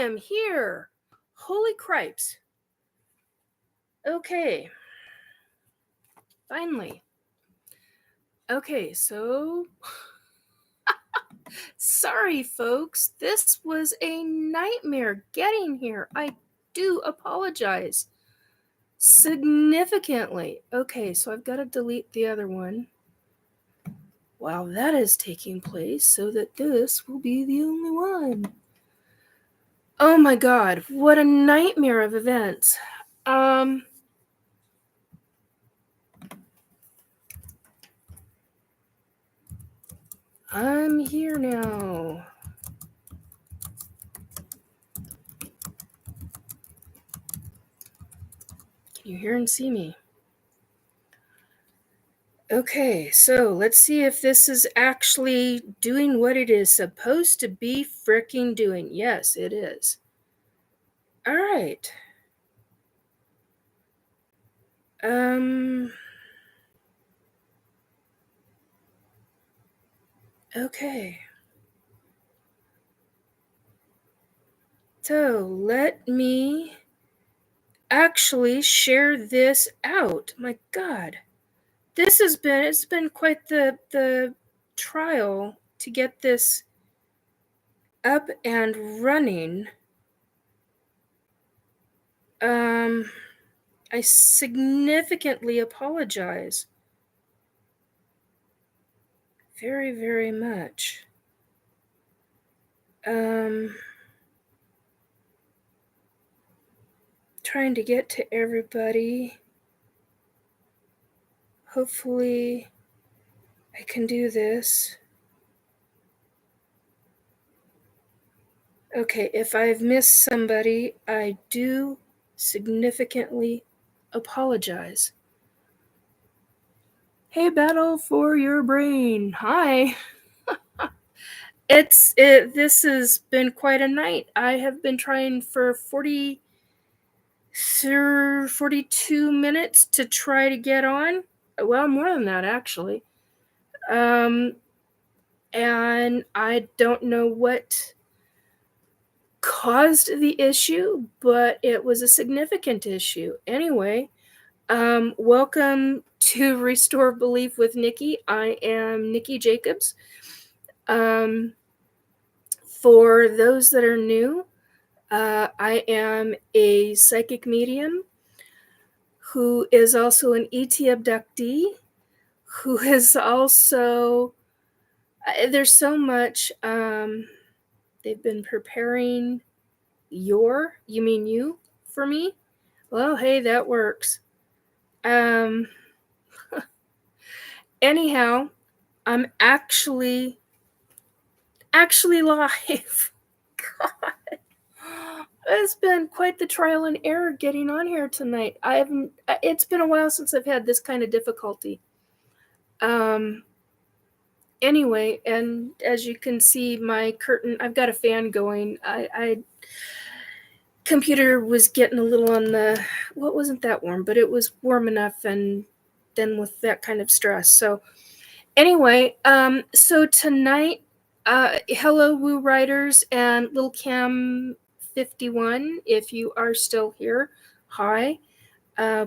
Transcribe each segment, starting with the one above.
am here. Holy cripes. Okay. Finally. Okay, so sorry, folks. This was a nightmare getting here. I do apologize significantly. Okay, so I've got to delete the other one while that is taking place so that this will be the only one. Oh my God, what a nightmare of events. I'm here now. Can you hear and see me? Okay, so let's see if this is actually doing what it is supposed to be fricking doing. Yes, it is. All right. Okay. So let me actually share this out. My God. It's been quite the trial to get this up and running. I significantly apologize. Very, very much. Trying to get to everybody. Hopefully I can do this. Okay, if I've missed somebody, I do significantly apologize. Hey, Battle for Your Brain. Hi. This has been quite a night. I have been trying for 42 minutes to try to get on. Well, more than that, actually. And I don't know what caused the issue, but it was a significant issue. Anyway, welcome to Restore Belief with Nikki. I am Nikki Jacobs. For those that are new, I am a psychic medium who is also an ET abductee, who is also, there's so much, they've been preparing you mean you, for me? Well, hey, that works. Anyhow, I'm actually live. God. It's been quite the trial and error getting on here tonight. It's been a while since I've had this kind of difficulty. Anyway, and as you can see, my curtain, I've got a fan going. Computer was getting a little on the, well, it wasn't that warm, but it was warm enough, and then with that kind of stress. So anyway, so tonight, hello, Woo Riders and Lil Cam 51, if you are still here, hi.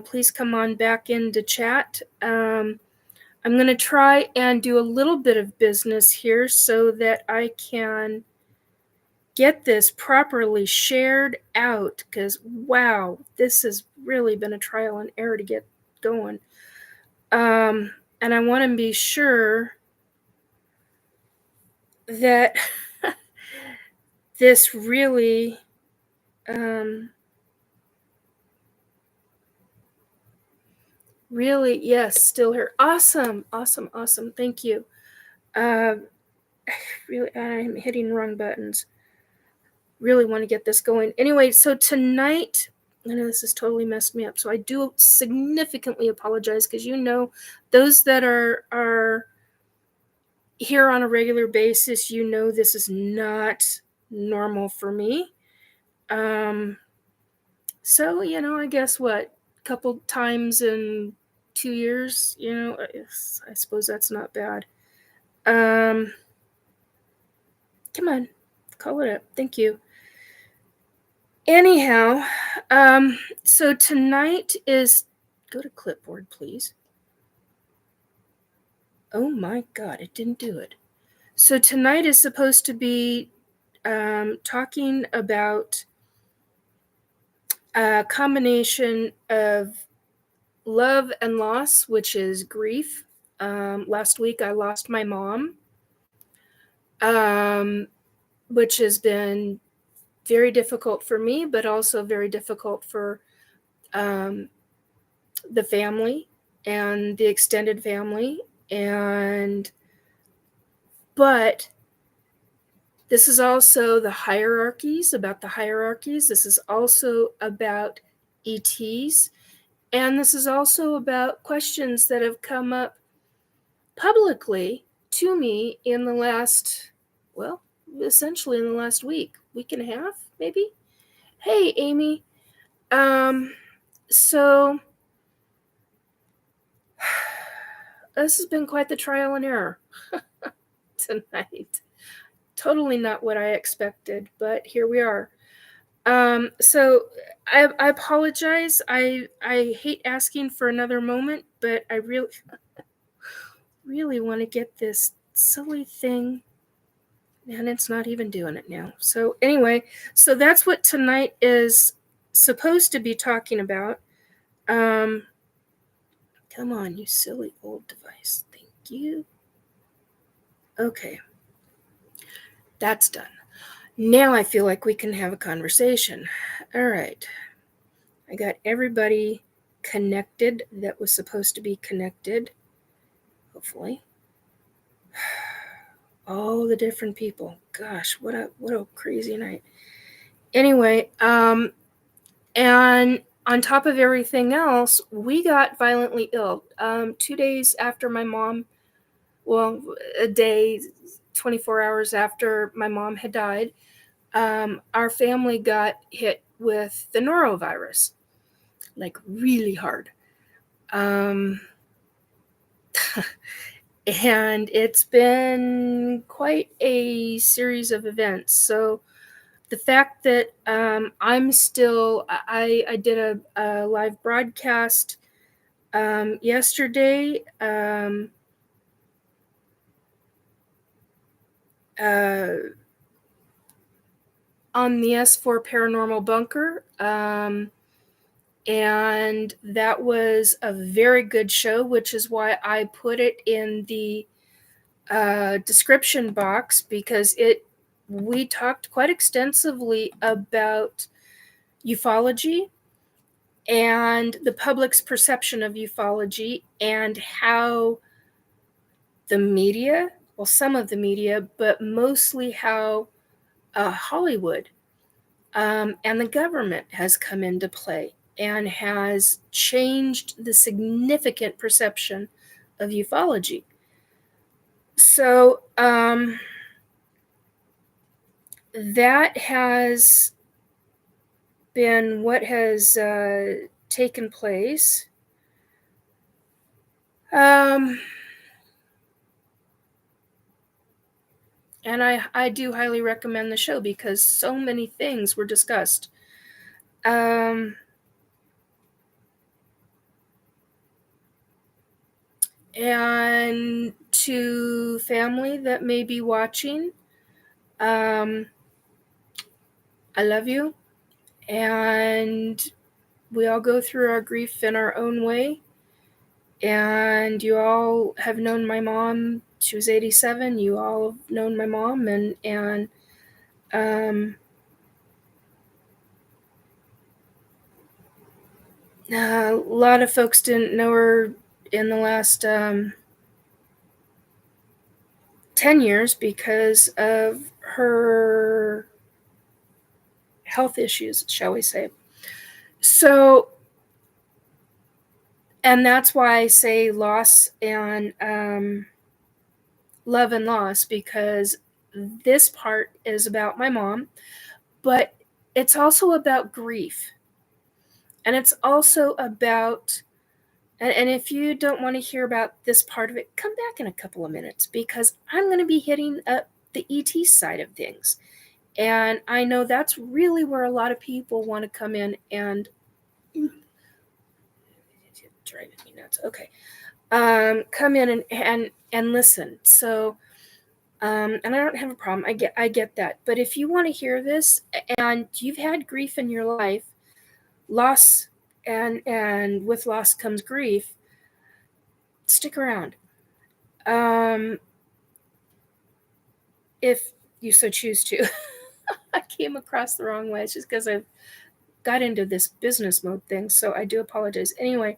Please come on back into chat. I'm going to try and do a little bit of business here so that I can get this properly shared out, because wow, this has really been a trial and error to get going. And I want to be sure that this really really, yes, still here. Awesome. Thank you. Really, I'm hitting wrong buttons. Really want to get this going. Anyway, so tonight, I know this has totally messed me up, so I do significantly apologize, because those that are here on a regular basis, this is not normal for me. So, I guess what, a couple times in 2 years, I suppose that's not bad. Come on, call it up. Thank you. Anyhow, so tonight is, go to clipboard, please. Oh my God, it didn't do it. So tonight is supposed to be talking about a combination of love and loss, which is grief. Last week I lost my mom, which has been very difficult for me, but also very difficult for the family and the extended family. But this is also the hierarchies, about the hierarchies. This is also about ETs. And this is also about questions that have come up publicly to me in the last, well, essentially in the last week and a half, maybe. Hey, Amy. So this has been quite the trial and error tonight. Totally not what I expected, but here we are. So I apologize. I hate asking for another moment, but I really want to get this silly thing, and it's not even doing it now. So anyway, so that's what tonight is supposed to be talking about. Come on, you silly old device. Thank you. Okay. That's done. Now I feel like we can have a conversation. All right. I got everybody connected that was supposed to be connected, hopefully. All the different people. Gosh, what a crazy night. Anyway, and on top of everything else, we got violently ill. 2 days after my mom, well, a day, 24 hours after my mom had died, our family got hit with the norovirus, like really hard. And it's been quite a series of events. So the fact that I'm still, I did a live broadcast yesterday on the S4 Paranormal Bunker. And that was a very good show, which is why I put it in the description box, because we talked quite extensively about ufology and the public's perception of ufology, and how the media, well, some of the media, but mostly how Hollywood and the government has come into play and has changed the significant perception of ufology. So that has been what has taken place. And I do highly recommend the show, because so many things were discussed. And to family that may be watching, I love you. And we all go through our grief in our own way. And you all have known my mom. She was 87. You all have known my mom. And a lot of folks didn't know her in the last 10 years because of her health issues, shall we say. So, and that's why I say loss and love and loss, because this part is about my mom, but it's also about grief. And it's also about, and if you don't want to hear about this part of it, come back in a couple of minutes, because I'm going to be hitting up the ET side of things. And I know that's really where a lot of people want to come in and driving me nuts. Okay. Come in and listen. So, and I don't have a problem. I get that. But if you want to hear this and you've had grief in your life, loss, and with loss comes grief, stick around. If you so choose to. I came across the wrong way. It's just because I've got into this business mode thing, so I do apologize. Anyway,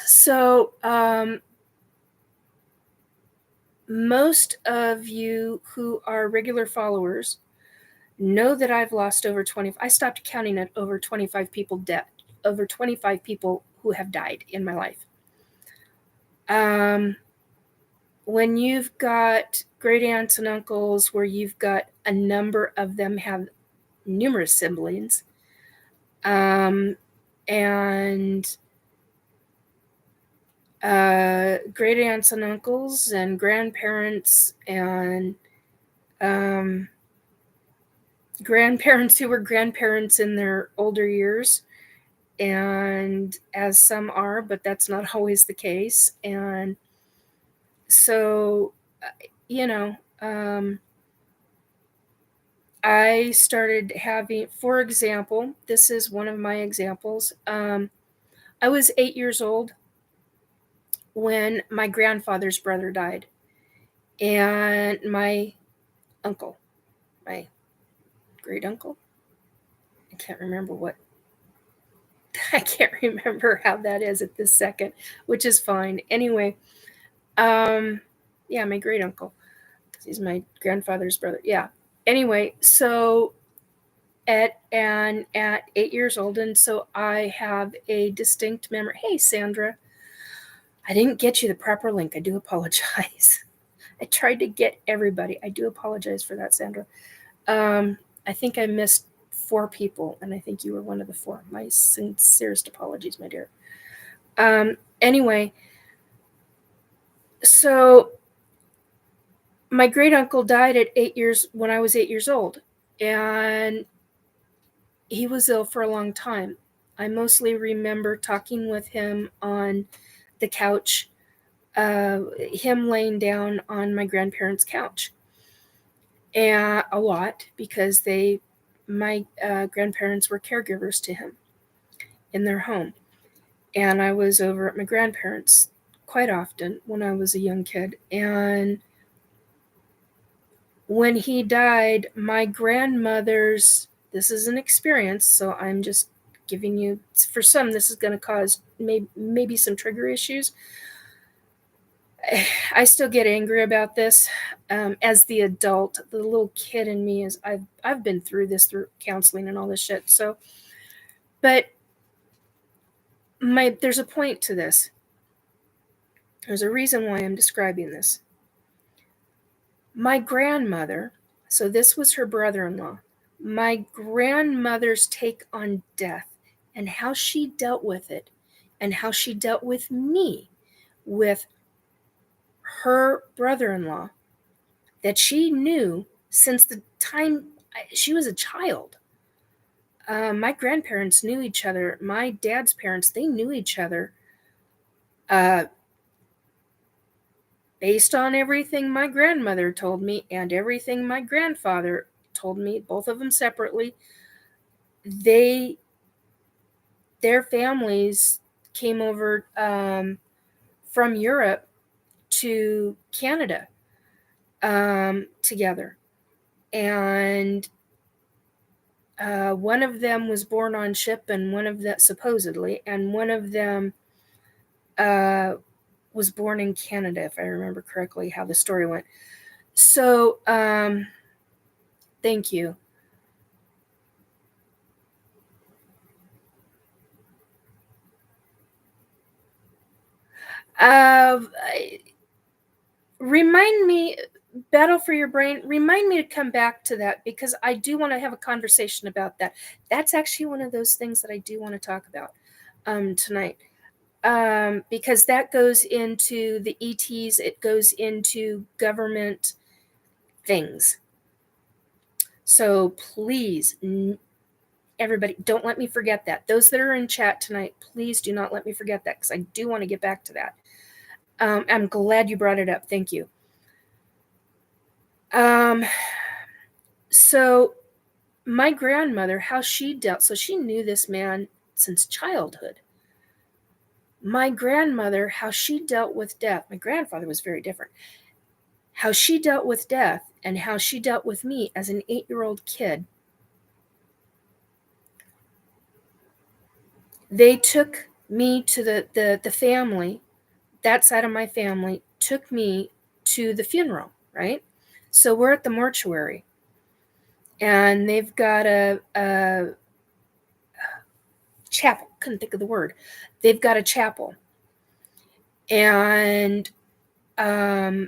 so most of you who are regular followers know that I've lost over 20. I stopped counting at over 25 people dead, over 25 people who have died in my life. When you've got great aunts and uncles where you've got a number of them have numerous siblings, and great aunts and uncles and grandparents and grandparents who were grandparents in their older years, and as some are, but that's not always the case. And so, you know, I started having, for example, this is one of my examples. I was 8 years old when my grandfather's brother died, and my uncle, my great uncle, I can't remember what, I can't remember how that is at this second, which is fine. Anyway, yeah, my great uncle, because he's my grandfather's brother. Yeah. Anyway, so at 8 years old, and so I have a distinct memory. Hey, Sandra, I didn't get you the proper link. I do apologize. I tried to get everybody. I do apologize for that, Sandra. I think I missed 4 people, and I think you were one of the 4. My sincerest apologies, my dear. Anyway, so my great uncle died at 8 years when I was 8 years old, and he was ill for a long time. I mostly remember talking with him on the couch, him laying down on my grandparents' couch, and a lot because my grandparents were caregivers to him in their home, and I was over at my grandparents' quite often when I was a young kid. And when he died, my grandmother's, this is an experience, so I'm just giving you, for some, this is going to cause maybe some trigger issues. I still get angry about this. As the adult, the little kid in me is, I've been through this through counseling and all this shit. So, but there's a point to this. There's a reason why I'm describing this. My grandmother, so this was her brother-in-law, my grandmother's take on death and how she dealt with it and how she dealt with me, with her brother-in-law, that she knew since the time she was a child. My grandparents knew each other. My dad's parents, they knew each other. Based on everything my grandmother told me and everything my grandfather told me, both of them separately, their families came over from Europe to Canada together. And one of them was born on ship, and one of them, supposedly, and one of them was born in Canada, if I remember correctly how the story went. So, thank you. Remind me, Battle for Your Brain, remind me to come back to that, because I do want to have a conversation about that. That's actually one of those things that I do want to talk about tonight. Because that goes into the ETs, it goes into government things. So please, everybody, don't let me forget that. Those that are in chat tonight, please do not let me forget that, because I do want to get back to that. I'm glad you brought it up. Thank you. So my grandmother, how she dealt, so she knew this man since childhood. My grandmother, how she dealt with death. My grandfather was very different. How she dealt with death and how she dealt with me as an 8-year-old kid. They took me to the family, that side of my family took me to the funeral, right? So we're at the mortuary, and they've got a chapel. Couldn't think of the word. They've got a chapel. And yes!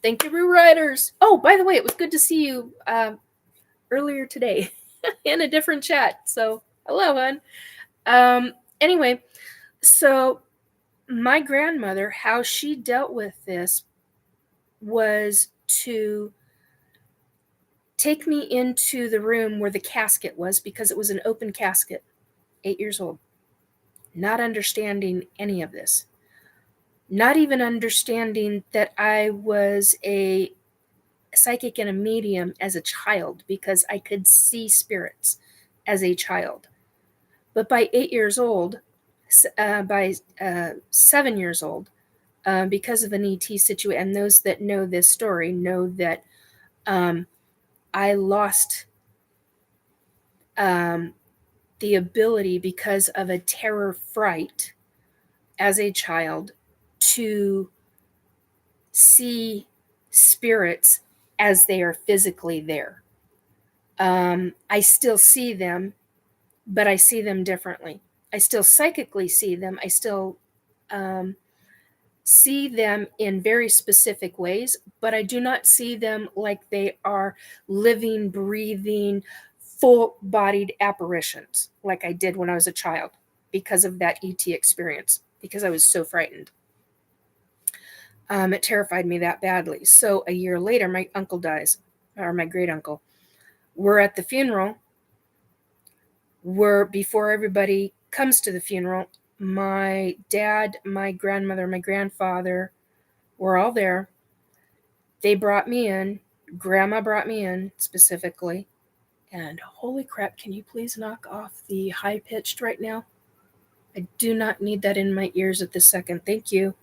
Thank you, rewriters. Oh, by the way, it was good to see you earlier today in a different chat. So hello, hon. Anyway, so my grandmother, how she dealt with this was to take me into the room where the casket was, because it was an open casket, 8 years old, not understanding any of this, not even understanding that I was a psychic and a medium as a child, because I could see spirits as a child. But by 8 years old, by 7 years old, because of an ET situation, and those that know this story know that I lost the ability, because of a terror fright as a child, to see spirits as they are physically there. I still see them, but I see them differently. I still psychically see them. I still see them in very specific ways, but I do not see them like they are living, breathing, full-bodied apparitions like I did when I was a child, because of that ET experience, because I was so frightened. It terrified me that badly. So a year later, my uncle dies, or my great uncle. We're at the funeral. Before everybody comes to the funeral, my dad, my grandmother, my grandfather were all there. They brought me in. Grandma brought me in specifically. And holy crap, can you please knock off the high-pitched right now? I do not need that in my ears at this second. Thank you.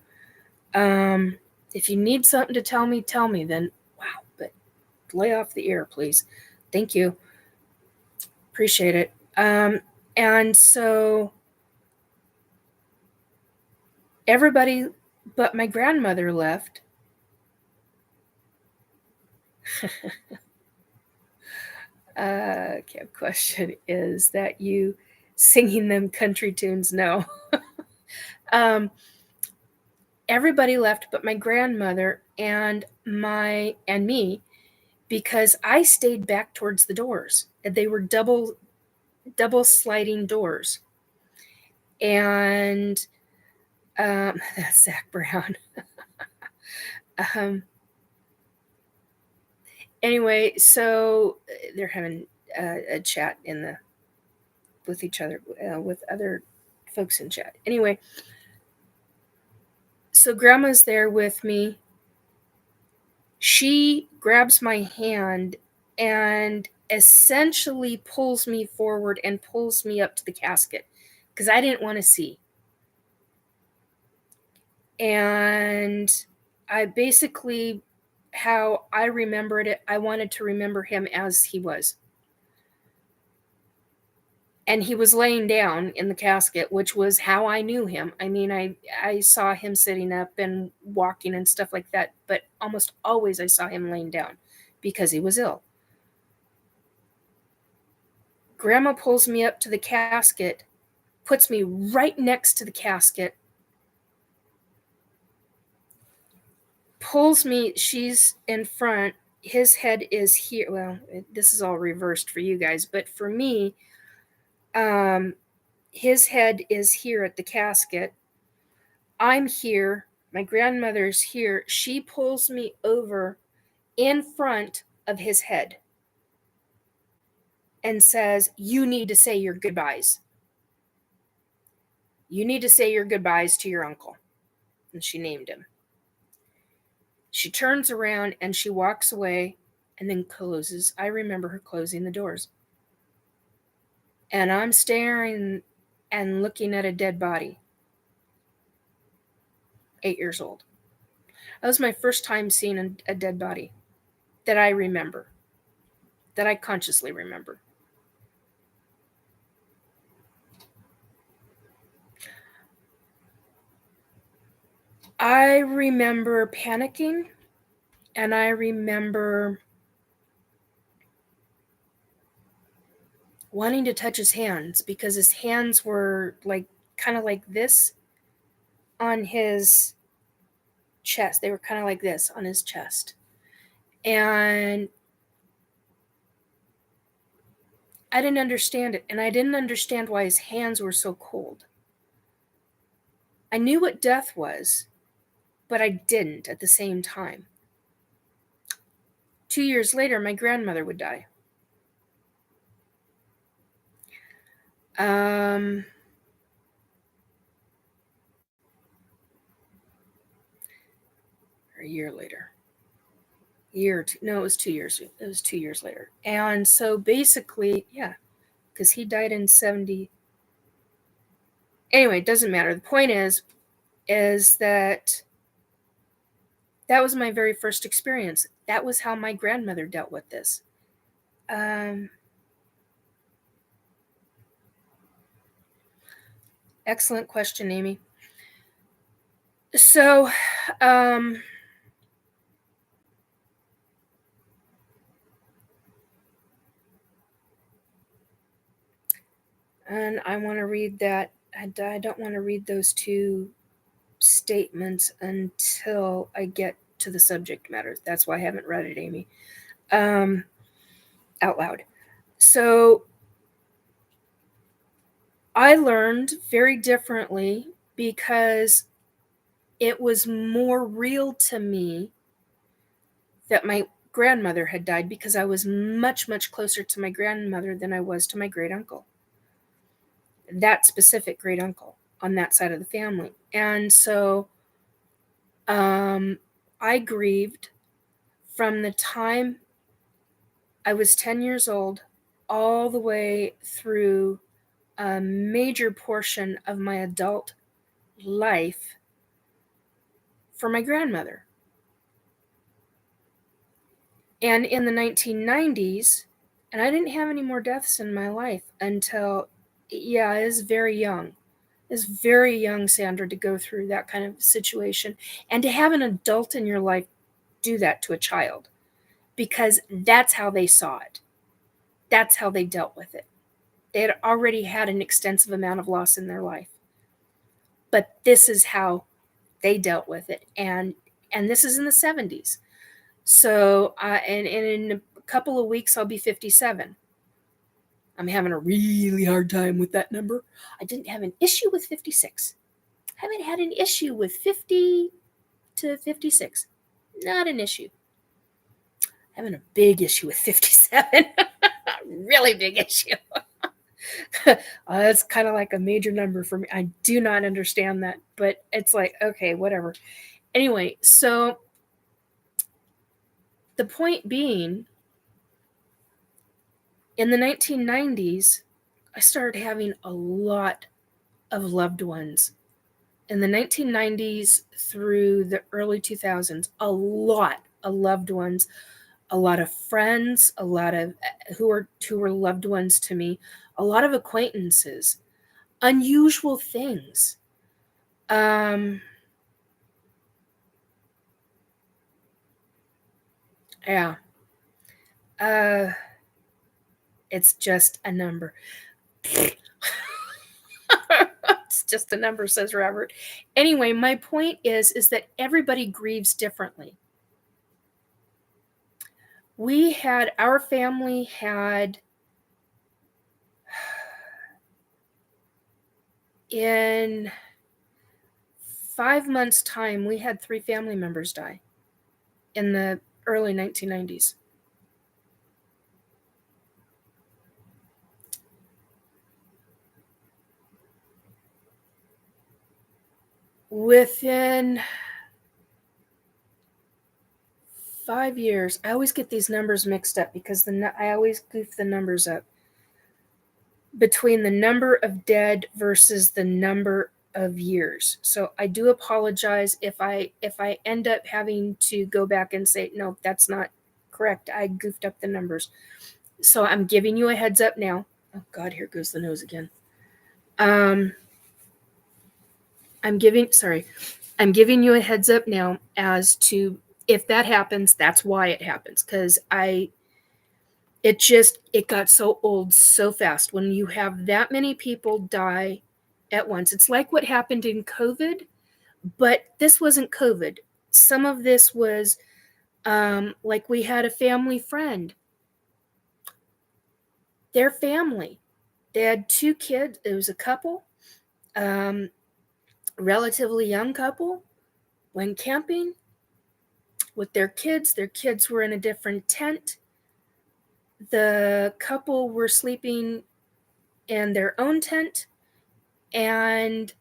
If you need something to tell me then. Wow, but lay off the ear, please. Thank you. Appreciate it. And so everybody but my grandmother left. Okay, question is that you singing them country tunes? No. Everybody left but my grandmother and me, because I stayed back towards the doors. They were double sliding doors. And that's Zach Brown. Anyway, so they're having a chat with each other, with other folks in chat. Anyway, so grandma's there with me. She grabs my hand and essentially pulls me forward and pulls me up to the casket, because I didn't want to see. And I basically, how I remembered it, I wanted to remember him as he was. And he was laying down in the casket, which was how I knew him. I mean, I saw him sitting up and walking and stuff like that, but almost always I saw him laying down because he was ill. Grandma pulls me up to the casket, puts me right next to the casket, pulls me, she's in front, his head is here. Well, this is all reversed for you guys, but for me, his head is here at the casket. I'm here. My grandmother's here. She pulls me over in front of his head and says, you need to say your goodbyes. You need to say your goodbyes to your uncle. And she named him. She turns around and she walks away and then closes. I remember her closing the doors. And I'm staring and looking at a dead body. 8 years old. That was my first time seeing a dead body that I remember, that I consciously remember. I remember panicking, and I remember wanting to touch his hands because his hands were like kind of like this on his chest. They were kind of like this on his chest. And I didn't understand it. And I didn't understand why his hands were so cold. I knew what death was, but I didn't at the same time. 2 years later, my grandmother would die. Or a year later. Year or two. No, it was 2 years. It was 2 years later. And so basically, yeah, because he died in 70. Anyway, it doesn't matter. The point is that was my very first experience. That was how my grandmother dealt with this. Excellent question, Amy. So, and I want to read that. I don't want to read those two statements until I get to the subject matter. That's why I haven't read it, Amy, out loud. So I learned very differently because it was more real to me that my grandmother had died, because I was much, much closer to my grandmother than I was to my great uncle. That specific great uncle on that side of the family. And so I grieved from the time I was 10 years old all the way through a major portion of my adult life for my grandmother. And in the 1990s, and I didn't have any more deaths in my life until, I was very young. It's very young, Sandra, to go through that kind of situation and to have an adult in your life do that to a child, because that's how they saw it. That's how they dealt with it. They had already had an extensive amount of loss in their life. But this is how they dealt with it. And this is in the 70s. So, and in a couple of weeks, I'll be 57. I'm having a really hard time with that number. I didn't have an issue with 56. I haven't had an issue with 50 to 56. Not an issue. Having a big issue with 57. Really big issue. That's kind of like a major number for me. I do not understand that, but it's like, okay, whatever. Anyway, so the point being, in the 1990s, I started having a lot of loved ones. In the 1990s through the early 2000s, a lot of loved ones, a lot of friends, a lot of who were loved ones to me, a lot of acquaintances, unusual things. Yeah. It's just a number. It's just a number, says Robert. Anyway, my point is that everybody grieves differently. Our family had, in 5 months' time, we had 3 family members die in the early 1990s. within 5 years, I always get these numbers mixed up because I always goof the numbers up. Between the number of dead versus the number of years. So I do apologize if I end up having to go back and say, no, that's not correct. I goofed up the numbers. So I'm giving you a heads up now. Oh God, here goes the nose again. I'm giving you a heads up now as to if that happens, that's why it happens. Because it got so old so fast when you have that many people die at once. It's like what happened in COVID, but this wasn't COVID. Some of this was like we had a family friend. Their family, they had 2 kids. It was a couple, relatively young couple, went camping with their kids. Their kids were in a different tent. The couple were sleeping in their own tent, and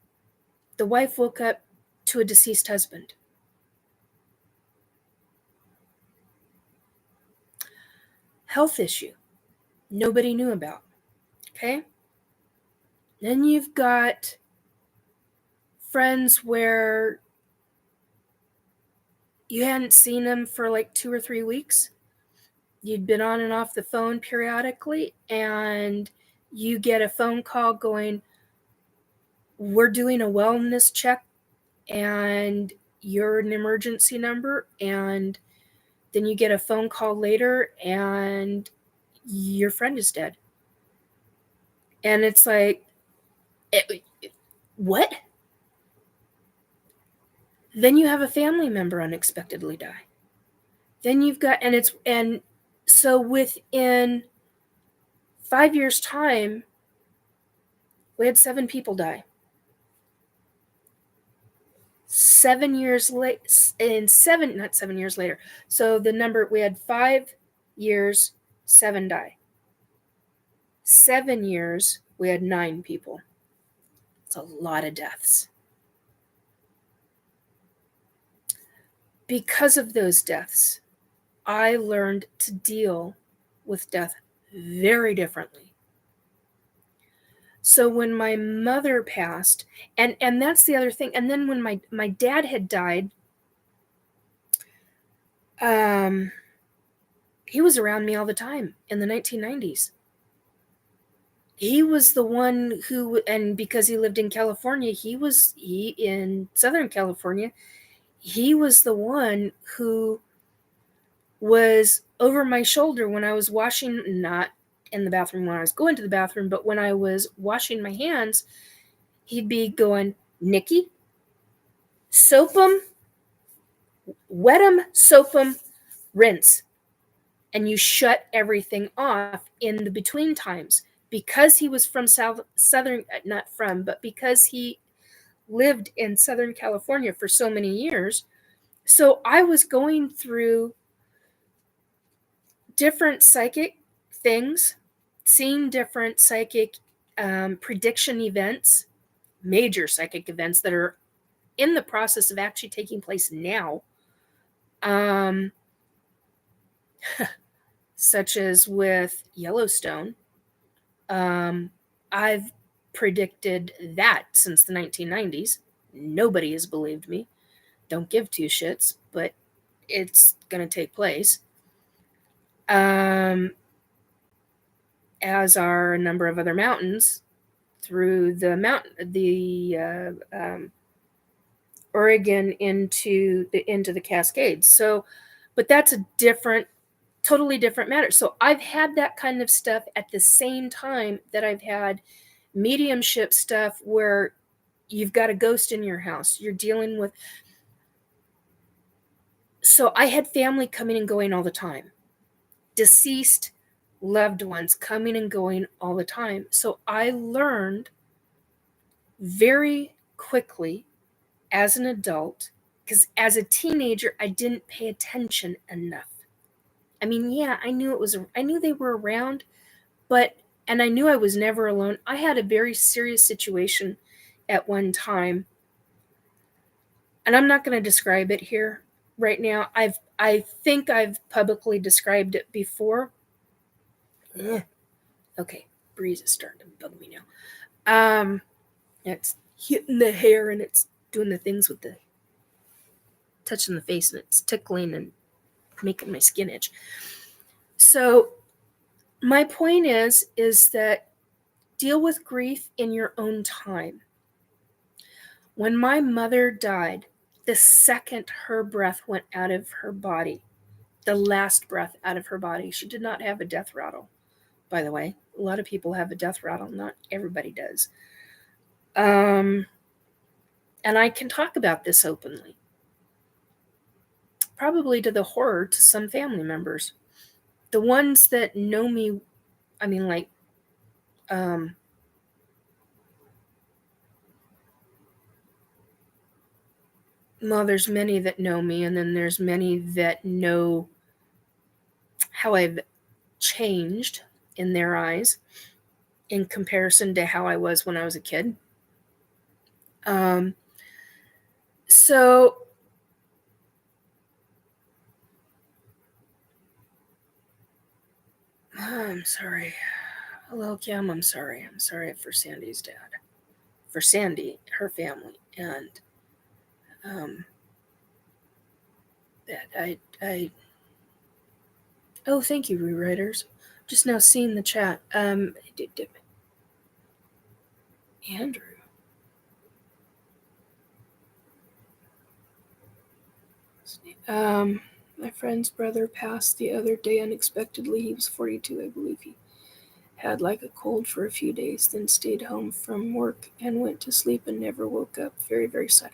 the wife woke up to a deceased husband. Health issue nobody knew about. Okay? Then you've got friends where you hadn't seen them for like 2 or 3 weeks. You'd been on and off the phone periodically, and you get a phone call going, we're doing a wellness check, and you're an emergency number, and then you get a phone call later, and your friend is dead. And it's like, what? Then you have a family member unexpectedly die. Then you've got, and so within 5 years' time, we had 7 people die. 7 years late, not 7 years later. So the number, we had 5 years, 7 die. 7 years, we had 9 people. It's a lot of deaths. Because of those deaths, I learned to deal with death very differently. So when my mother passed, and that's the other thing, and then when my dad had died, he was around me all the time in the 1990s. He was the one who, and because he lived in California, he in Southern California, he was the one who was over my shoulder when I was washing, not in the bathroom when I was going to the bathroom, but when I was washing my hands, he'd be going, Nikki, soap them, wet them, soap them, rinse. And you shut everything off in the between times. Because he was from because he lived in Southern California for so many years. So I was going through different psychic things, seeing different psychic prediction events, major psychic events that are in the process of actually taking place now. Such as with Yellowstone. I've predicted that since the 1990s. Nobody has believed me. Don't give 2 shits, but it's going to take place. As are a number of other mountains through the Oregon into the Cascades. So, but that's a totally different matter. So I've had that kind of stuff at the same time that I've had mediumship stuff where you've got a ghost in your house. You're dealing with. So I had family coming and going all the time. Deceased loved ones coming and going all the time. So I learned very quickly as an adult, because as a teenager, I didn't pay attention enough. I mean, yeah, I knew they were around, and I knew I was never alone. I had a very serious situation at one time And I'm not going to describe it here right now. I think I've publicly described it before. Ugh. Okay, breeze is starting to bug me now. It's hitting the hair and it's doing the things with the touching the face and it's tickling and making my skin itch. So my point is that deal with grief in your own time. When my mother died, the second her breath went out of her body, the last breath out of her body, she did not have a death rattle, by the way. A lot of people have a death rattle, not everybody does. And I can talk about this openly, probably to the horror to some family members. The ones that know me, I mean, like, well, there's many that know me, and then there's many that know how I've changed in their eyes in comparison to how I was when I was a kid. So I'm sorry. Hello, Kim. I'm sorry. I'm sorry for Sandy's dad, for Sandy, her family, and that I. Oh, thank you, rewriters. Just now seeing the chat. Andrew. My friend's brother passed the other day unexpectedly. He was 42, I believe. He had like a cold for a few days, then stayed home from work and went to sleep and never woke up. Very, very sad.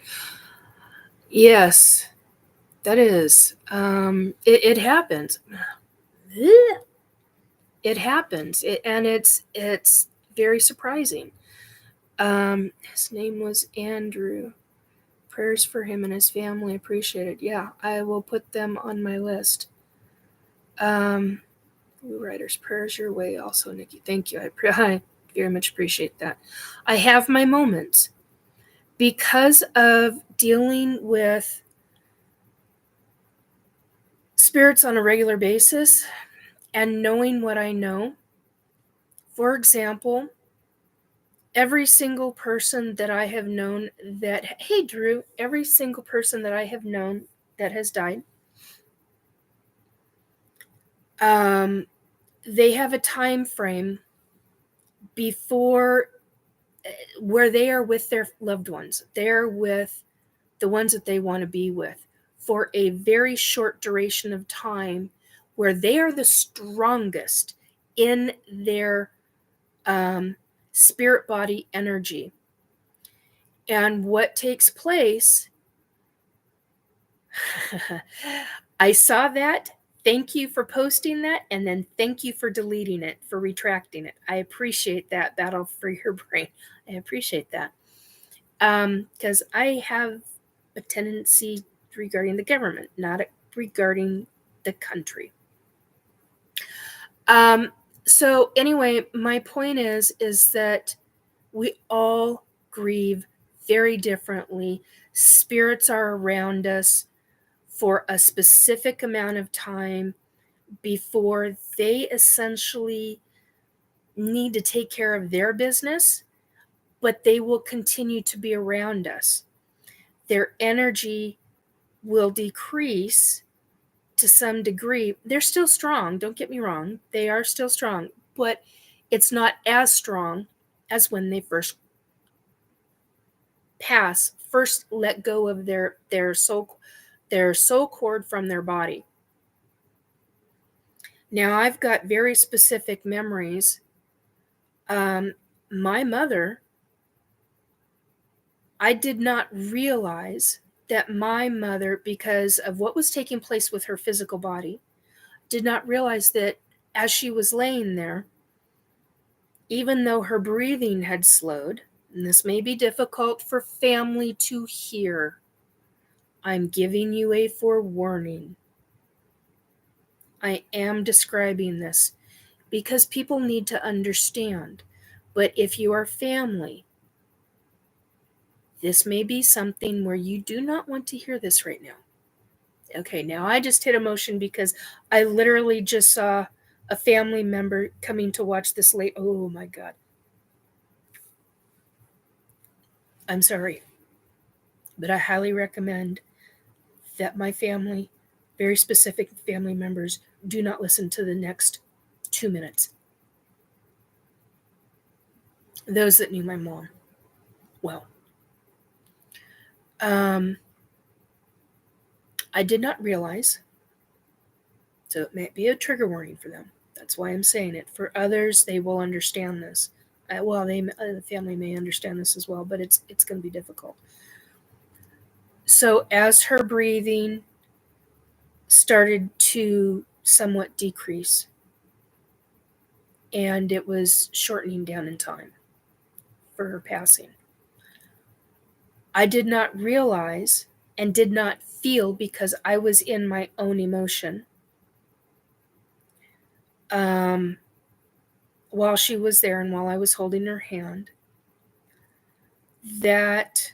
Yes, that is. It happens. It happens, and it's very surprising. His name was Andrew. Prayers for him and his family appreciated. Yeah, I will put them on my list. Blue Writers, prayers your way also, Nikki. Thank you. I very much appreciate that. I have my moments because of dealing with spirits on a regular basis and knowing what I know. For example, every single person that I have known that, hey, Drew, every single person that I have known that has died, they have a time frame before where they are with their loved ones. They're with the ones that they want to be with for a very short duration of time where they are the strongest in their spirit body energy. And what takes place, I saw that. Thank you for posting that. And then thank you for deleting it, for retracting it. I appreciate that, Battle for Your Brain. I appreciate that. Because I have a tendency regarding the government, not regarding the country. So anyway, my point is that we all grieve very differently. Spirits are around us for a specific amount of time before they essentially need to take care of their business, but they will continue to be around us. Their energy will decrease to some degree. They're still strong, don't get me wrong. They are still strong, but it's not as strong as when they first let go of their soul cord from their body. Now, I've got very specific memories. My mother, I did not realize that my mother, because of what was taking place with her physical body, did not realize that as she was laying there, even though her breathing had slowed, and this may be difficult for family to hear, I'm giving you a forewarning. I am describing this because people need to understand. But if you are family, This may be something where you do not want to hear this right now. Okay, now I just hit emotion because I literally just saw a family member coming to watch this late. Oh my God. I'm sorry, but I highly recommend that my family, very specific family members, do not listen to the next 2 minutes. Those that knew my mom well. I did not realize, so it may be a trigger warning for them. That's why I'm saying it. For others, they will understand this. The family may understand this as well, but it's going to be difficult. So as her breathing started to somewhat decrease, and it was shortening down in time for her passing, I did not realize and did not feel, because I was in my own emotion, while she was there and while I was holding her hand, that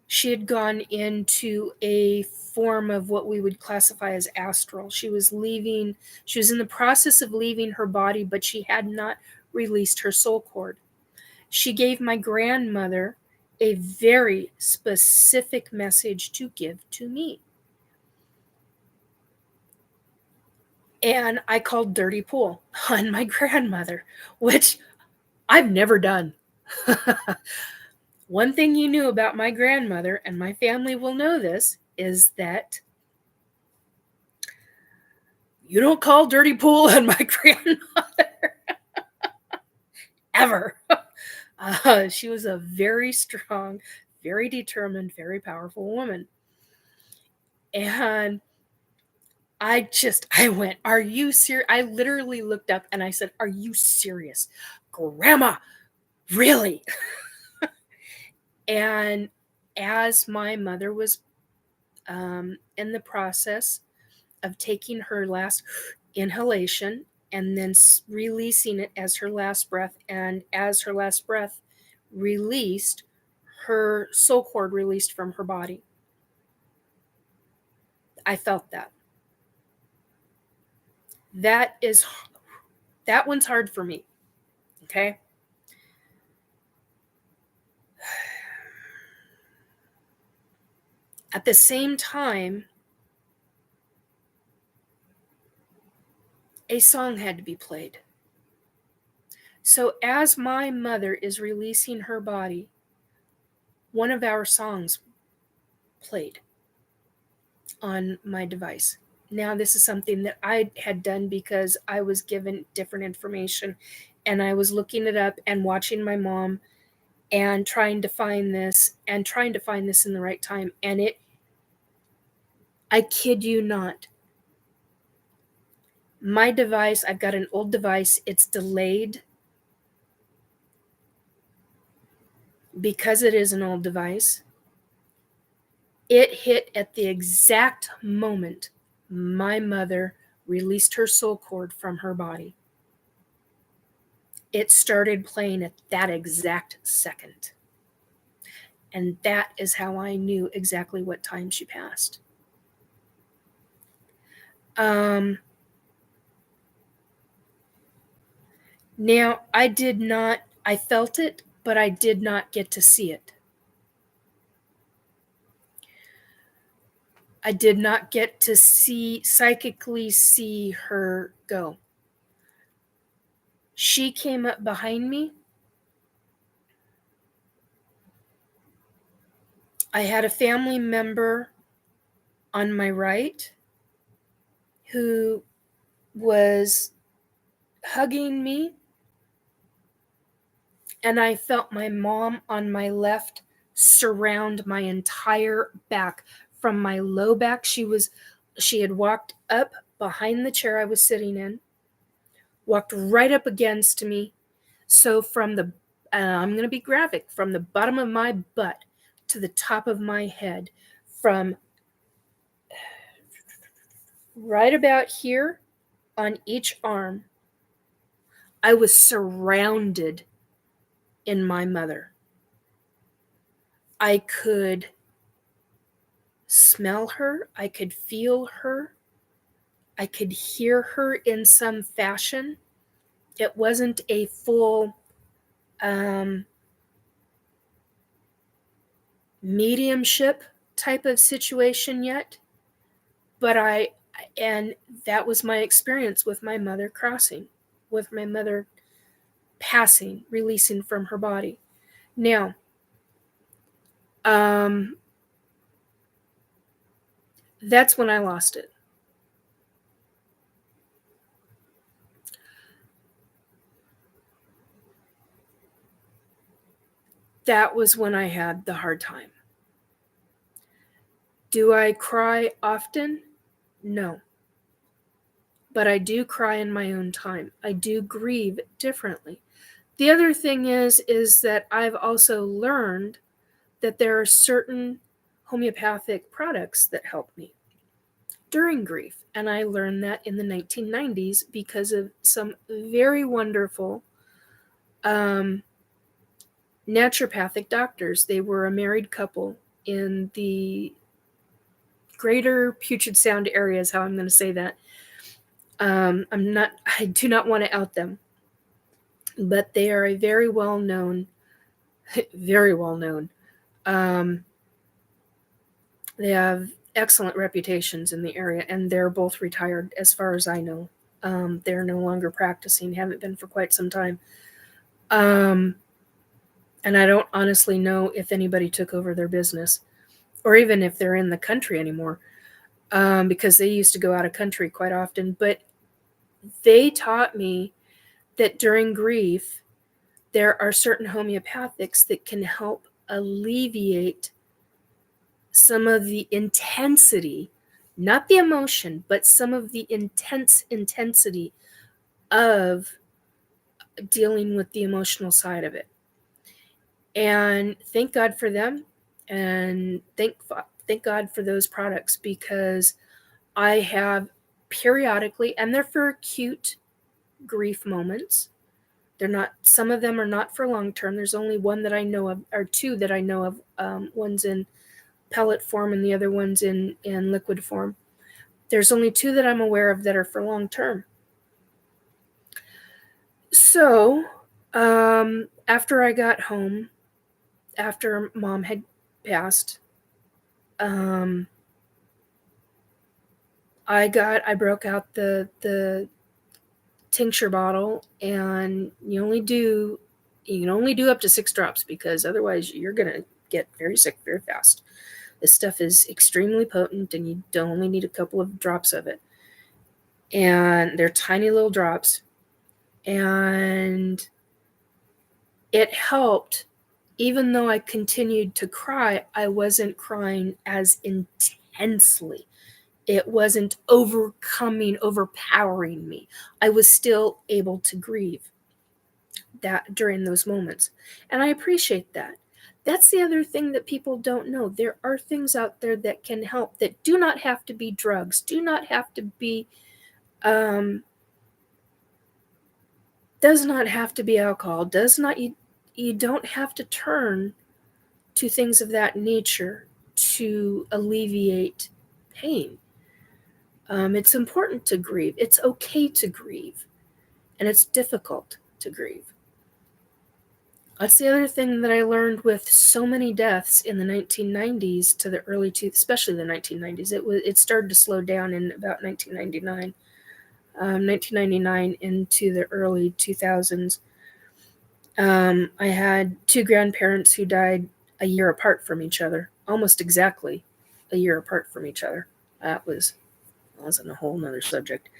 she had gone into a form of what we would classify as astral. She was in the process of leaving her body, but she had not released her soul cord. She gave my grandmother a very specific message to give to me. And I called dirty pool on my grandmother, which I've never done. One thing you knew about my grandmother, and my family will know this, is that you don't call dirty pool on my grandmother. Ever. She was a very strong, very determined, very powerful woman. And I went, are you serious? I literally looked up and I said, are you serious? Grandma, really? And as my mother was in the process of taking her last inhalation and then releasing it as her last breath, and as her last breath released, her soul cord released from her body. I felt that. That one's hard for me. Okay? At the same time, a song had to be played. So as my mother is releasing her body, one of our songs played on my device. Now, this is something that I had done because I was given different information, and I was looking it up and watching my mom and trying to find this in the right time. And I kid you not, my device, I've got an old device, it's delayed because it is an old device. It hit at the exact moment my mother released her soul cord from her body. It started playing at that exact second. And that is how I knew exactly what time she passed. Now, I felt it, but I did not get to see it. I did not get to psychically see her go. She came up behind me. I had a family member on my right who was hugging me, and I felt my mom on my left surround my entire back. From my low back, she had walked up behind the chair I was sitting in, walked right up against me. So from I'm going to be graphic, from the bottom of my butt to the top of my head, from right about here on each arm, I was surrounded in my mother. I could smell her. I could feel her. I could hear her in some fashion. It wasn't a full mediumship type of situation yet, but and that was my experience with my mother crossing, with my mother passing, releasing from her body. Now, that's when I lost it. That was when I had the hard time. Do I cry often? No. But I do cry in my own time. I do grieve differently. The other thing is that I've also learned that there are certain homeopathic products that help me during grief. And I learned that in the 1990s because of some very wonderful naturopathic doctors. They were a married couple in the greater Puget Sound area is how I'm going to say that. I do not want to out them, but they are a very well known, very well known. They have excellent reputations in the area, and they're both retired as far as I know. They're no longer practicing, haven't been for quite some time. And I don't honestly know if anybody took over their business or even if they're in the country anymore, because they used to go out of country quite often. But they taught me that during grief, there are certain homeopathics that can help alleviate some of the intensity, not the emotion, but some of the intensity of dealing with the emotional side of it. And thank God for them, and thank God for those products, because I have periodically, and they're for acute grief moments. They're not, some of them are not for long term. There's only one that I know of, or two that I know of. One's in pellet form and the other one's in liquid form. There's only two that I'm aware of that are for long term. So after I got home, after Mom had passed, I broke out the tincture bottle, and you can only do up to 6 drops, because otherwise you're gonna get very sick very fast. This stuff is extremely potent, and you only need a couple of drops of it. And they're tiny little drops. And it helped. Even though I continued to cry, I wasn't crying as intensely. It wasn't overpowering me. I was still able to grieve that during those moments. And I appreciate that. That's the other thing that people don't know. There are things out there that can help, that do not have to be drugs, do not have to be, does not have to be alcohol, you don't have to turn to things of that nature to alleviate pain. It's important to grieve. It's okay to grieve. And it's difficult to grieve. That's the other thing that I learned with so many deaths in the 1990s to the early especially the 1990s. It started to slow down in about 1999. 1999 into the early 2000s. I had 2 grandparents who died a year apart from each other, almost exactly a year apart from each other. That was a whole nother subject.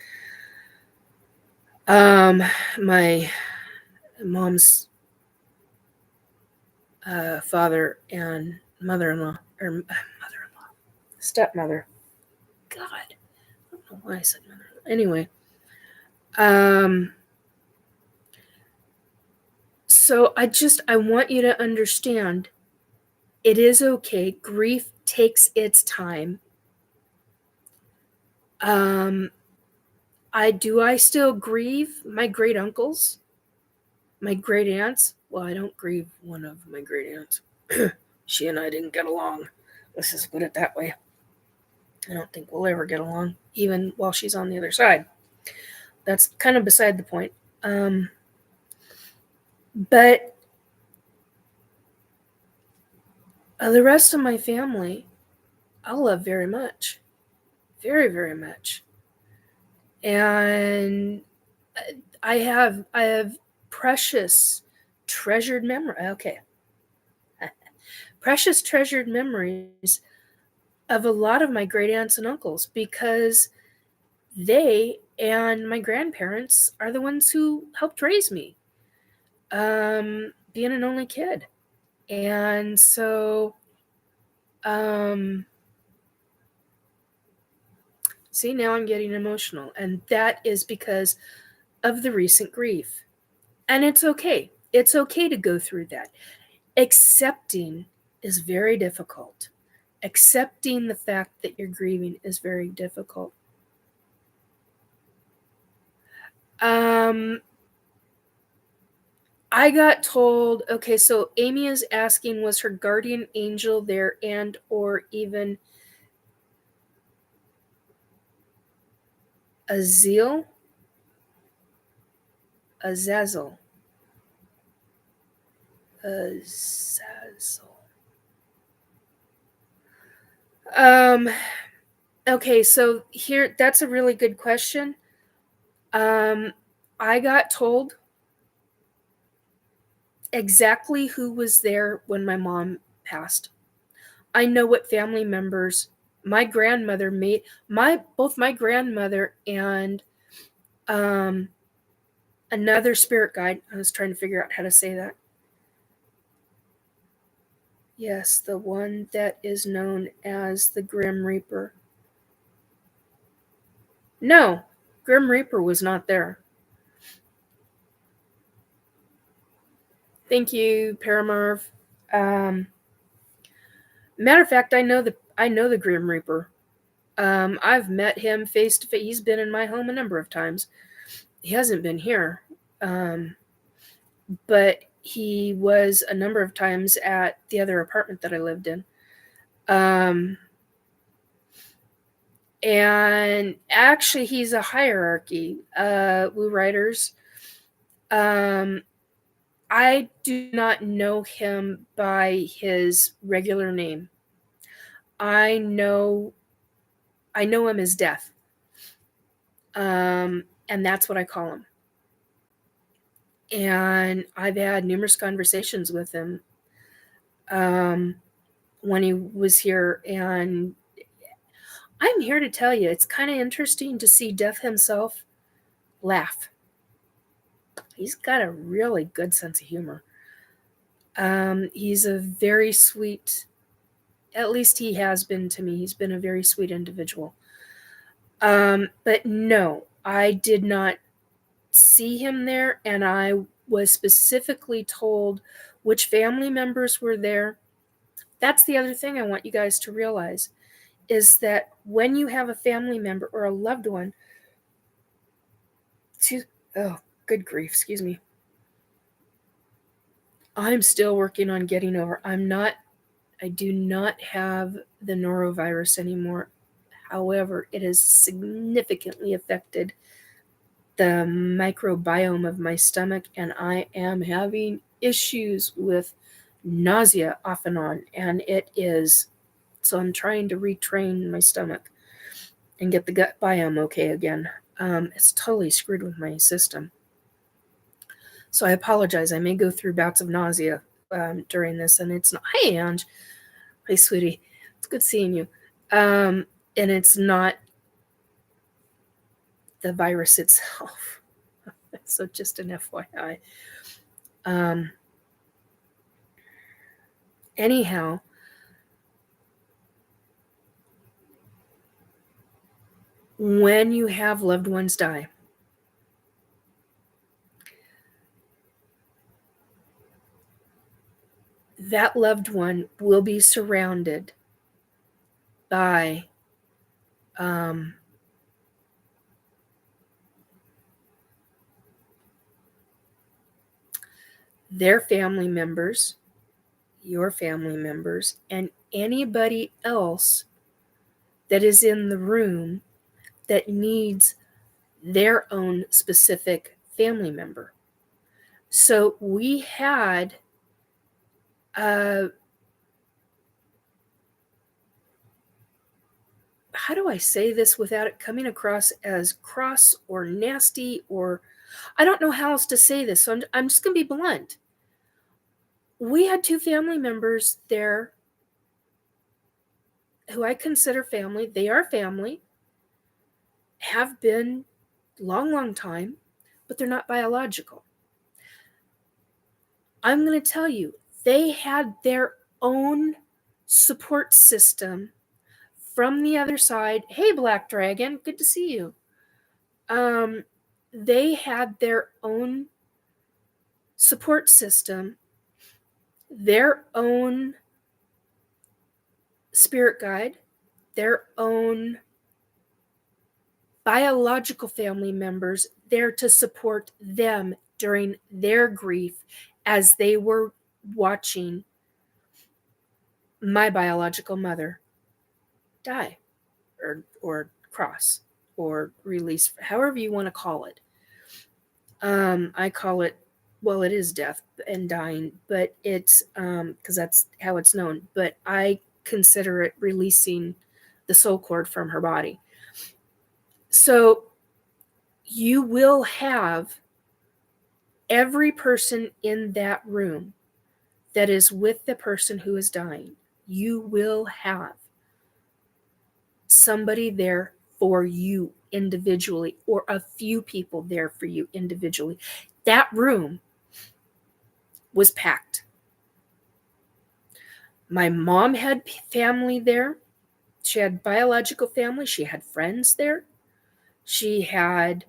My mom's father and stepmother. God, I don't know why I said mother. Anyway, so I want you to understand, it is okay. Grief takes its time. I still grieve my great uncles, my great aunts. Well, I don't grieve one of my great aunts. She and I didn't get along. Let's just put it that way. I don't think we'll ever get along, even while she's on the other side. That's kind of beside the point. But the rest of my family, I love very much. Very, very much. And I have precious, treasured memory. Okay. Precious, treasured memories of a lot of my great aunts and uncles, because they and my grandparents are the ones who helped raise me, being an only kid. And so, see, now I'm getting emotional, and that is because of the recent grief. And it's okay. It's okay to go through that. Accepting is very difficult. Accepting the fact that you're grieving is very difficult. I got told, okay, so Amy is asking, was her guardian angel there and or even Azazel? Azazel. Okay, so here, that's a really good question. I got told exactly who was there when my mom passed. I know what family members, my grandmother made, both my grandmother and another spirit guide. I was trying to figure out how to say that. Yes, the one that is known as the Grim Reaper. No, Grim Reaper was not there. Thank you, Paramarv. Matter of fact, I know the Grim Reaper. I've met him face to face. He's been in my home a number of times. He hasn't been here, but he was a number of times at the other apartment that I lived in. And actually, he's a hierarchy. Woo Riders. I do not know him by his regular name. I know him as Death. And that's what I call him. And I've had numerous conversations with him when he was here. And I'm here to tell you, it's kind of interesting to see Death himself laugh. He's got a really good sense of humor. He's a very sweet, at least he has been to me. He's been a very sweet individual. But no, I did not see him there, and I was specifically told which family members were there. That's the other thing I want you guys to realize, is that when you have a family member or a loved one, oh, good grief, excuse me. I'm still working on getting over. I do not have the norovirus anymore. However, it has significantly affected the microbiome of my stomach, and I am having issues with nausea off and on, and so I'm trying to retrain my stomach and get the gut biome okay again. It's totally screwed with my system. So I apologize. I may go through bouts of nausea during this, and it's not, hi, Ange. Hi, sweetie. It's good seeing you. And it's not the virus itself. So just an FYI. Anyhow, when you have loved ones die, that loved one will be surrounded by their family members, your family members, and anybody else that is in the room that needs their own specific family member. So we had how do I say this without it coming across as cross or nasty, or I don't know how else to say this, so I'm just going to be blunt. We had 2 family members there who I consider family. They are family, have been long time, but they're not biological. I'm going to tell you, they had their own support system from the other side. Hey, Black Dragon, good to see you. They had their own support system, their own spirit guide, their own biological family members there to support them during their grief as they were watching my biological mother die or cross or release, however you want to call it. I call it, well, it is death and dying, but it's because that's how it's known, but I consider it releasing the soul cord from her body. So you will have every person in that room that is with the person who is dying. You will have somebody there for you individually, or a few people there for you individually. That room was packed. My mom had family there. She had biological family. She had friends there. She had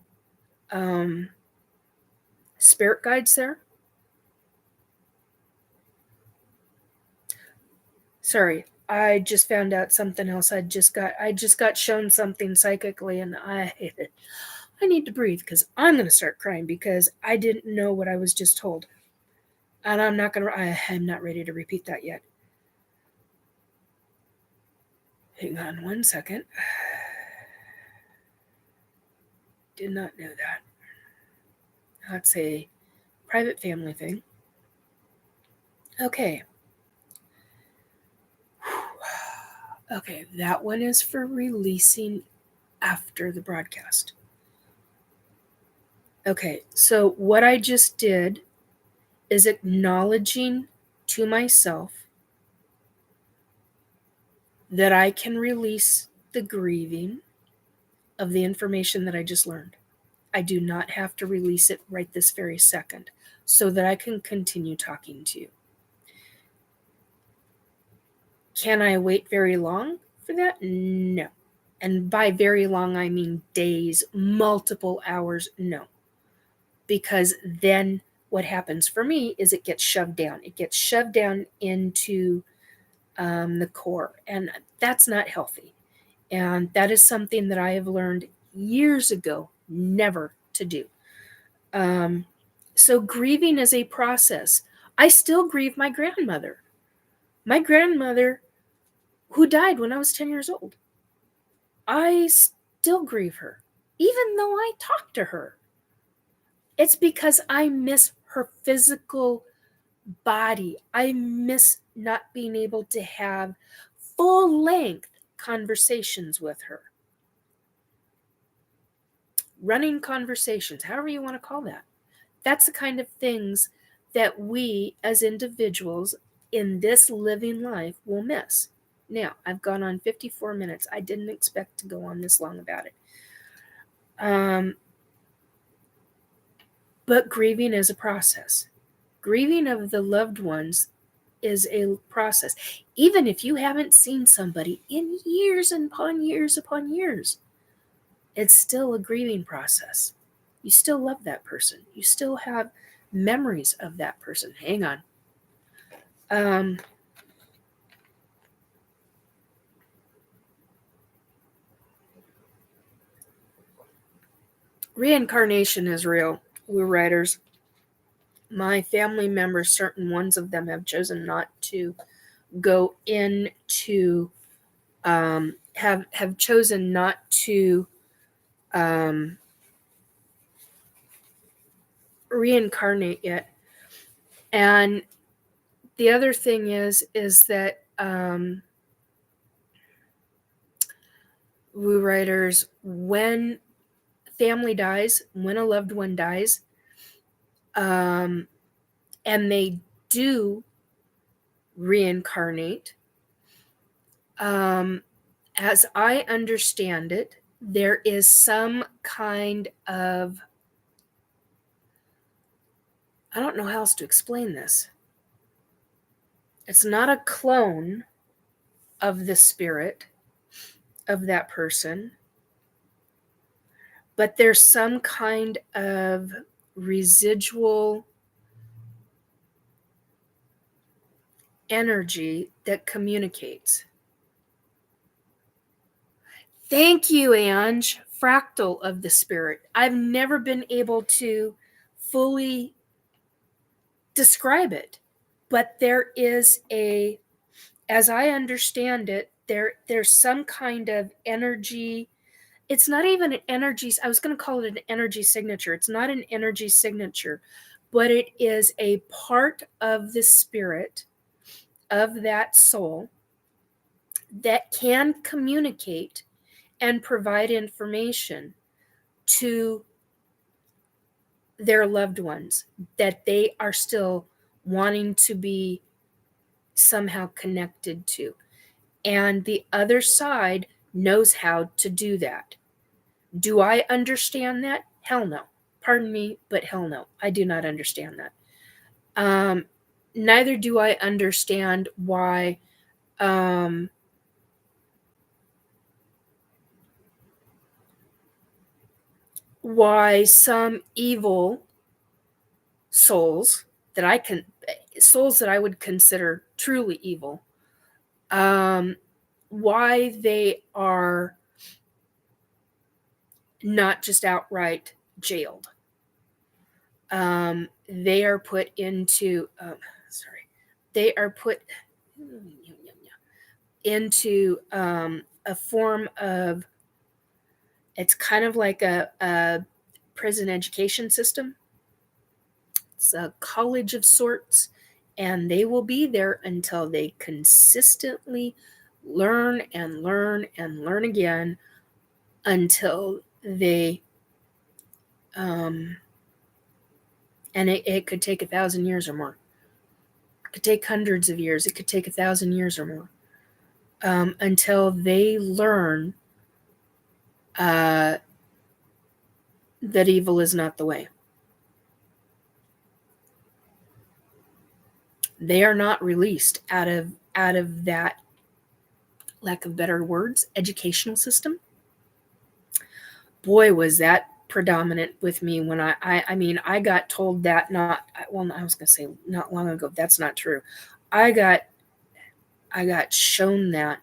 spirit guides there. Sorry, I just found out something else. I just got shown something psychically, and I need to breathe because I'm going to start crying because I didn't know what I was just told. And I'm not ready to repeat that yet. Hang on one second. Did not know that. That's a private family thing. Okay. Okay, that one is for releasing after the broadcast. Okay, so what I just did is acknowledging to myself that I can release the grieving of the information that I just learned. I do not have to release it right this very second so that I can continue talking to you. Can I wait very long for that? No. And by very long, I mean days, multiple hours. No. Because then what happens for me is it gets shoved down. It gets shoved down into the core. And that's not healthy. And that is something that I have learned years ago never to do. So grieving is a process. I still grieve my grandmother. My grandmother, who died when I was 10 years old. I still grieve her, even though I talk to her. It's because I miss her physical body. I miss not being able to have full-length conversations with her. Running conversations, however you want to call that. That's the kind of things that we as individuals in this living life will miss. Now, I've gone on 54 minutes. I didn't expect to go on this long about it. But grieving is a process. Grieving of the loved ones is a process. Even if you haven't seen somebody in years upon years upon years, it's still a grieving process. You still love that person. You still have memories of that person. Hang on. Reincarnation is real. We're writers. my family members, certain ones of them have chosen not to go into, have chosen not to reincarnate yet. And the other thing is that Woo writers, when family dies, when a loved one dies, and they do reincarnate, as I understand it, there is some kind of, I don't know how else to explain this. It's not a clone of the spirit of that person, but there's some kind of residual energy that communicates. Thank you, Ange. Fractal of the spirit. I've never been able to fully describe it, but there is a, as I understand it, there's some kind of energy. It's not even an energy, I was going to call it an energy signature. It's not an energy signature, but it is a part of the spirit of that soul that can communicate and provide information to their loved ones that they are still wanting to be somehow connected to. And the other side knows how to do that. Do I understand that? Hell no. Pardon me, but hell no. I do not understand that. Neither do I understand why some evil souls that I would consider truly evil, why they are not just outright jailed. They are put into, they are put into a form of, it's kind of like a prison education system. It's a college of sorts, and they will be there until they consistently learn and learn and learn again until they, and it could take 1,000 years or more. It could take hundreds of years. It could take 1,000 years or more, until they learn that evil is not the way. They are not released out of that, lack of better words, educational system. Boy, was that predominant with me when I mean, I got told that I was going to say not long ago. That's not true. I got shown that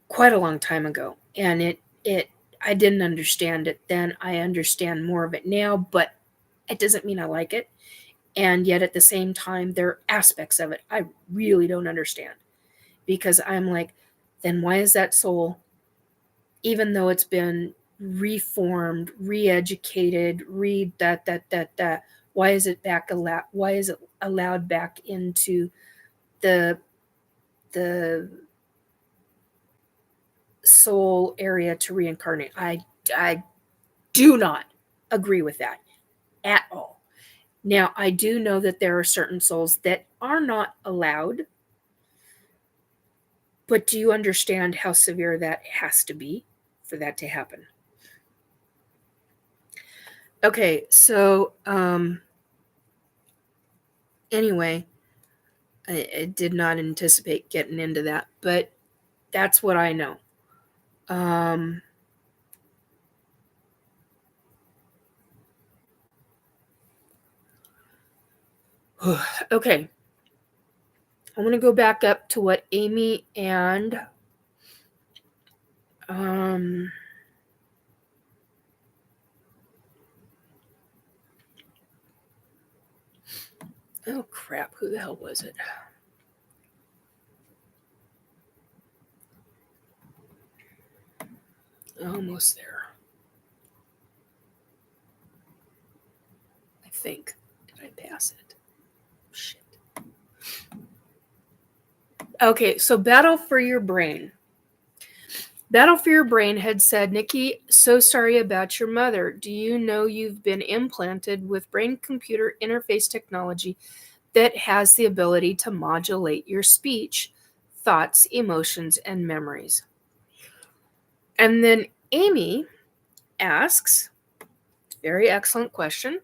quite a long time ago, and I didn't understand it then. I understand more of it now, but it doesn't mean I like it. And yet at the same time, there are aspects of it I really don't understand, because I'm like, then why is that soul, even though it's been reformed, re-educated, why is it why is it allowed back into the soul area to reincarnate? I do not agree with that at all. Now, I do know that there are certain souls that are not allowed, but do you understand how severe that has to be for that to happen? Okay, so anyway, I did not anticipate getting into that, but that's what I know. Okay. I want to go back up to what Amy and crap, who the hell was it? Almost there. I think. Did I pass it? Shit. Okay, so Battle for Your Brain. Battle for Your Brain had said, Nikki, so sorry about your mother. Do you know you've been implanted with brain-computer interface technology that has the ability to modulate your speech, thoughts, emotions, and memories? And then Amy asks, very excellent question,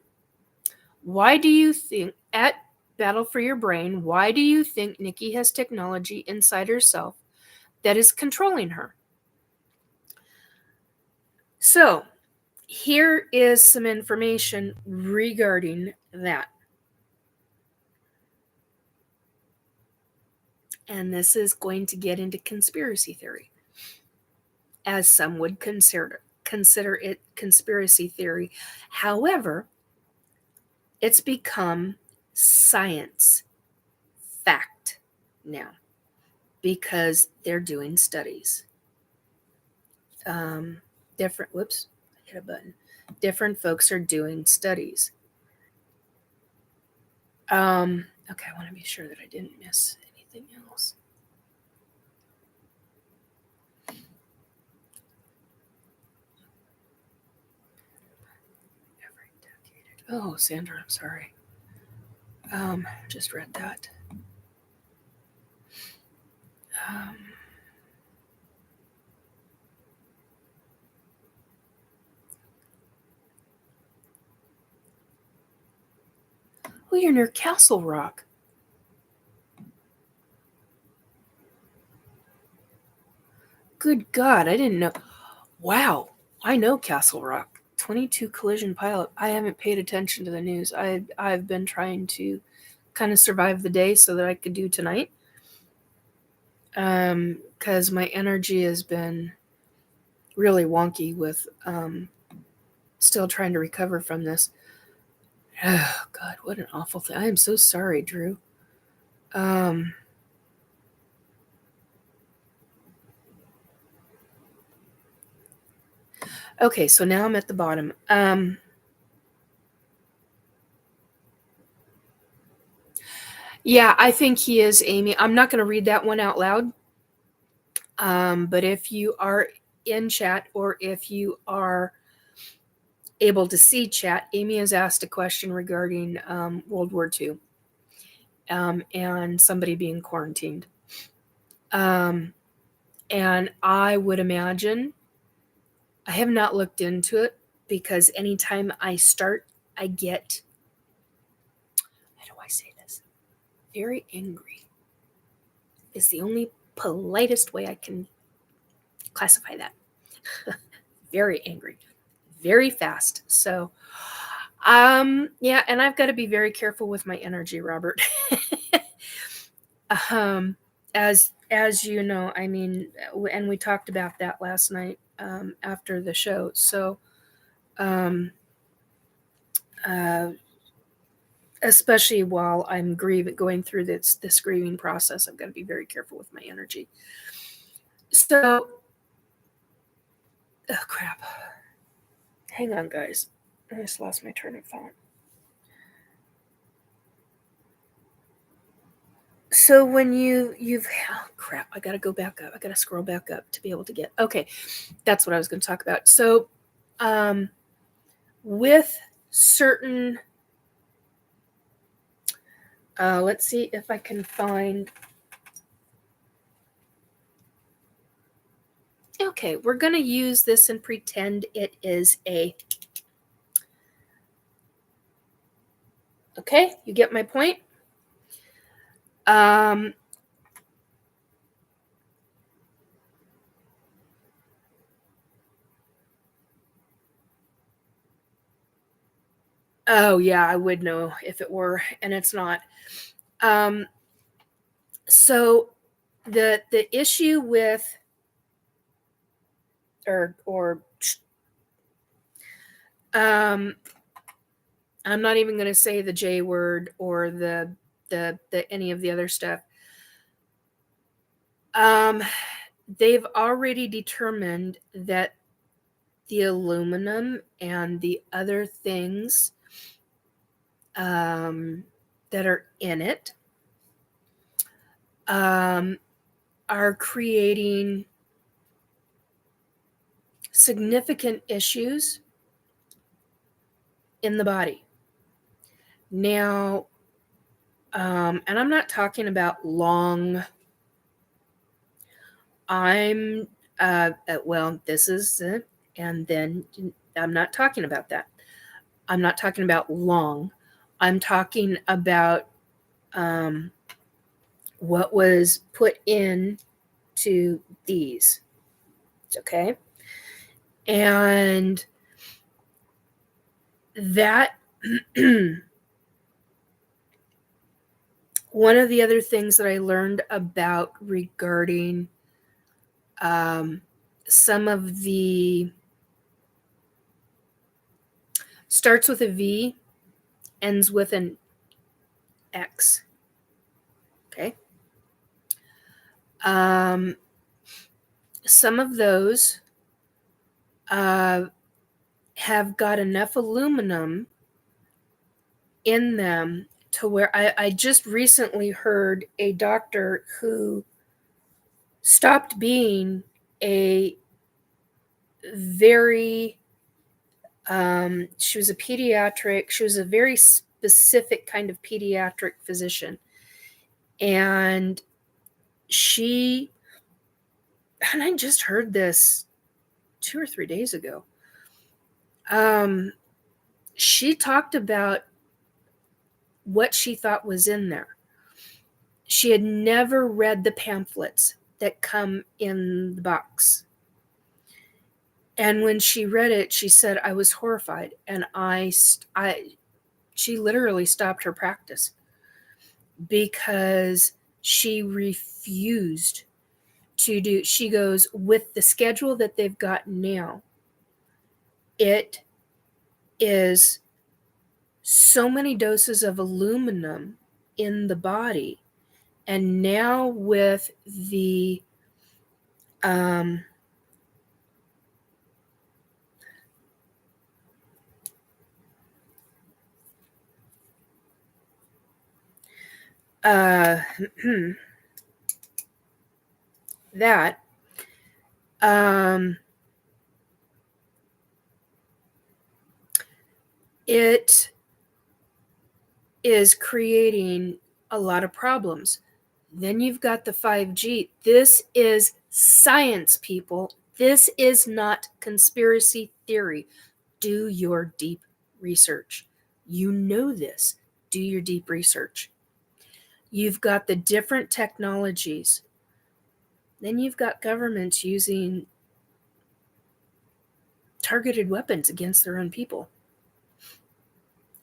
why do you think, at Battle for Your Brain, why do you think Nikki has technology inside herself that is controlling her? So, here is some information regarding that. And this is going to get into conspiracy theory, as some would consider it conspiracy theory. However, it's become science fact now because they're doing studies. Different folks are doing studies. Okay, I want to be sure that I didn't miss anything else. Oh, Sandra, I'm sorry. Just read that. Oh, you're near Castle Rock. Good God, I didn't know. Wow, I know Castle Rock. 22 collision pilot. I haven't paid attention to the news. I've been trying to kind of survive the day so that I could do tonight. Because my energy has been really wonky with still trying to recover from this. Oh God, what an awful thing. I am so sorry, Drew. Okay, so now I'm at the bottom. Yeah, I think he is, Amy. I'm not going to read that one out loud. But if you are in chat or if you are able to see chat, Amy has asked a question regarding World War II and somebody being quarantined. And I would imagine, I have not looked into it because anytime I start, I get, how do I say this? Very angry is the only politest way I can classify that. Very angry, very fast. So, yeah, and I've got to be very careful with my energy, Robert. As you know, I mean, and we talked about that last night after the show. So, especially while I'm going through this grieving process, I've got to be very careful with my energy. So, oh crap! Hang on, guys. I just lost my train of thought. So when you've oh crap, I gotta go back up. I gotta scroll back up to be able to get okay. That's what I was going to talk about. So, with certain, let's see if I can find. Okay, we're going to use this and pretend it is a. Okay, you get my point? Oh yeah, I would know if it were, and it's not. So the issue with I'm not even going to say the J word or the the any of the other stuff. They've already determined that the aluminum and the other things that are in it are creating significant issues in the body. Now, and I'm not talking about long. This is it, and then I'm not talking about that. I'm not talking about long. I'm talking about what was put in to these. Okay. And that one of the other things that I learned about regarding some of the starts with a V, ends with an X. Okay. Some of those have got enough aluminum in them to where I just recently heard a doctor who stopped being a very, she was a very specific kind of pediatric physician. And I just heard this 2 or 3 days ago. She talked about what she thought was in there. She had never read the pamphlets that come in the box. And when she read it, she said, I was horrified. And she literally stopped her practice because she refused to do. She goes, with the schedule that they've got now, it is so many doses of aluminum in the body. And now with the that it is creating a lot of problems. Then you've got the 5G. This is science, people. This is not conspiracy theory. Do your deep research. You know this. Do your deep research. You've got the different technologies. Then you've got governments using targeted weapons against their own people.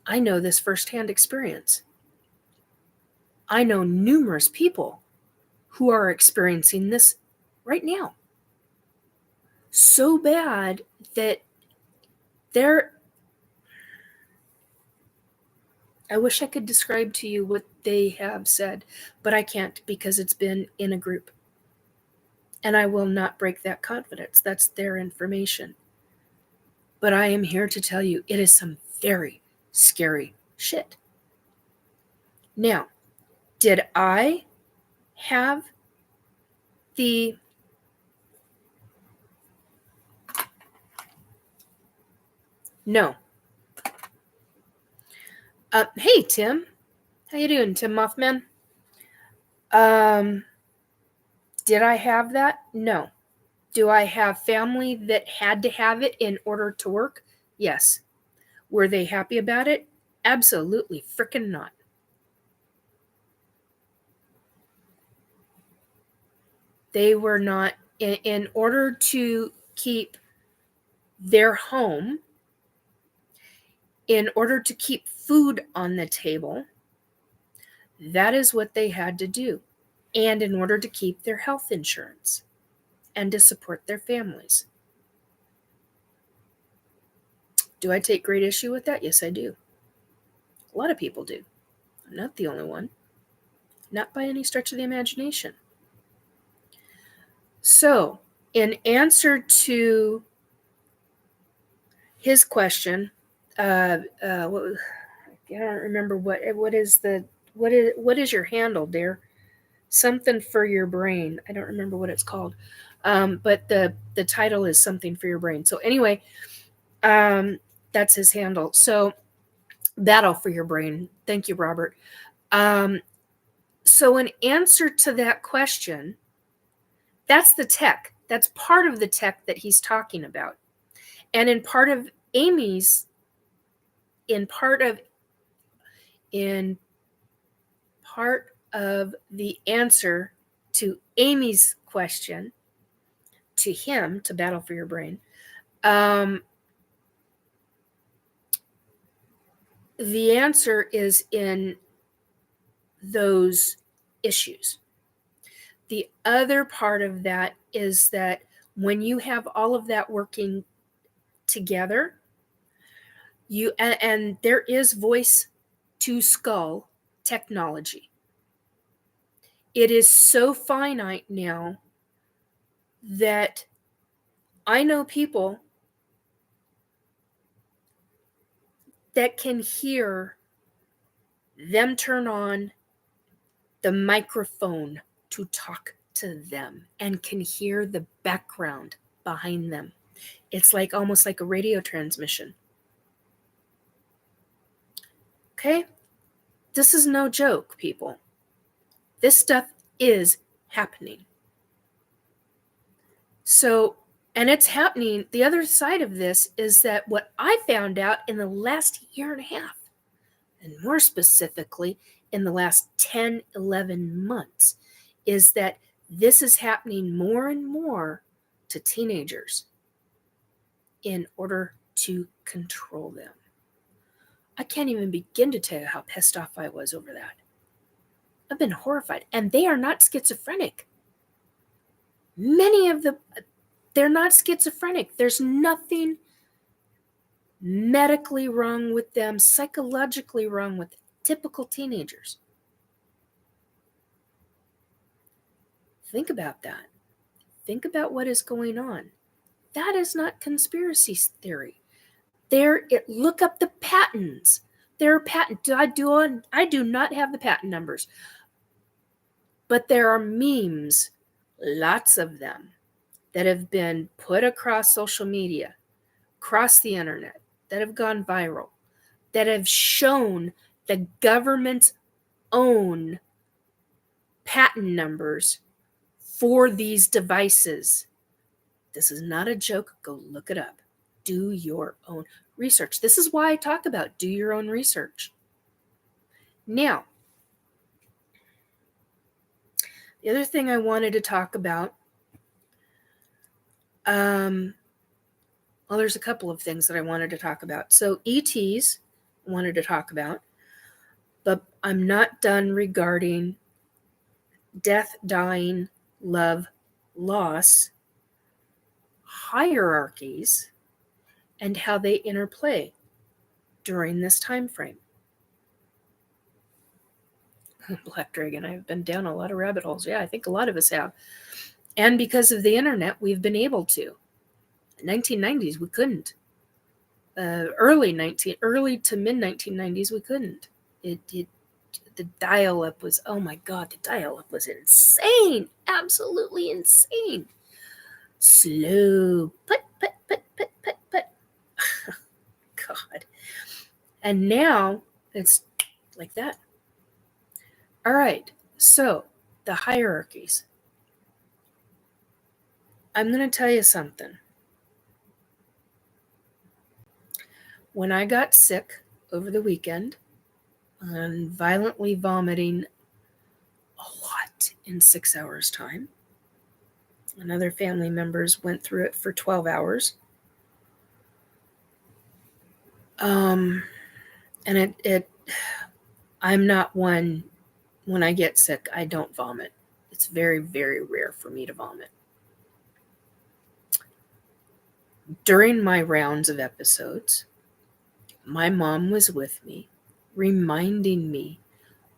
I know this firsthand experience. I know numerous people who are experiencing this right now. So bad that I wish I could describe to you what they have said, but I can't because it's been in a group. And I will not break that confidence. That's their information. But I am here to tell you it is some very scary shit. Now, did I have the No. Hey, Tim. How you doing, Tim Mothman? Did I have that? No. Do I have family that had to have it in order to work? Yes. Were they happy about it? Absolutely frickin' not. They were not. In order to keep their home, in order to keep food on the table, that is what they had to do. And in order to keep their health insurance and to support their families. Do I take great issue with that? Yes, I do. A lot of people do. I'm not the only one. Not by any stretch of the imagination. So, in answer to his question, I don't remember what is your handle, dear? Something for your brain. I don't remember what it's called, but the title is something for your brain. So anyway, that's his handle. So battle for your brain. Thank you, Robert. So in answer to that question, that's the tech. That's part of the tech that he's talking about. And in part of the answer to Amy's question to him, to battle for your brain, the answer is in those issues. The other part of that is that when you have all of that working together, and there is voice to skull technology. It is so finite now that I know people that can hear them turn on the microphone to talk to them and can hear the background behind them. It's like almost like a radio transmission. Okay? This is no joke, people. This stuff is happening. So, and it's happening. The other side of this is that what I found out in the last year and a half, and more specifically in the last 10, 11 months, is that this is happening more and more to teenagers in order to control them. I can't even begin to tell you how pissed off I was over that. I've been horrified. And they are not schizophrenic. Many of them, they're not schizophrenic. There's nothing medically wrong with them, psychologically wrong with typical teenagers. Think about that. Think about what is going on. That is not conspiracy theory. Look up the patents. There are patents. I do not have the patent numbers. But there are memes, lots of them, that have been put across social media, across the internet, that have gone viral, that have shown the government's own patent numbers for these devices. This is not a joke. Go look it up. Do your own research. This is why I talk about do your own research. Now, the other thing I wanted to talk about, well, there's a couple of things that I wanted to talk about. So ETs I wanted to talk about, but I'm not done regarding death, dying, love, loss, hierarchies, and how they interplay during this time frame. Black Dragon, I've been down a lot of rabbit holes. Yeah, I think a lot of us have. And because of the internet, we've been able to. In the 1990s, we couldn't. Early to mid 1990s, we couldn't. The dial-up was, oh my God, the dial-up was insane. Absolutely insane. Slow. Put. God. And now it's like that. All right. So the hierarchies. I'm going to tell you something. When I got sick over the weekend and violently vomiting a lot in 6 hours' time, and other family members went through it for 12 hours. And I'm not one, when I get sick, I don't vomit. It's very, very rare for me to vomit. During my rounds of episodes, my mom was with me, reminding me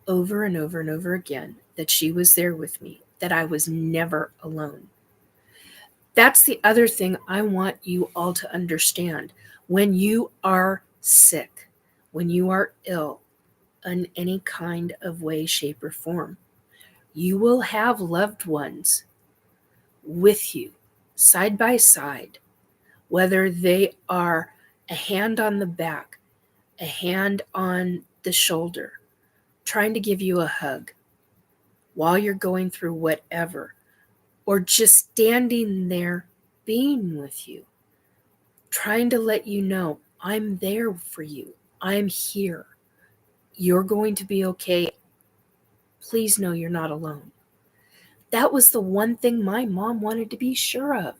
over and over and over again that she was there with me, that I was never alone. That's the other thing I want you all to understand. When you are sick, when you are ill in any kind of way, shape, or form, you will have loved ones with you, side by side, whether they are a hand on the back, a hand on the shoulder, trying to give you a hug while you're going through whatever, or just standing there being with you, trying to let you know, I'm there for you. I'm here. You're going to be okay. Please know you're not alone. That was the one thing my mom wanted to be sure of.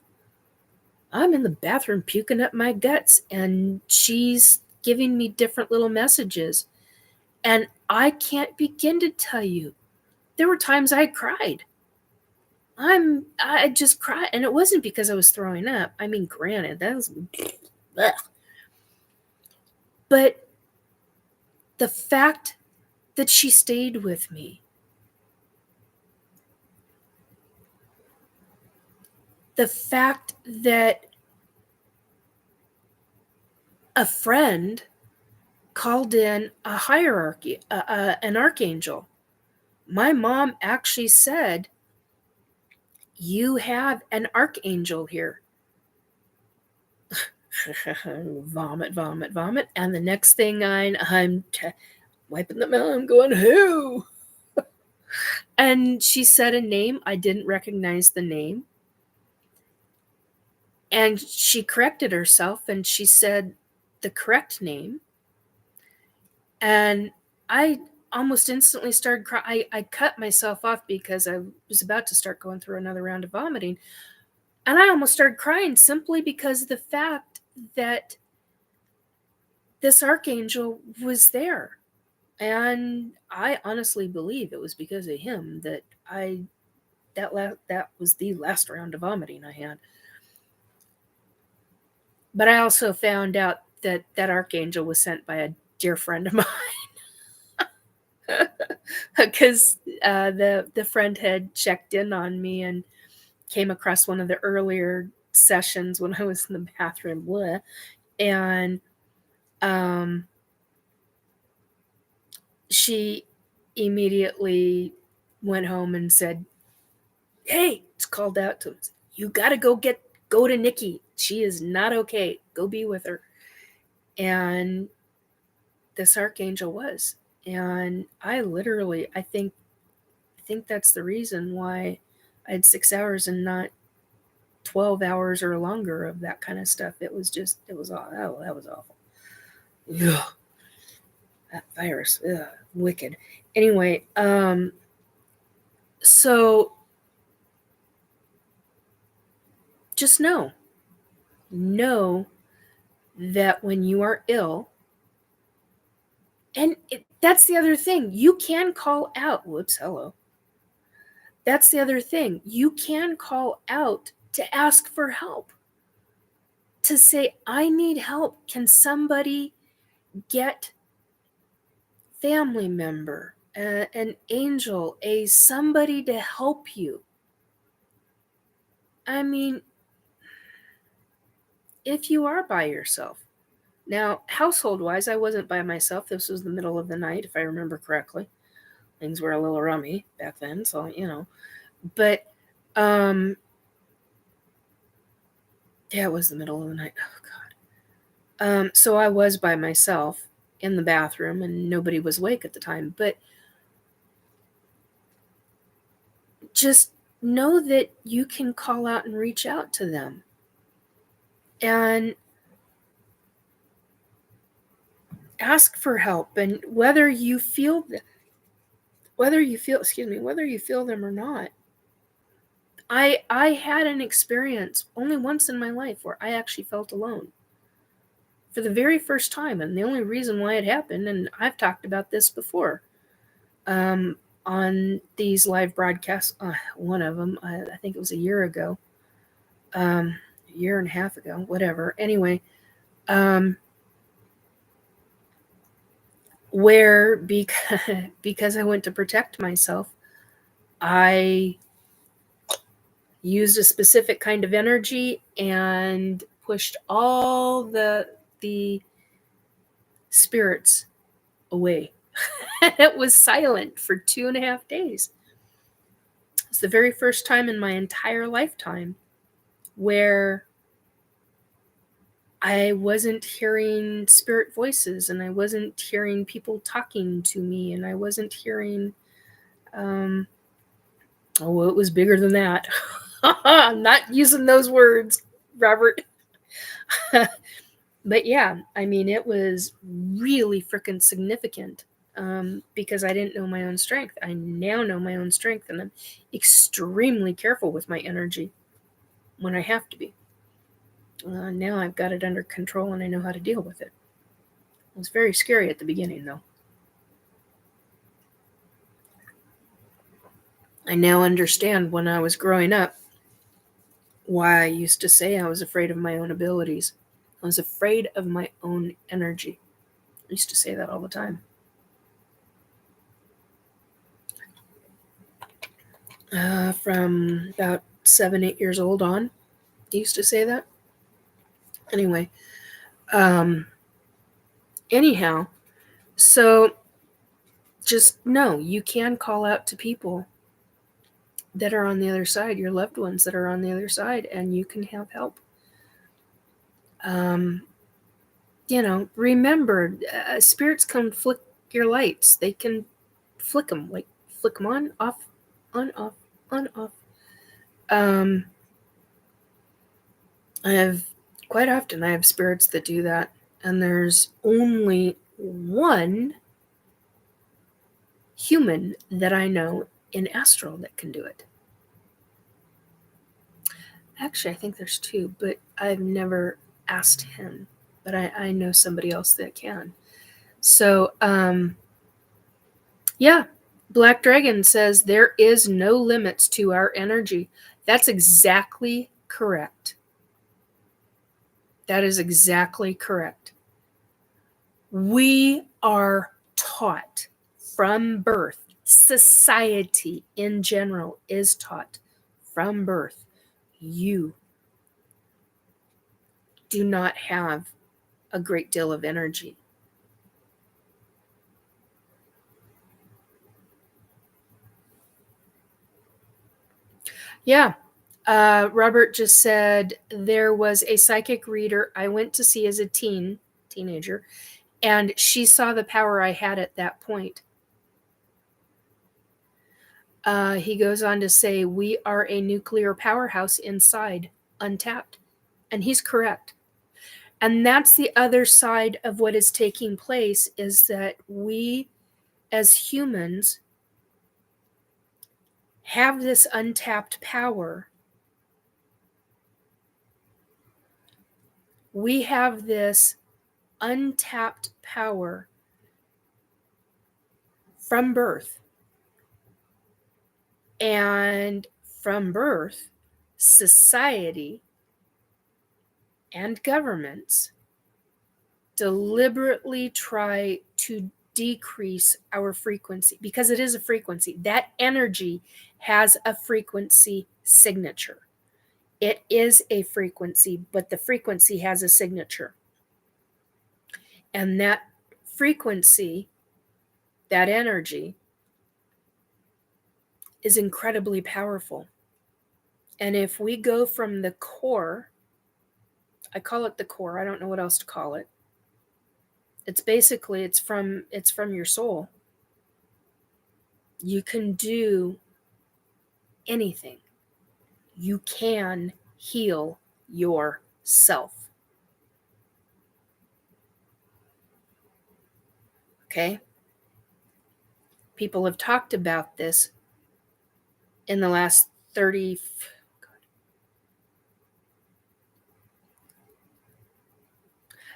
I'm in the bathroom puking up my guts, and she's giving me different little messages. And I can't begin to tell you. There were times I cried. I just cried. And it wasn't because I was throwing up. I mean, granted, that was... Ugh. But the fact that she stayed with me, the fact that a friend called in a hierarchy, an archangel. My mom actually said, you have an archangel here. Vomit, vomit, vomit. And the next thing I'm wiping the mouth, I'm going, who? And she said a name. I didn't recognize the name. And she corrected herself and she said the correct name. And I almost instantly started crying. I cut myself off because I was about to start going through another round of vomiting. And I almost started crying simply because of the fact that this archangel was there. And I honestly believe it was because of him that that was the last round of vomiting I had. But I also found out that that archangel was sent by a dear friend of mine. Because the friend had checked in on me and came across one of the earlier sessions when I was in the bathroom, blah, and she immediately went home and said, hey, it's called out to him. You got to go to Nikki. She is not okay. Go be with her. And this archangel was. And I think that's the reason why I had 6 hours and not 12 hours or longer of that kind of stuff. It was awful. That was awful. Ugh. That virus, ugh, wicked. Anyway, so just know that when you are ill, and that's the other thing, you can call out, whoops, hello. That's the other thing. You can call out to ask for help. To say, I need help. Can somebody get family member, an angel, somebody to help you? I mean, if you are by yourself. Now, household-wise, I wasn't by myself. This was the middle of the night, if I remember correctly. Things were a little rummy back then, so, But, yeah, it was the middle of the night. Oh, God. So I was by myself in the bathroom, and nobody was awake at the time. But just know that you can call out and reach out to them. And ask for help. And whether you feel them or not. I had an experience only once in my life where I actually felt alone. For the very first time, and the only reason why it happened, and I've talked about this before, on these live broadcasts, one of them, I think it was a year ago, a year and a half ago, whatever. Anyway, where because I went to protect myself, I used a specific kind of energy and pushed all the spirits away. It was silent for 2.5 days. It's the very first time in my entire lifetime where I wasn't hearing spirit voices, and I wasn't hearing people talking to me, and I wasn't hearing, oh, it was bigger than that. I'm not using those words, Robert. But yeah, I mean, it was really freaking significant, because I didn't know my own strength. I now know my own strength, and I'm extremely careful with my energy when I have to be. Now I've got it under control, and I know how to deal with it. It was very scary at the beginning, though. I now understand when I was growing up why I used to say I was afraid of my own abilities. I was afraid of my own energy. I used to say that all the time. From about 7, 8 years old on, I used to say that. Anyway, anyhow, so just know you can call out to people that are on the other side, your loved ones that are on the other side, and you can have help. Remember, spirits can flick your lights. They can flick them, like flick them on, off, on, off, on, off. Quite often I have spirits that do that, and there's only one human that I know in astral that can do it. Actually, I think there's two, but I've never asked him, but I know somebody else that can. So, yeah, Black Dragon says there is no limits to our energy. That's exactly correct. That is exactly correct. We are taught from birth, society in general is taught from birth, you do not have a great deal of energy. Yeah. Robert just said there was a psychic reader I went to see as a teenager, and she saw the power I had at that point. He goes on to say, we are a nuclear powerhouse inside, untapped. And he's correct. And that's the other side of what is taking place, is that we as humans have this untapped power. We have this untapped power from birth. And from birth, society and governments deliberately try to decrease our frequency, because it is a frequency. That energy has a frequency signature. It is a frequency, but the frequency has a signature. And that frequency, that energy, is incredibly powerful. And if we go from the core, I call it the core, I don't know what else to call it. It's basically, it's from your soul. You can do anything. You can heal yourself. Okay? People have talked about this in the last 30,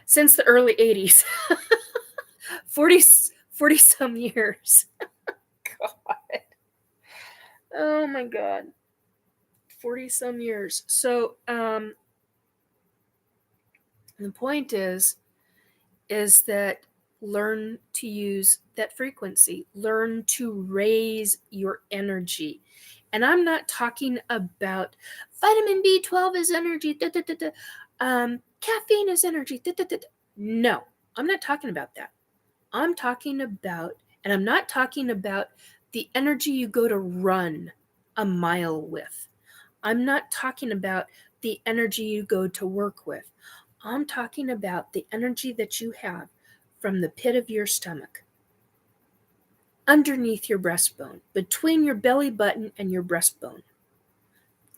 since the early 80s. 40 some years. God. Oh my God. 40 some years. So, the point is that learn to use that frequency. Learn to raise your energy. And I'm not talking about vitamin B12 is energy, caffeine is energy. No, I'm not talking about that. I'm talking about, and I'm not talking about the energy you go to run a mile with. I'm not talking about the energy you go to work with. I'm talking about the energy that you have from the pit of your stomach, underneath your breastbone, between your belly button and your breastbone.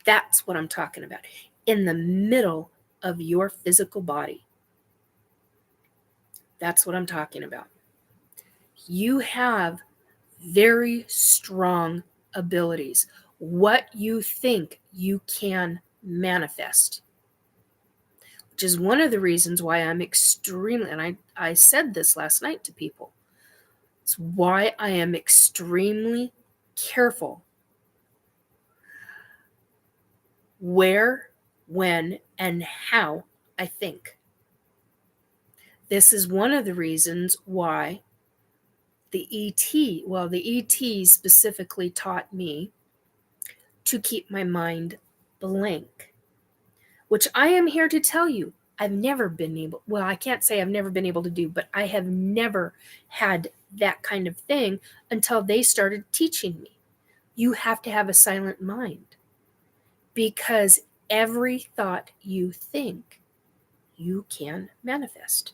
That's what I'm talking about. In the middle of your physical body. That's what I'm talking about. You have very strong abilities. What you think you can manifest, which is one of the reasons why I'm extremely, and I said this last night to people, it's why I am extremely careful where, when, and how I think. This is one of the reasons why the ET specifically taught me to keep my mind blank, which I am here to tell you I've never been able, well, I can't say I've never been able to do, but I have never had that kind of thing until they started teaching me. You have to have a silent mind, because every thought you think, you can manifest.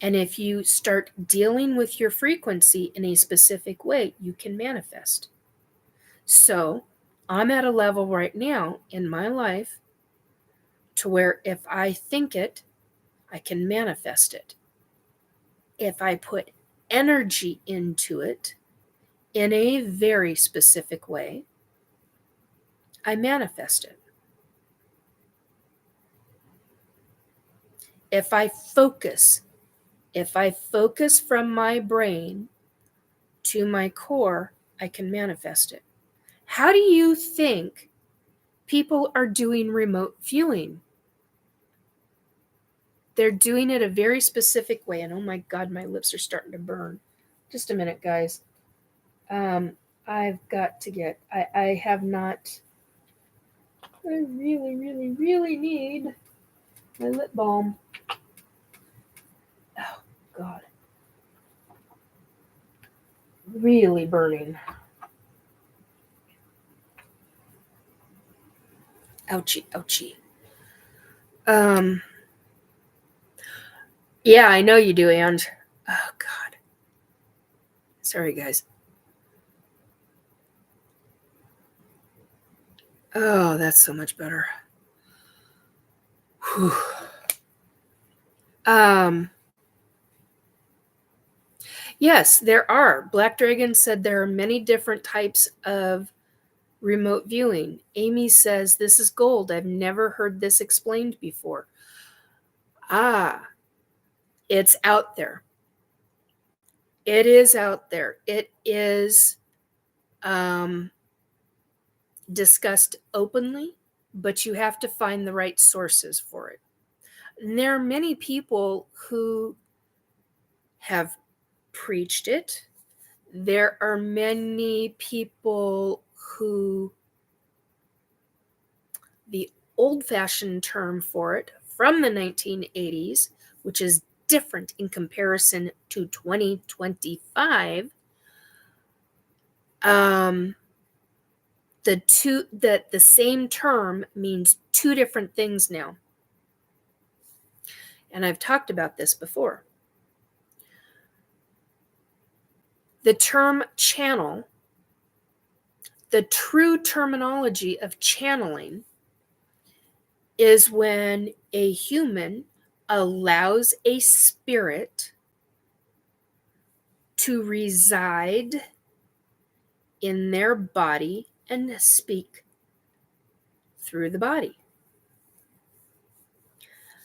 And if you start dealing with your frequency in a specific way, you can manifest. So I'm at a level right now in my life to where if I think it, I can manifest it. If I put energy into it in a very specific way, I manifest it. If I focus from my brain to my core, I can manifest it. How do you think people are doing remote viewing? They're doing it a very specific way. And oh my God, my lips are starting to burn. Just a minute, guys. I've got to get, I have not, I really, really, really need my lip balm. Oh God. Really burning. Ouchie, ouchie. Yeah, I know you do, and oh God. Sorry, guys. Oh, that's so much better. Whew. Yes, there are. Black Dragon said there are many different types of remote viewing. Amy says, this is gold. I've never heard this explained before. It's out there. It is out there. It is discussed openly, but you have to find the right sources for it. And there are many people who have preached it. There are many people who, the old-fashioned term for it from the 1980s, which is different in comparison to 2025, the same term means two different things now. And I've talked about this before. The term channel, the true terminology of channeling, is when a human allows a spirit to reside in their body and speak through the body.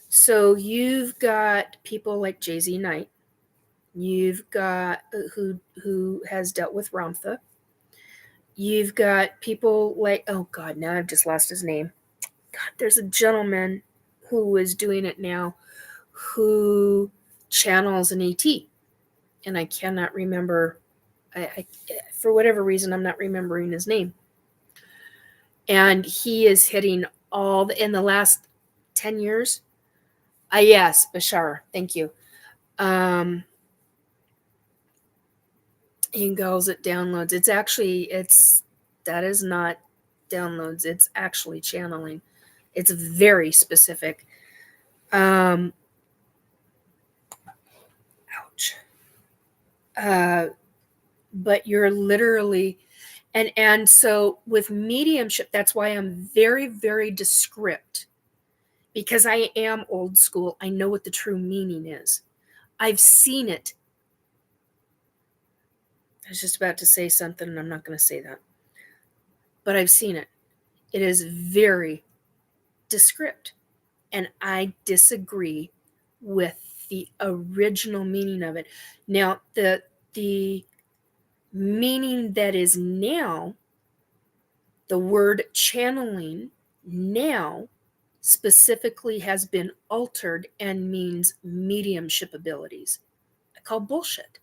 So you've got people like Jay-Z Knight. You've got who has dealt with Ramtha. You've got people like, oh God, now I've just lost his name. God, there's a gentleman who is doing it now who channels an ET, and I cannot remember. I for whatever reason, I'm not remembering his name. And he is hitting in the last 10 years. Yes, Bashar. Thank you. He calls it downloads. That is not downloads. It's actually channeling. It's very specific. Ouch. But you're literally, and so with mediumship, that's why I'm very, very descript, because I am old school. I know what the true meaning is. I've seen it. I was just about to say something, and I'm not going to say that. But I've seen it. It is very descript. And I disagree with the original meaning of it. Now, the meaning that is now, the word channeling now specifically has been altered and means mediumship abilities. I call bullshit.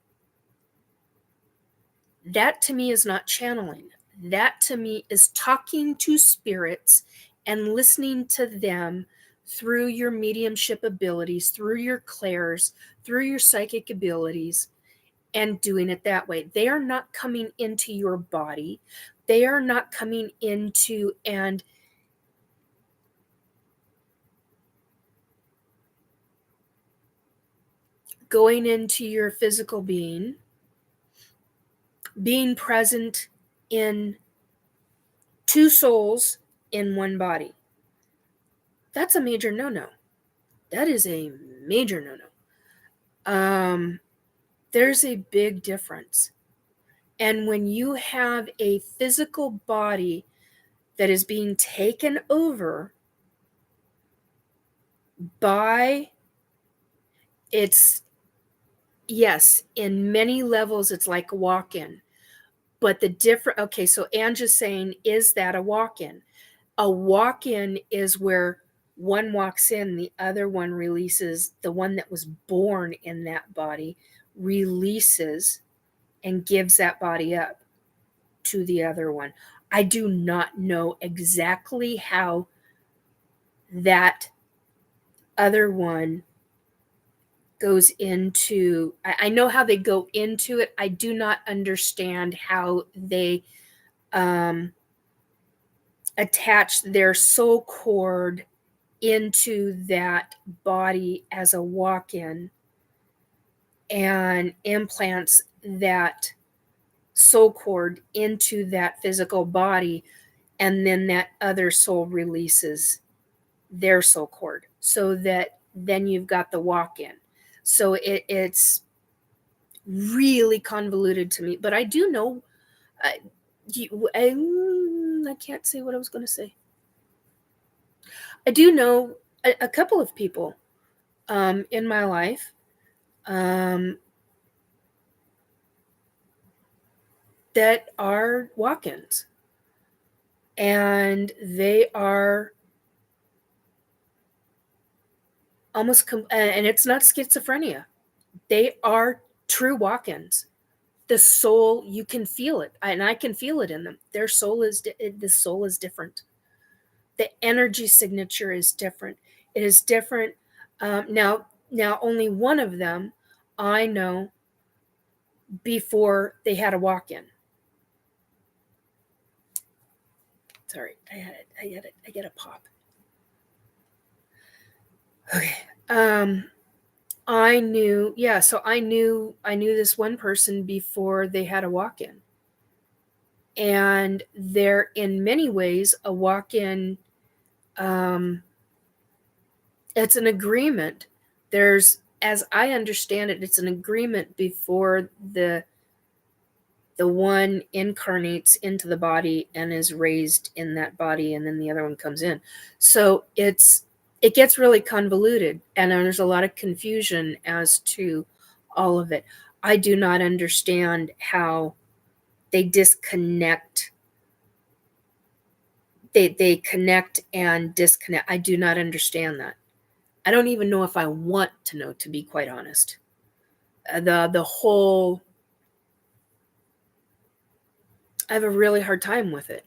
That to me is not channeling. That to me is talking to spirits and listening to them through your mediumship abilities, through your clairs, through your psychic abilities, and doing it that way. They are not coming into your body. They are not coming into and going into your physical being present in two souls in one body. That's a major no-no. That is a major no-no. There's a big difference. And when you have a physical body that is being taken over by yes, in many levels, it's like a walk-in. But okay, so Angie's saying, is that a walk-in? A walk-in is where one walks in, the other one releases, the one that was born in that body releases and gives that body up to the other one. I do not know exactly how that other one goes into, I know how they go into it. I do not understand how they attach their soul cord into that body as a walk-in and implants that soul cord into that physical body, and then that other soul releases their soul cord, so that then you've got the walk-in. So it's really convoluted to me, but I do know. I can't say what I was going to say. I do know a couple of people in my life that are walk-ins, and they are almost and it's not schizophrenia. They are true walk-ins. The soul, you can feel it, and I can feel it in them. Their soul is the soul is different. The energy signature is different. It is different. Now only one of them I know before they had a walk-in. Sorry, I get a pop. Okay. I knew this one person before they had a walk-in. And they're in many ways a walk-in. It's an agreement. As I understand it, it's an agreement before the one incarnates into the body and is raised in that body, and then the other one comes in. So it gets really convoluted, and there's a lot of confusion as to all of it. I do not understand how they disconnect. They connect and disconnect. I do not understand that. I don't even know if I want to know, to be quite honest. The whole, I have a really hard time with it.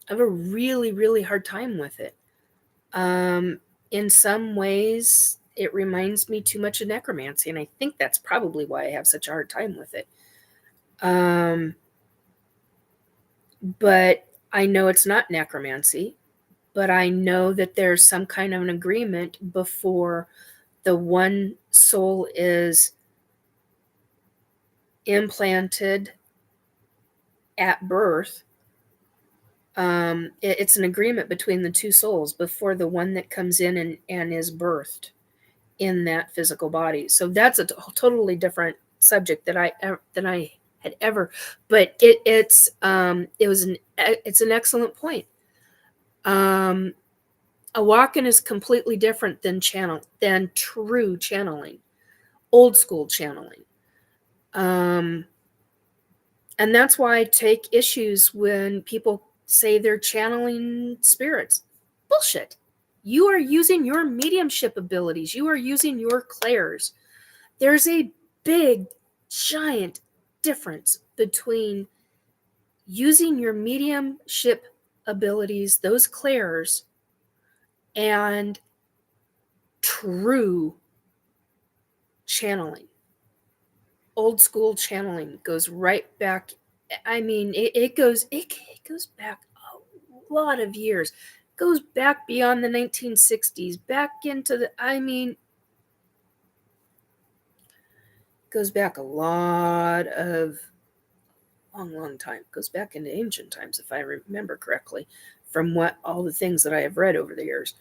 I have a really, really hard time with it. In some ways, it reminds me too much of necromancy, and I think that's probably why I have such a hard time with it. But I know it's not necromancy, but I know that there's some kind of an agreement before the one soul is implanted at birth. It's an agreement between the two souls before the one that comes in and is birthed in that physical body. So that's a totally different subject that I had ever, but it's an excellent point. A walk-in is completely different than true channeling, old school channeling. And that's why I take issues when people say they're channeling spirits. Bullshit. You are using your mediumship abilities. You are using your clairs. There's a big, giant difference between using your mediumship abilities, those clairs, and true channeling. Old school channeling goes right back. I mean, it goes back a lot of years. It goes back beyond the 1960s, back into the, goes back a lot of long time. It goes back into ancient times, if I remember correctly, from what all the things that I have read over the years.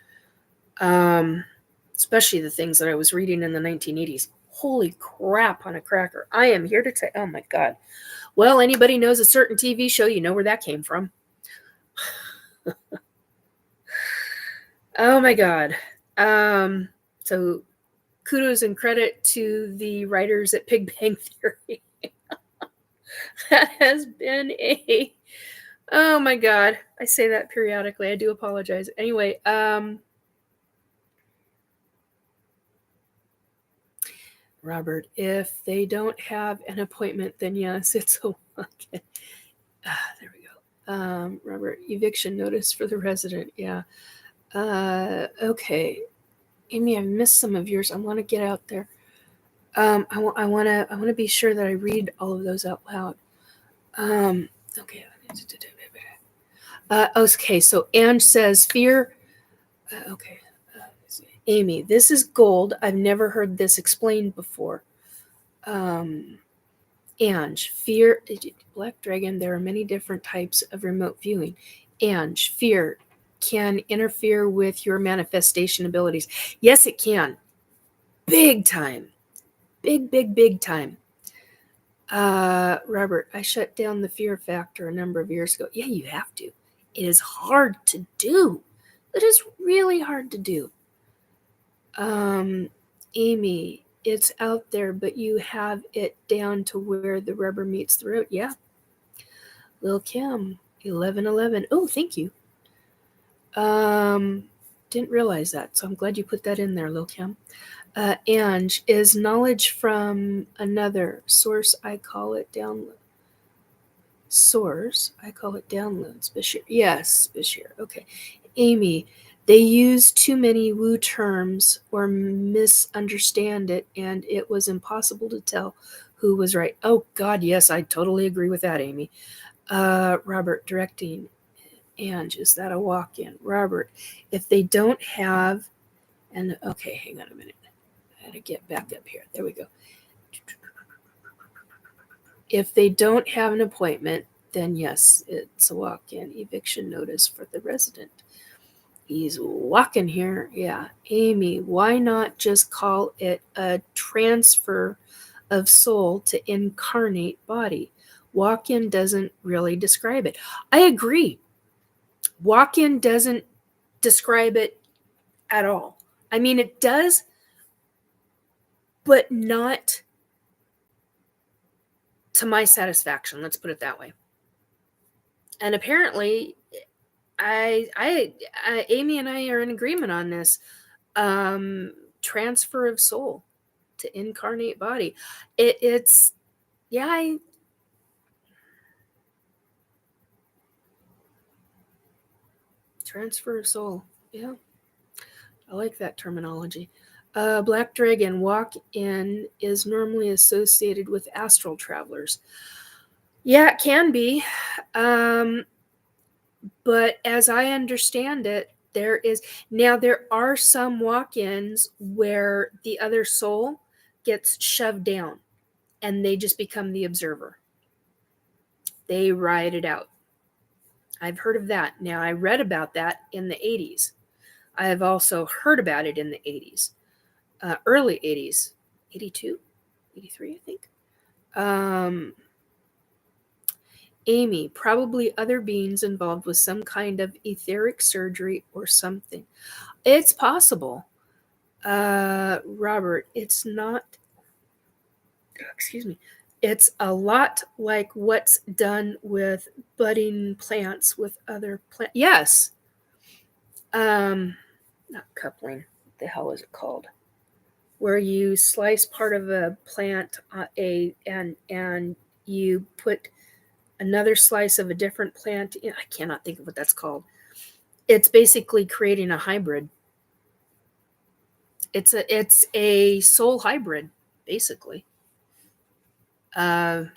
Especially the things that I was reading in the 1980s. Holy crap on a cracker. I am here to tell, oh my God. Well, anybody knows a certain TV show, you know where that came from. Oh my God. So kudos and credit to the writers at Big Bang Theory. That has been oh my God. I say that periodically. I do apologize. Anyway, Robert, if they don't have an appointment, then yes, it's a walk-in. There we go. Robert, eviction notice for the resident. Yeah. Okay. Amy, I've missed some of yours. I want to get out there. I want to be sure that I read all of those out loud. Okay. Okay. So Ange says fear. Okay. Amy, this is gold. I've never heard this explained before. Ange, fear, Black Dragon, there are many different types of remote viewing. Ange, fear can interfere with your manifestation abilities. Yes, it can. Big time. Big time. Robert, I shut down the fear factor a number of years ago. Yeah, you have to. It is hard to do. It is really hard to do. Amy, it's out there, but you have it down to where the rubber meets the road. Yeah. Lil Kim, 1111. Oh, thank you. Didn't realize that, so I'm glad you put that in there, Lil Kim. Ange, is knowledge from another source, I call it download. Source, I call it downloads. Bashir. Yes, Bashir. Okay. Amy, they use too many woo terms or misunderstand it, and it was impossible to tell who was right. Oh, God, yes, I totally agree with that, Amy. Robert, directing. Ange, is that a walk-in? Robert, if they don't have, and okay, hang on a minute. I had to get back up here. There we go. If they don't have an appointment, then yes, it's a walk-in. Eviction notice for the resident. He's walking here. Yeah. Amy, why not just call it a transfer of soul to incarnate body? Walk-in doesn't really describe it. I agree. Walk-in doesn't describe it at all. I mean, it does, but not to my satisfaction. Let's put it that way. And apparently, Amy and I are in agreement on this. transfer of soul to incarnate body. It's yeah, transfer of soul. Yeah, I like that terminology. Black Dragon walk-in is normally associated with astral travelers. Yeah, it can be. But as I understand it, there are some walk-ins where the other soul gets shoved down and they just become the observer. They ride it out. I've heard of that. Now, I read about that in the 80s. I've also heard about it in the 80s, early 80s, 82, 83, I think. Amy, probably other beings involved with some kind of etheric surgery or something. It's possible. Robert, it's not, excuse me, it's a lot like what's done with budding plants with other plants. Yes. Not coupling. What the hell is it called? Where you slice part of a plant and you put another slice of a different plant in. I cannot think of what that's called. It's basically creating a hybrid. It's a soul hybrid, basically. It's a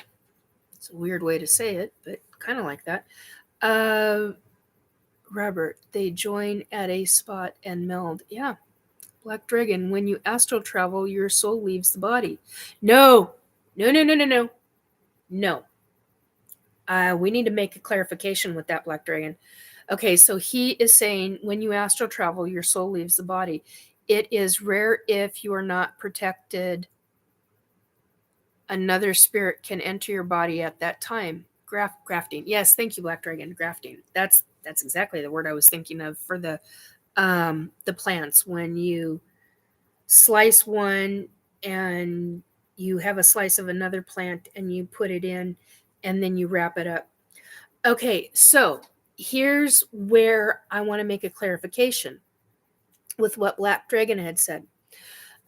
weird way to say it, but kind of like that. Robert, they join at a spot and meld. Yeah. Black Dragon, when you astral travel, your soul leaves the body. No. No, no, no, no, no. No. We need to make a clarification with that, Black Dragon. Okay, so he is saying when you astral travel, your soul leaves the body. It is rare if you are not protected. Another spirit can enter your body at that time. Grafting. Yes, thank you, Black Dragon. Grafting. That's exactly the word I was thinking of for the plants. When you slice one and you have a slice of another plant and you put it in and then you wrap it up. Okay, so here's where I want to make a clarification with what Black Dragon had said.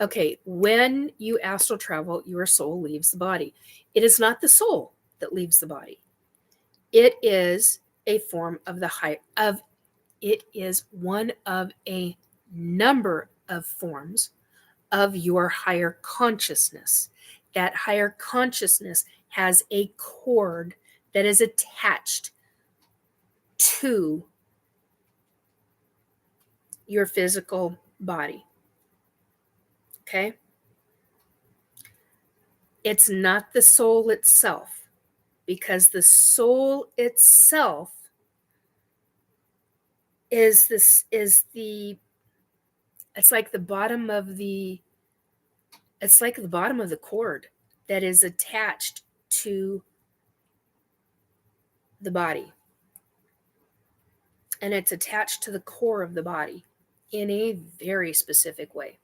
Okay, when you astral travel, your soul leaves the body. It is not the soul that leaves the body. It is a form of it is one of a number of forms of your higher consciousness. That higher consciousness has a cord that is attached to your physical body. Okay? It's not the soul itself, because the soul itself is it's like the bottom of the cord that is attached to the body. And it's attached to the core of the body in a very specific way.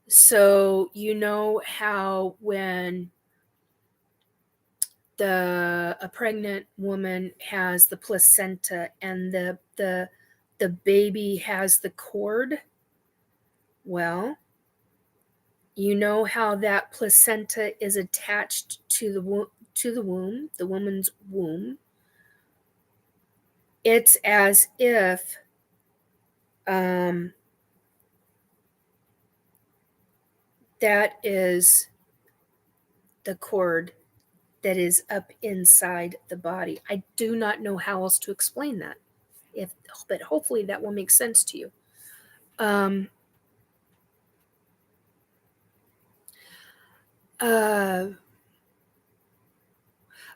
So you know how when a pregnant woman has the placenta and the baby has the cord? Well, you know how that placenta is attached to the womb, the woman's womb. It's as if that is the cord that is up inside the body. I do not know how else to explain that, but hopefully that will make sense to you.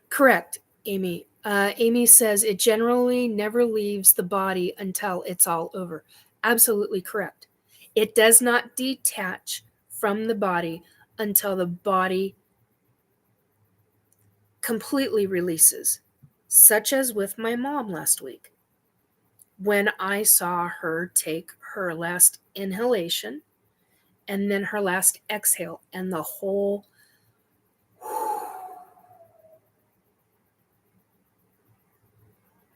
Correct, Amy. Amy says it generally never leaves the body until it's all over. Absolutely correct. It does not detach from the body until the body completely releases, such as with my mom last week. When I saw her take her last inhalation and then her last exhale, and the whole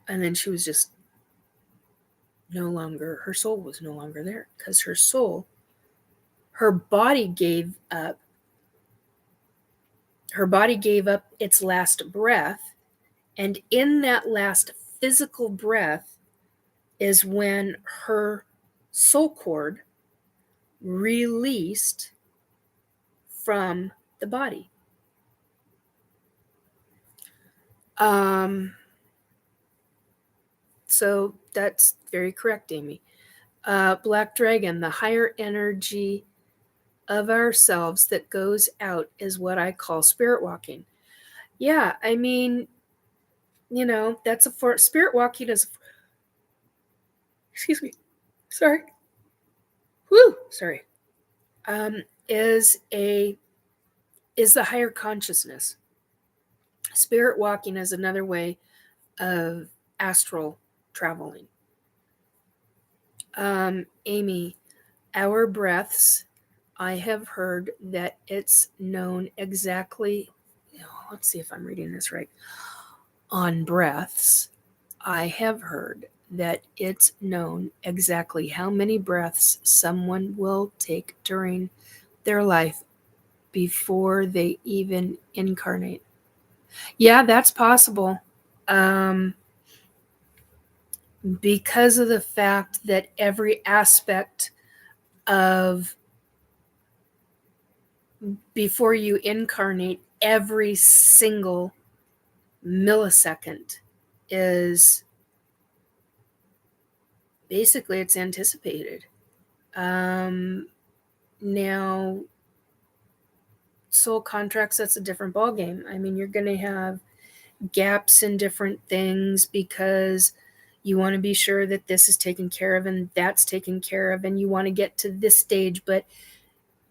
and then she was just her soul was no longer there, because her soul her body gave up. Her body gave up its last breath. And in that last physical breath is when her soul cord released from the body. So that's very correct, Amy. Black Dragon, the higher energy of ourselves that goes out is what I call spirit walking. Yeah, I mean, that's spirit walking is, excuse me, sorry. Woo, sorry. Is the higher consciousness. Spirit walking is another way of astral traveling. Amy, our breaths, I have heard that it's known exactly, let's see if I'm reading this right. On breaths, I have heard that it's known exactly how many breaths someone will take during their life before they even incarnate. Yeah, that's possible. Because of the fact that every aspect of before you incarnate, every single millisecond is basically, it's anticipated. Now, soul contracts, that's a different ballgame. I mean, you're going to have gaps in different things because you want to be sure that this is taken care of and that's taken care of, and you want to get to this stage, but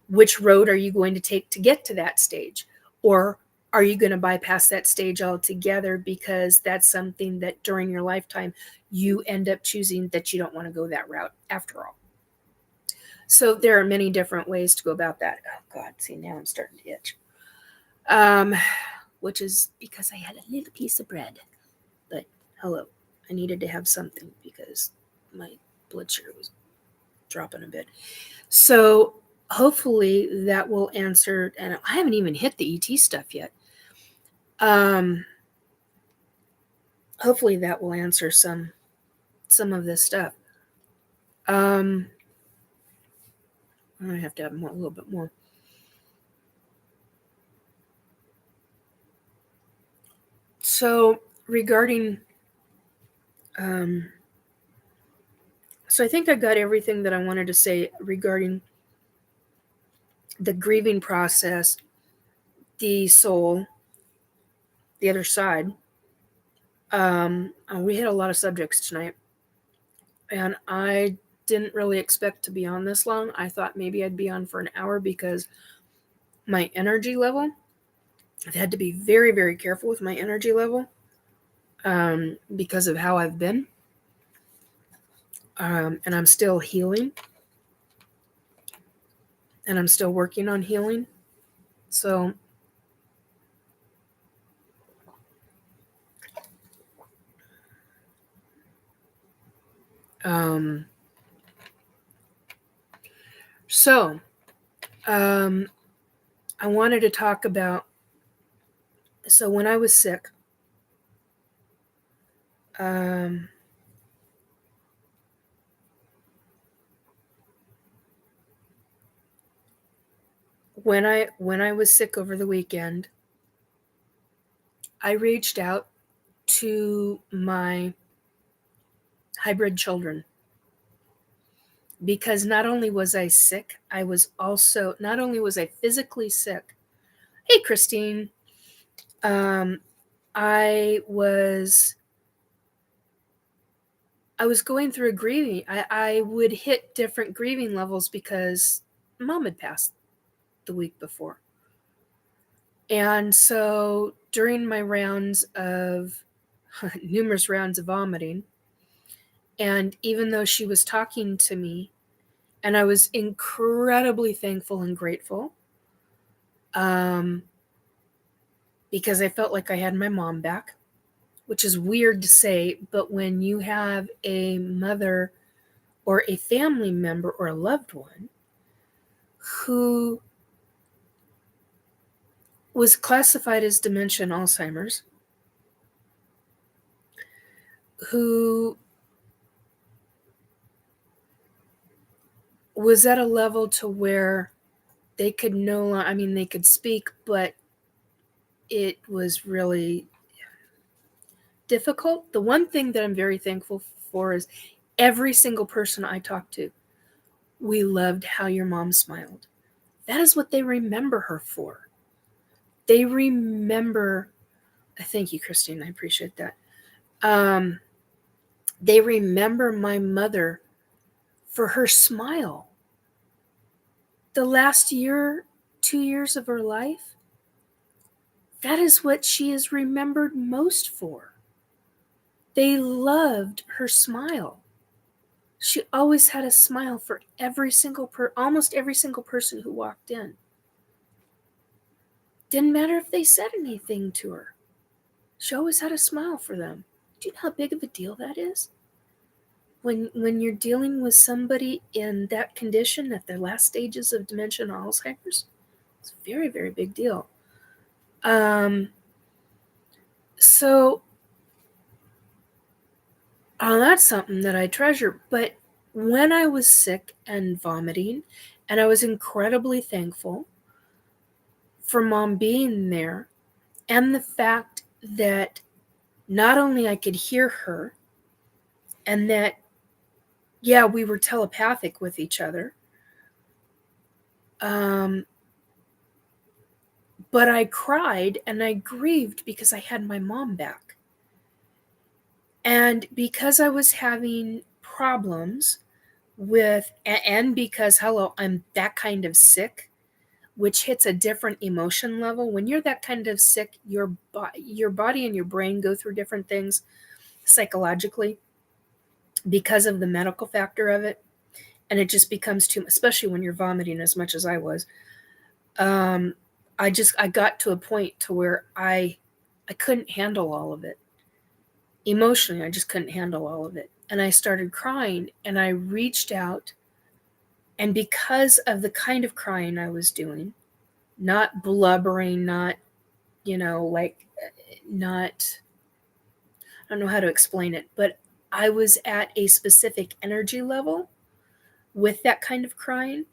which road are you going to take to get to that stage? Or are you going to bypass that stage altogether because that's something that during your lifetime you end up choosing that you don't want to go that route after all? So there are many different ways to go about that. Oh God, see, now I'm starting to itch. Which is because I had a little piece of bread. But hello, I needed to have something because my blood sugar was dropping a bit. So hopefully that will answer, and I haven't even hit the ET stuff yet. Hopefully that will answer some of this stuff. I have to have a little bit more. So regarding, so I think I got everything that I wanted to say regarding the grieving process, the soul, the other side. We hit a lot of subjects tonight, and I didn't really expect to be on this long. I thought maybe I'd be on for an hour because my energy level, I've had to be very, very careful with my energy level because of how I've been. And I'm still healing. And I'm still working on healing. So I wanted to talk about, so when I was sick, when I was sick over the weekend, I reached out to my hybrid children because not only was I sick, not only was I physically sick. Hey, Christine. I was going through a grieving. I would hit different grieving levels because Mom had passed the week before. And so during my numerous rounds of vomiting, and even though she was talking to me, and I was incredibly thankful and grateful, because I felt like I had my mom back, which is weird to say, but when you have a mother or a family member or a loved one who was classified as dementia and Alzheimer's, who was at a level to where they could no longer, I mean, they could speak, but it was really difficult. The one thing that I'm very thankful for is every single person I talked to, we loved how your mom smiled. That is what they remember her for. They remember, thank you, Christine, I appreciate that. They remember my mother for her smile. The last year, 2 years of her life, that is what she is remembered most for. They loved her smile. She always had a smile for almost every single person who walked in. Didn't matter if they said anything to her. She always had a smile for them. Do you know how big of a deal that is? When you're dealing with somebody in that condition at their last stages of dementia and Alzheimer's, it's a very, very big deal. So that's something that I treasure. But when I was sick and vomiting, and I was incredibly thankful for Mom being there, and the fact that not only I could hear her, and that, yeah, we were telepathic with each other, but I cried and I grieved because I had my mom back. And because I was having problems with, and because, hello, I'm that kind of sick, which hits a different emotion level. When you're that kind of sick, your body and your brain go through different things psychologically because of the medical factor of it. And it just becomes too much, especially when you're vomiting as much as I was. I got to a point to where I couldn't handle all of it. Emotionally, I just couldn't handle all of it. And I started crying, and I reached out, and because of the kind of crying I was doing, not blubbering, not, not, I don't know how to explain it, but I was at a specific energy level with that kind of crying,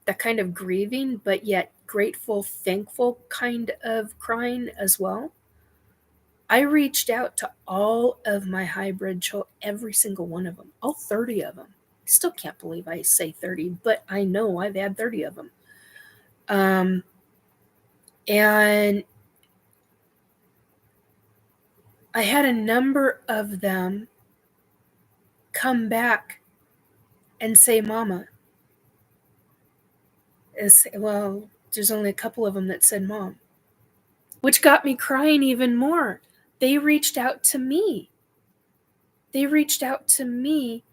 that kind of grieving, but yet grateful, thankful kind of crying as well. I reached out to all of my hybrid children, every single one of them, all 30 of them. I still can't believe I say 30, but I know I've had 30 of them. And I had a number of them come back and say, Mama. Well, there's only a couple of them that said Mom, which got me crying even more. They reached out to me. They reached out to me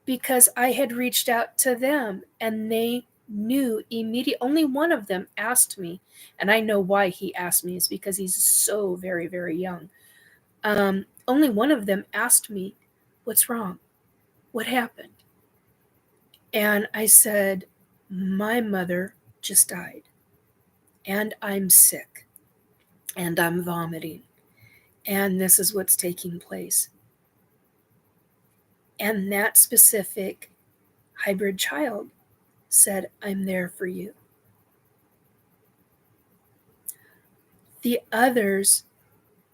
because I had reached out to them, and they knew immediately. Only one of them asked me, and I know why he asked me, is because he's so very, very young. Only one of them asked me, what's wrong? What happened? And I said, my mother just died, and I'm sick, and I'm vomiting, and this is what's taking place. And that specific hybrid child said, I'm there for you. The others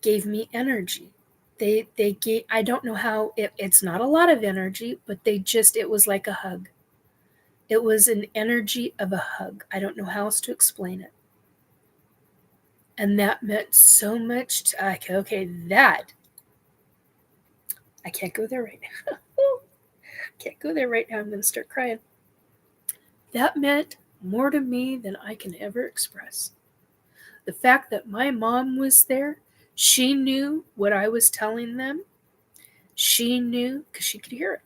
gave me energy. They gave, I don't know how, it's not a lot of energy, but it was like a hug. It was an energy of a hug. I don't know how else to explain it. And that meant so much to, that, I can't go there right now. Can't go there right now. I'm going to start crying. That meant more to me than I can ever express. The fact that my mom was there, she knew what I was telling them. She knew because she could hear it.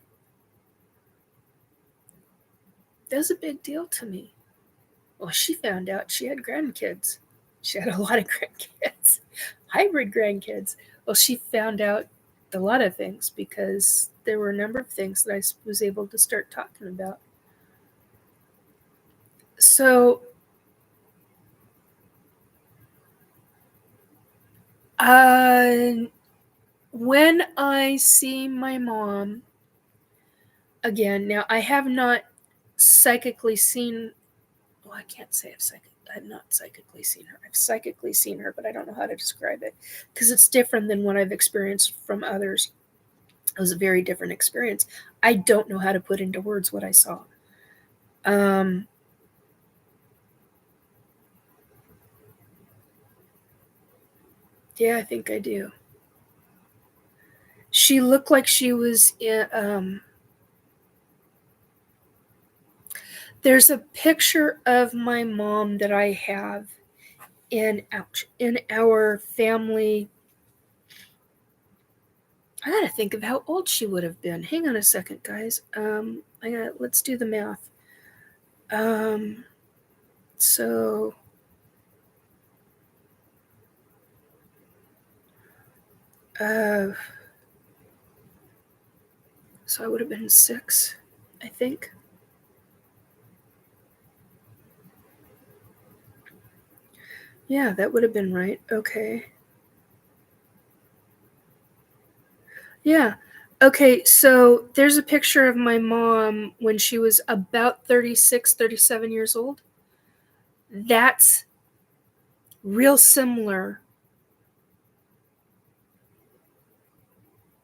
That was a big deal to me. Well, she found out she had grandkids. She had a lot of grandkids, hybrid grandkids. Well, she found out a lot of things because there were a number of things that I was able to start talking about. So when I see my mom again, now I have not psychically seen, well, I can't say I've not psychically seen her. I've psychically seen her, but I don't know how to describe it because it's different than what I've experienced from others. It was a very different experience. I don't know how to put into words what I saw. Yeah, I think I do. She looked like she was in, there's a picture of my mom that I have in our family. I gotta think of how old she would have been. Hang on a second, guys. Let's do the math. Um, so uh, so I would have been 6, I think. Yeah, that would have been right. Okay. Yeah. Okay, so there's a picture of my mom when she was about 36, 37 years old. That's real similar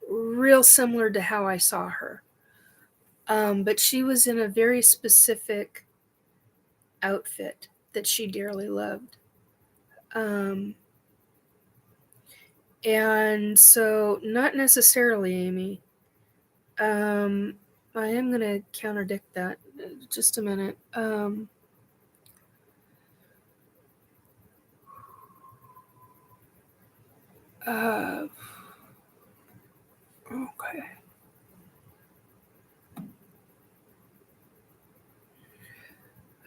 to how I saw her. But she was in a very specific outfit that she dearly loved. And so, not necessarily, Amy. I am going to contradict that. Just a minute. Okay.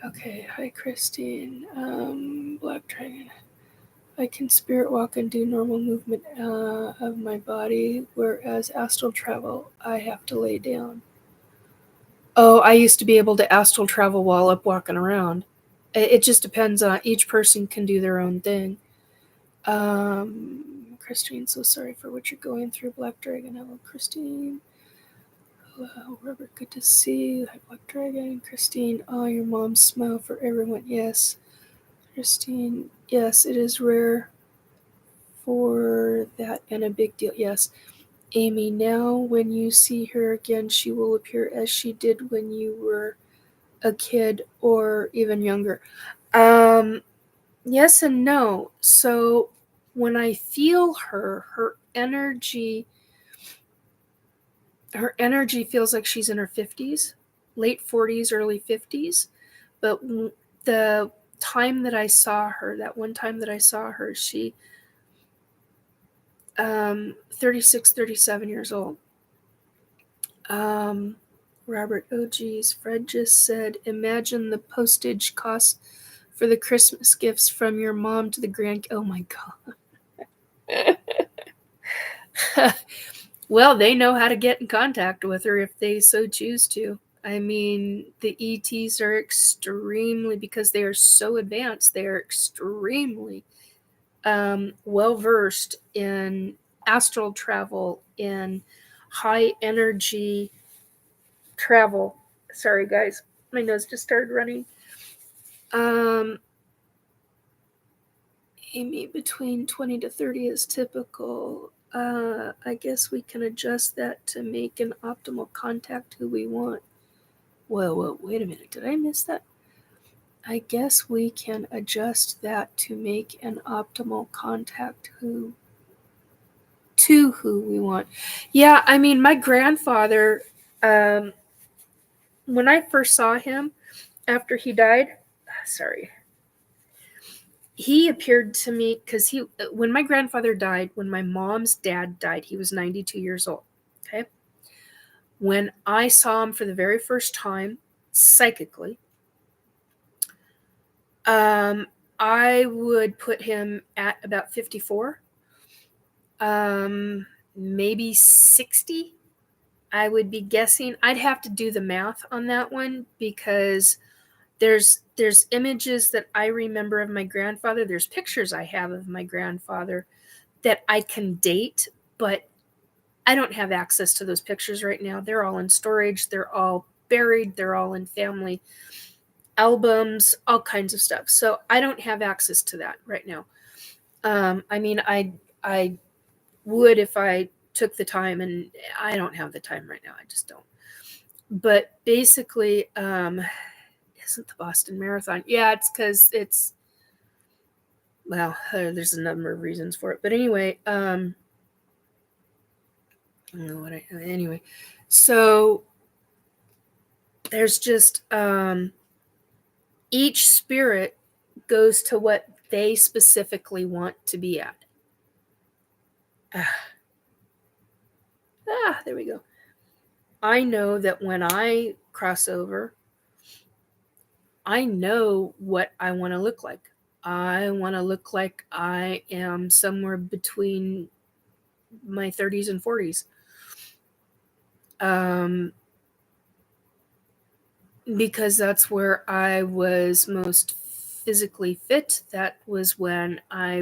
Okay, hi Christine. Black Dragon. I can spirit walk and do normal movement of my body, whereas astral travel, I have to lay down. Oh, I used to be able to astral travel while up walking around. It just depends on each person can do their own thing. Christine, so sorry for what you're going through, Black Dragon. Hello, Christine. Hello, Robert. Good to see you. Hi, Black Dragon. Christine, oh, your mom's smile for everyone. Yes. Christine, yes, it is rare for that and a big deal. Yes. Amy, now when you see her again, she will appear as she did when you were a kid or even younger. Yes and no. So when I feel her energy feels like she's in her 50s, late 40s, early 50s. But the time that I saw her, that one time that I saw her, she 36, 37 years old. Robert, oh geez, Fred just said, imagine the postage costs for the Christmas gifts from your mom to the grand. Oh my God. Well, they know how to get in contact with her if they so choose to. I mean, the ETs are extremely, because they are so advanced, they are extremely well versed in astral travel, in high energy travel. Sorry, guys, my nose just started running. Amy, between 20 to 30 is typical. I guess we can adjust that to make an optimal contact who we want. Whoa, wait a minute. Did I miss that? I guess we can adjust that to make an optimal contact who we want. Yeah, I mean, my grandfather, when I first saw him after he died, sorry, he appeared to me because when my grandfather died, when my mom's dad died, he was 92 years old. Okay. When I saw him for the very first time, psychically, I would put him at about 54, maybe 60. I would be guessing. I'd have to do the math on that one because there's there's images that I remember of my grandfather. There's pictures I have of my grandfather that I can date, but I don't have access to those pictures right now. They're all in storage. They're all buried. They're all in family albums, all kinds of stuff. So I don't have access to that right now. I mean, I would if I took the time, and I don't have the time right now. I just don't. But basically, isn't the Boston Marathon? Yeah, it's because it's, well, there's a number of reasons for it. But anyway, I don't know what anyway. So there's just each spirit goes to what they specifically want to be at. There we go. I know that when I cross over, I know what I want to look like. I want to look like I am somewhere between my 30s and 40s. Because that's where I was most physically fit. That was when I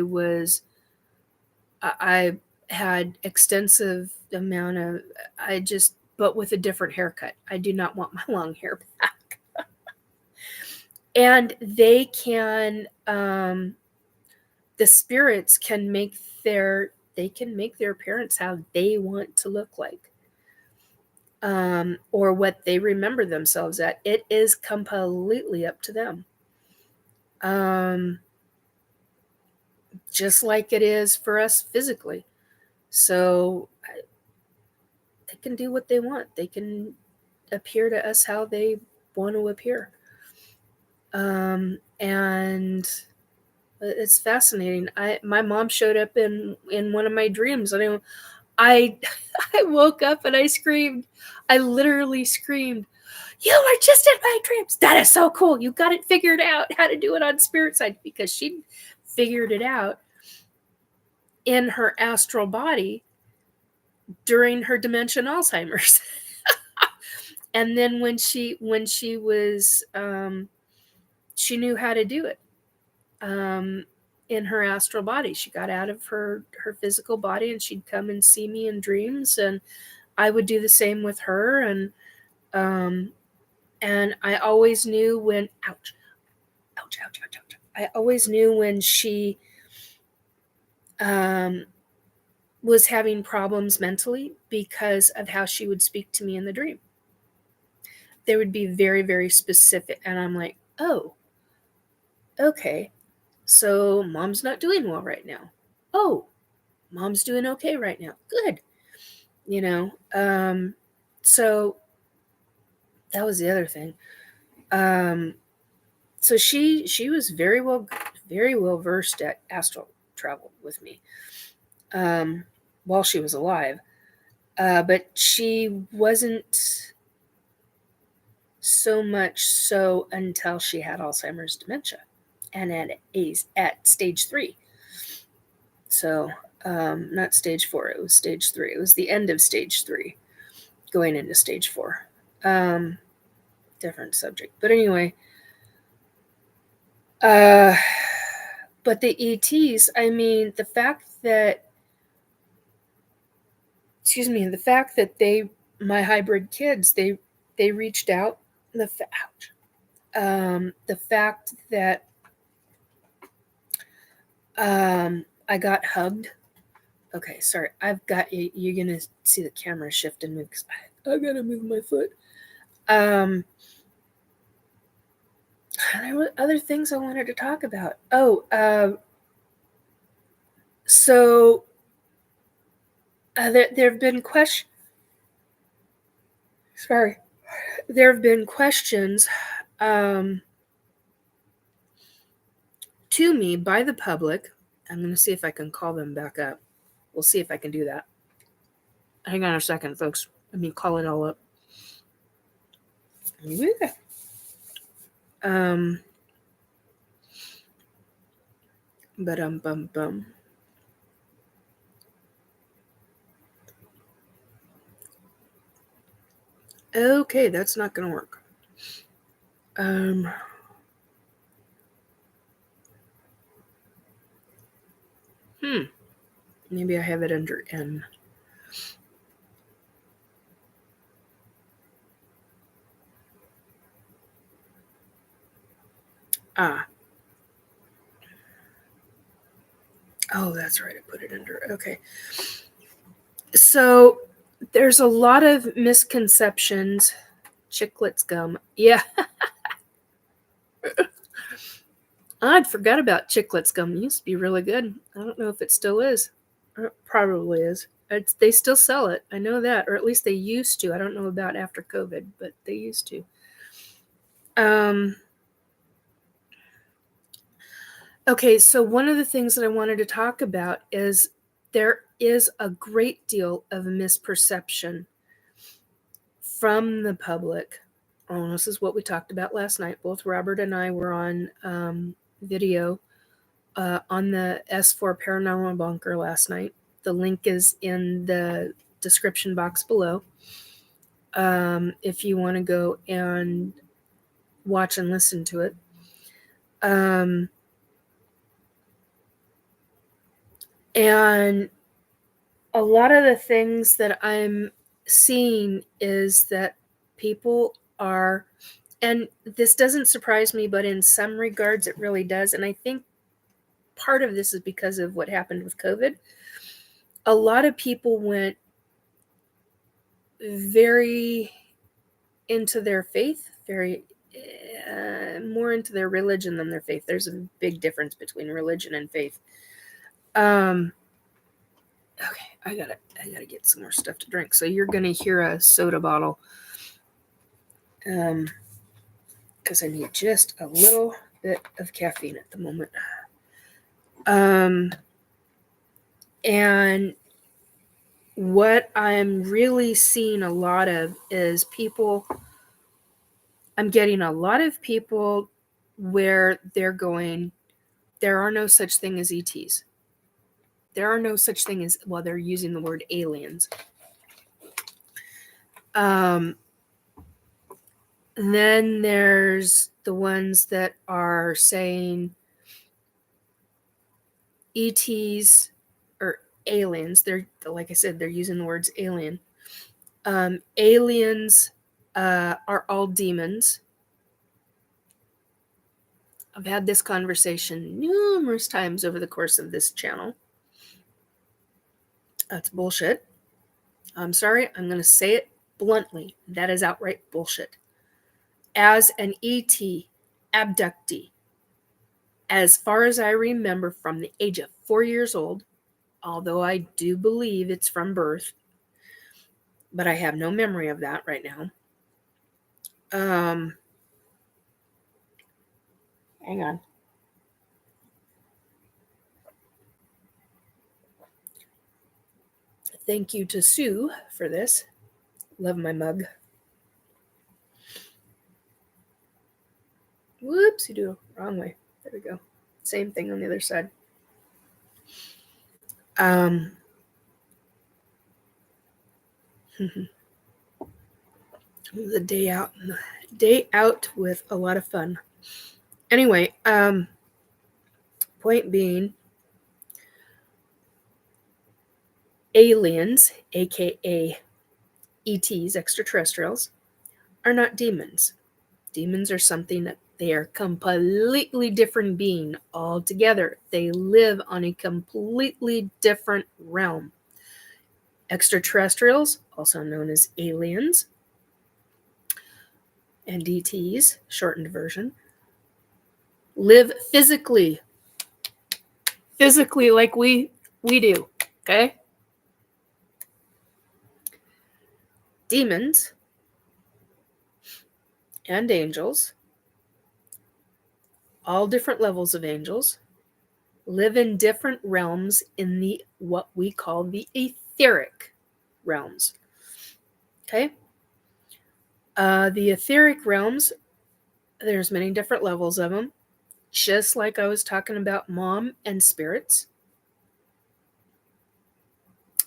had extensive amount of, but with a different haircut. I do not want my long hair back. And they can, the spirits can make their appearance how they want to look like. Or what they remember themselves at. It is completely up to them. Just like it is for us physically. So they can do what they want. They can appear to us how they want to appear. And it's fascinating. My mom showed up in one of my dreams. I woke up and I screamed. I literally screamed, "You were just in my dreams." That is so cool. You got it figured out how to do it on spirit side, because she figured it out in her astral body during her dementia and Alzheimer's. And then when she was, she knew how to do it in her astral body. She got out of her physical body, and she'd come and see me in dreams, and I would do the same with her. And I always knew when, ouch. I always knew when she was having problems mentally because of how she would speak to me in the dream. They would be very, very specific. And I'm like, oh, okay. So mom's not doing well right now. Oh, mom's doing okay right now. Good. So that was the other thing. So she was very well versed at astral travel with me while she was alive. But she wasn't so much so until she had Alzheimer's dementia, and at stage 3. So not stage 4, it was stage 3. It was the end of stage 3, going into stage 4. Different subject, but anyway. But the ETs, I mean, the fact that my hybrid kids, they reached out. The fact that I got hugged. Okay, sorry. I've got you. You're gonna see the camera shift and move, because I gotta move my foot. There were other things I wanted to talk about. So there have been questions. Sorry, there have been questions to me by the public. I'm going to see if I can call them back up. We'll see if I can do that. Hang on a second, folks. Let me call it all up. Yeah. Bum. Okay, that's not going to work. Maybe I have it under N. Oh, that's right. I put it under. Okay. So there's a lot of misconceptions. Chiclets gum. Yeah. I'd forgot about Chiclets gum. It used to be really good. I don't know if it still is. It probably is. They still sell it. I know that. Or at least they used to. I don't know about after COVID, but they used to. Okay, so one of the things that I wanted to talk about is there is a great deal of misperception from the public. Oh, this is what we talked about last night. Both Robert and I were on video on the S4 Paranormal Bunker last night. The link is in the description box below. If you want to go and watch and listen to it. And a lot of the things that I'm seeing is that people are, and this doesn't surprise me, but in some regards it really does. And I think part of this is because of what happened with COVID. A lot of people went very into their faith, very more into their religion than their faith. There's a big difference between religion and faith. Okay, I gotta get some more stuff to drink. So you're gonna hear a soda bottle, because I need just a little bit of caffeine at the moment. And what I'm really seeing a lot of is people. I'm getting a lot of people where they're going, there are no such thing as ETs. There are no such thing as, well, they're using the word aliens. Then there's the ones that are saying ETs or aliens. They're, like I said, they're using the words alien. Aliens are all demons. I've had this conversation numerous times over the course of this channel. That's bullshit. I'm sorry, I'm going to say it bluntly. That is outright bullshit. As an ET abductee, as far as I remember from the age of 4 years old, although I do believe it's from birth, but I have no memory of that right now. Hang on. Thank you to Sue for this. Love my mug. Whoopsie do. Wrong way. There we go. Same thing on the other side. The day out with a lot of fun. Anyway, point being, aliens, aka ETs, extraterrestrials, are not demons. Demons are something that they are completely different being altogether. They live on a completely different realm. Extraterrestrials, also known as aliens, and ETs, shortened version, live physically like we do, okay? Demons and angels, all different levels of angels, live in different realms in the what we call the etheric realms. Okay? The etheric realms, there's many different levels of them, just like I was talking about mom and spirits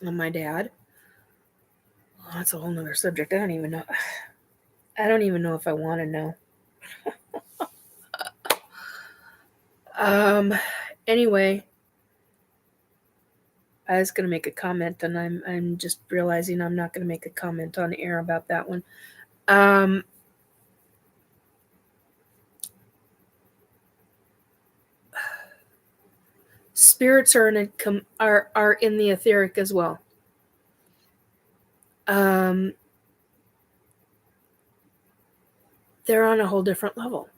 and my dad. Oh, that's a whole nother subject. I don't even know if I want to know. Anyway, I was going to make a comment, and I'm just realizing I'm not going to make a comment on air about that one. Spirits are in the etheric as well. They're on a whole different level.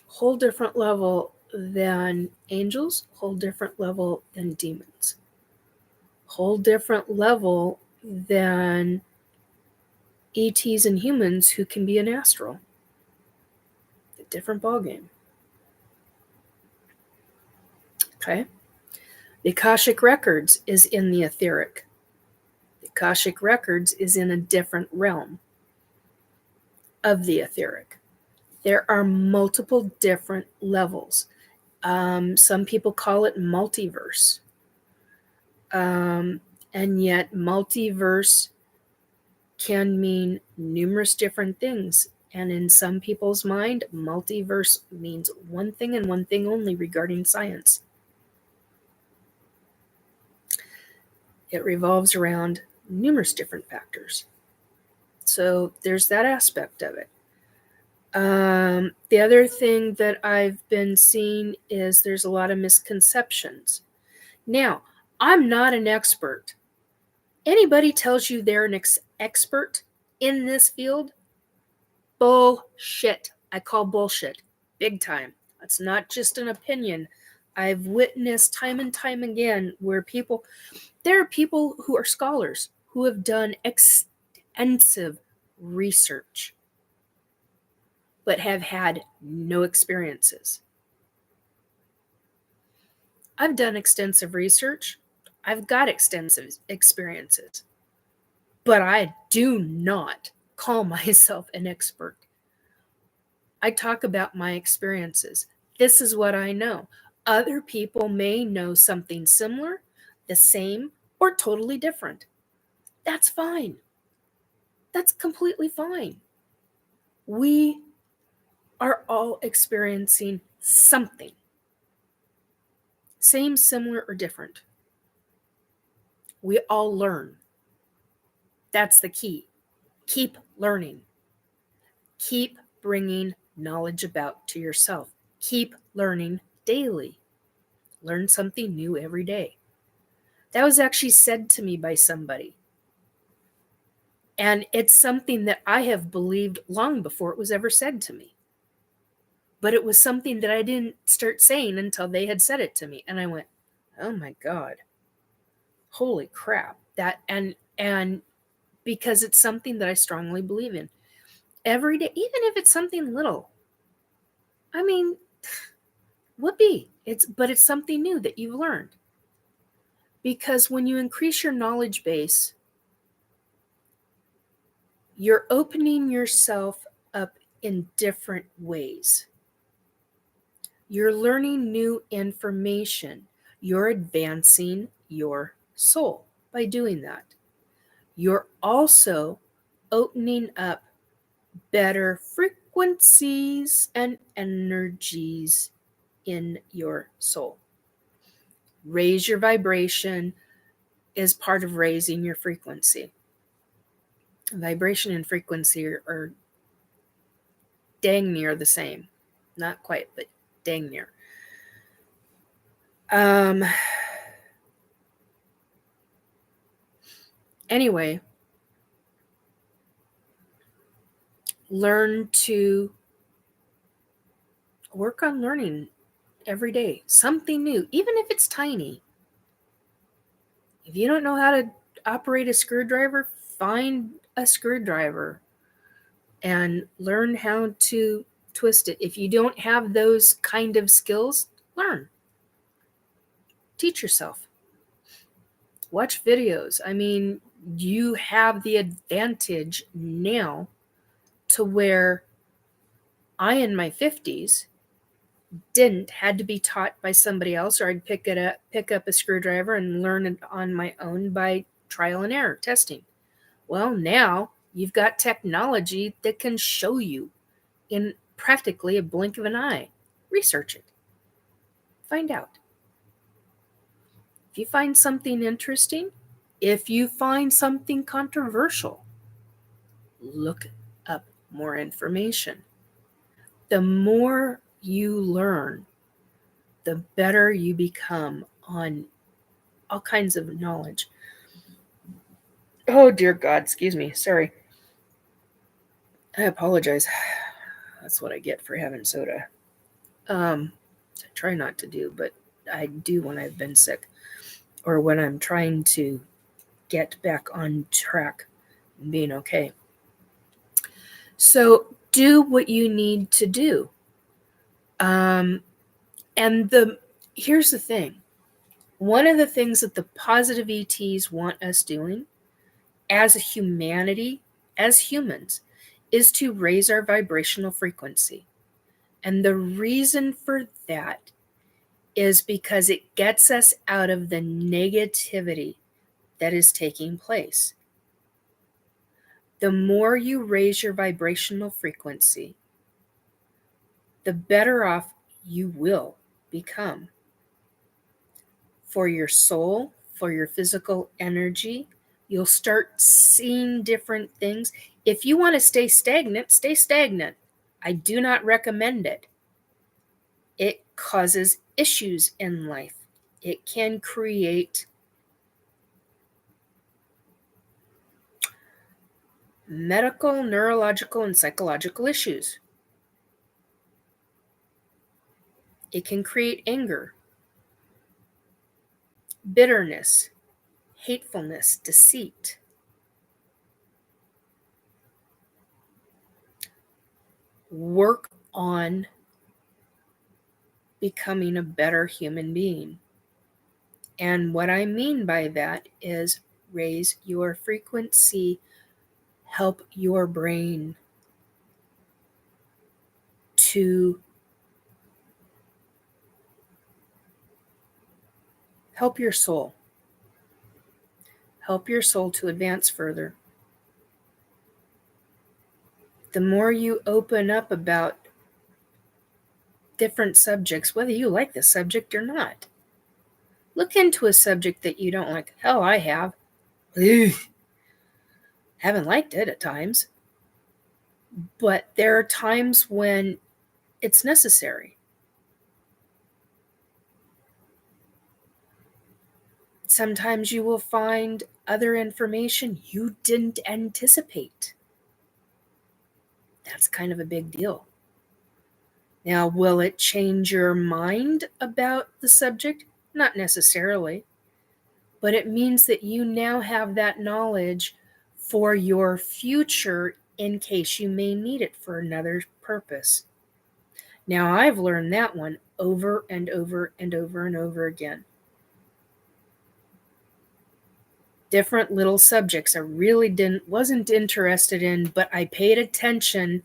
Whole different level than angels, whole different level than demons. Whole different level than ETs and humans who can be an astral. A different ballgame. Okay? The Akashic Records is in the etheric. The Akashic Records is in a different realm of the etheric. There are multiple different levels. Some people call it multiverse. And yet multiverse can mean numerous different things. And in some people's mind, multiverse means one thing and one thing only regarding science. It revolves around numerous different factors. So there's that aspect of it. The other thing that I've been seeing is there's a lot of misconceptions. Now, I'm not an expert. Anybody tells you they're an expert in this field, bullshit. I call bullshit. Big time. It's not just an opinion. I've witnessed time and time again where there are people who are scholars who have done extensive research but have had no experiences. I've done extensive research. I've got extensive experiences, but I do not call myself an expert. I talk about my experiences. This is what I know. Other people may know something similar, the same, or totally different. That's fine. That's completely fine. We are all experiencing something. Same, similar, or different. We all learn. That's the key. Keep learning. Keep bringing knowledge about to yourself. Keep learning daily. Learn something new every day. That was actually said to me by somebody. And it's something that I have believed long before it was ever said to me. But it was something that I didn't start saying until they had said it to me. And I went, oh my God. Holy crap. And because it's something that I strongly believe in. Every day, even if it's something little. I mean, whoopee. But it's something new that you've learned. Because when you increase your knowledge base, you're opening yourself up in different ways. You're learning new information. You're advancing your soul by doing that. You're also opening up better frequencies and energies in your soul. Raise your vibration is part of raising your frequency. Vibration and frequency are dang near the same. Not quite, but dang near. Anyway, learn to work on learning every day. Something new, even if it's tiny. If you don't know how to operate a screwdriver, find a screwdriver and learn how to twist it. If you don't have those kind of skills, learn. Teach yourself. Watch videos. I mean, you have the advantage now to where I, in my 50s, had to be taught by somebody else, or I'd pick up a screwdriver and learn it on my own by trial and error testing. Well, now you've got technology that can show you in practically a blink of an eye. Research it. Find out. If you find something interesting, if you find something controversial, look up more information. The more you learn, the better you become on all kinds of knowledge. Oh, dear God, excuse me. Sorry. I apologize. That's what I get for having soda. I try not to do, but I do when I've been sick or when I'm trying to get back on track and being okay. So do what you need to do. And here's the thing. One of the things that the positive ETs want us doing as a humanity, as humans, is to raise our vibrational frequency. And the reason for that is because it gets us out of the negativity that is taking place. The more you raise your vibrational frequency, the better off you will become for your soul, for your physical energy. You'll start seeing different things. If you want to stay stagnant, stay stagnant. I do not recommend it. It causes issues in life. It can create medical, neurological, and psychological issues. It can create anger, bitterness, hatefulness, deceit. Work on becoming a better human being. And what I mean by that is raise your frequency, help your brain to help your soul to advance further. The more you open up about different subjects, whether you like the subject or not, look into a subject that you don't like. Hell, I have. Haven't liked it at times. But there are times when it's necessary. Sometimes you will find other information you didn't anticipate. That's kind of a big deal. Now, will it change your mind about the subject? Not necessarily. But it means that you now have that knowledge for your future in case you may need it for another purpose. Now, I've learned that one over and over and over and over again. Different little subjects I really wasn't interested in, but I paid attention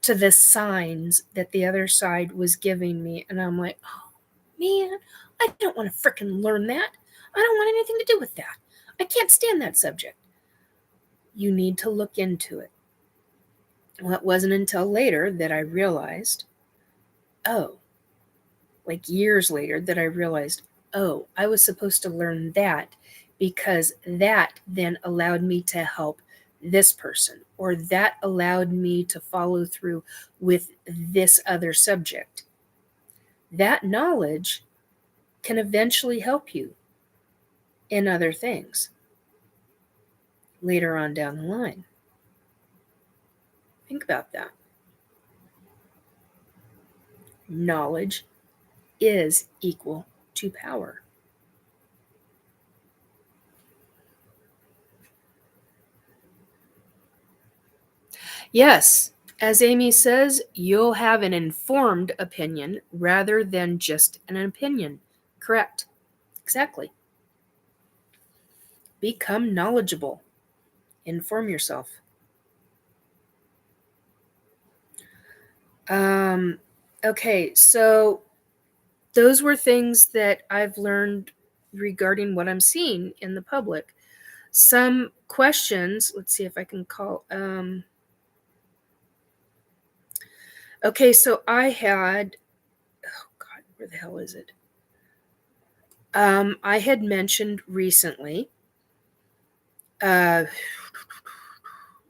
to the signs that the other side was giving me. And I'm like, oh, man, I don't want to frickin' learn that. I don't want anything to do with that. I can't stand that subject. You need to look into it. Well, it wasn't until later that I realized, like years later, that I realized, I was supposed to learn that because that then allowed me to help this person, or that allowed me to follow through with this other subject. That knowledge can eventually help you in other things later on down the line. Think about that. Knowledge is equal to power. Yes, as Amy says, you'll have an informed opinion rather than just an opinion. Correct. Exactly. Become knowledgeable. Inform yourself. Okay, so those were things that I've learned regarding what I'm seeing in the public. Some questions, let's see if I can call. Okay, so I had, oh God, where the hell is it? I had mentioned recently, let's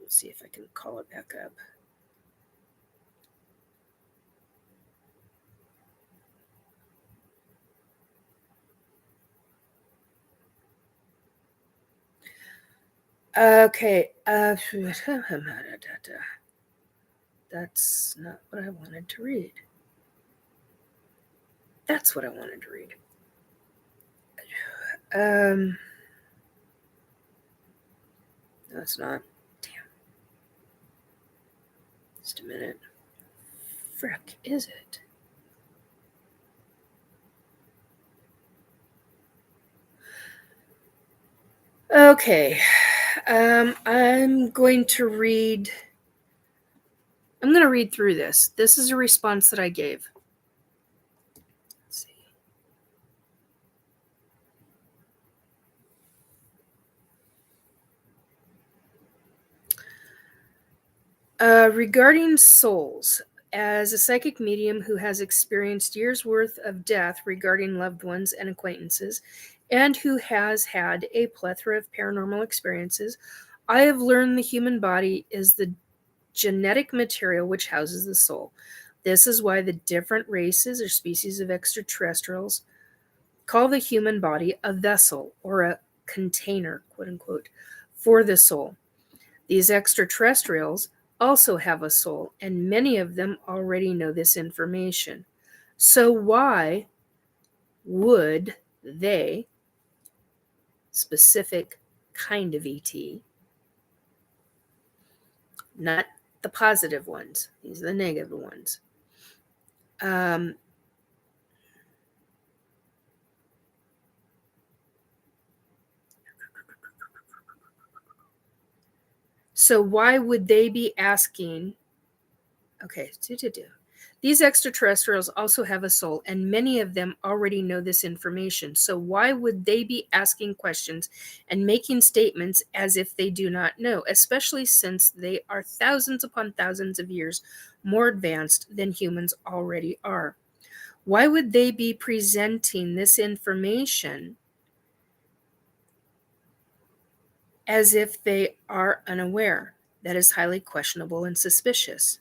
see if I can call it back up. Okay. That's not what I wanted to read. That's what I wanted to read. No, it's not. Damn. Just a minute. Frick, is it? Okay. I'm going to read through this. This is a response that I gave. Let's see. Regarding souls, as a psychic medium who has experienced years' worth of death regarding loved ones and acquaintances, and who has had a plethora of paranormal experiences, I have learned the human body is the genetic material which houses the soul. This is why the different races or species of extraterrestrials call the human body a vessel or a container, quote unquote, for the soul. These extraterrestrials also have a soul, and many of them already know this information. So why would they, specific kind of ET, not the positive ones, these are the negative ones, so why would they be asking, okay, these extraterrestrials also have a soul, and many of them already know this information. So why would they be asking questions and making statements as if they do not know, especially since they are thousands upon thousands of years more advanced than humans already are? Why would they be presenting this information as if they are unaware? That is highly questionable and suspicious.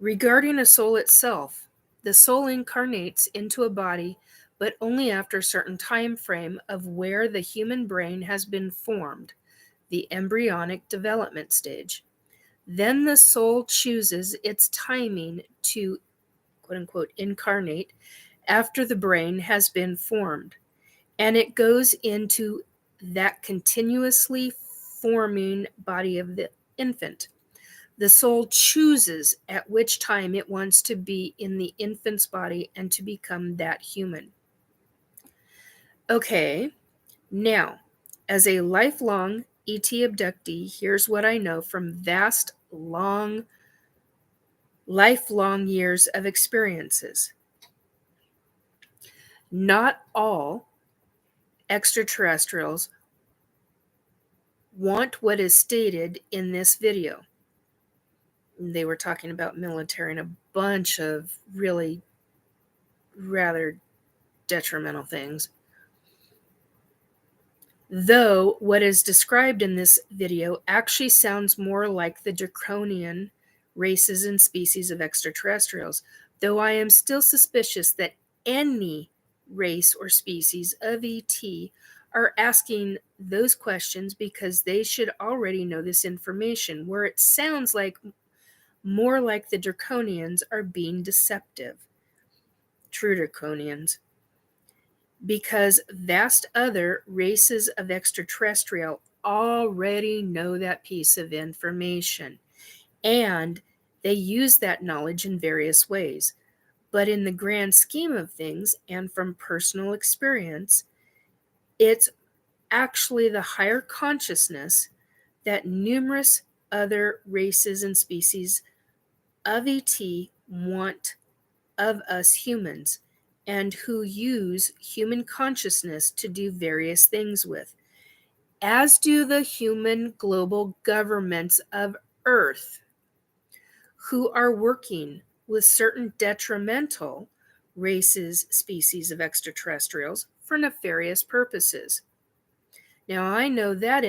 Regarding a soul itself, the soul incarnates into a body, but only after a certain time frame of where the human brain has been formed, the embryonic development stage. Then the soul chooses its timing to, quote unquote, incarnate after the brain has been formed, and it goes into that continuously forming body of the infant. The soul chooses at which time it wants to be in the infant's body and to become that human. Okay, now, as a lifelong ET abductee, here's what I know from vast, lifelong years of experiences. Not all extraterrestrials want what is stated in this video. They were talking about military and a bunch of really rather detrimental things. Though what is described in this video actually sounds more like the draconian races and species of extraterrestrials, though I am still suspicious that any race or species of ET are asking those questions because they should already know this information, where it sounds like more like the draconians are being deceptive. True draconians. Because vast other races of extraterrestrial already know that piece of information, and they use that knowledge in various ways. But in the grand scheme of things, and from personal experience, it's actually the higher consciousness that numerous other races and species of ET want of us humans, and who use human consciousness to do various things with, as do the human global governments of Earth, who are working with certain detrimental races, species of extraterrestrials for nefarious purposes. Now, I know that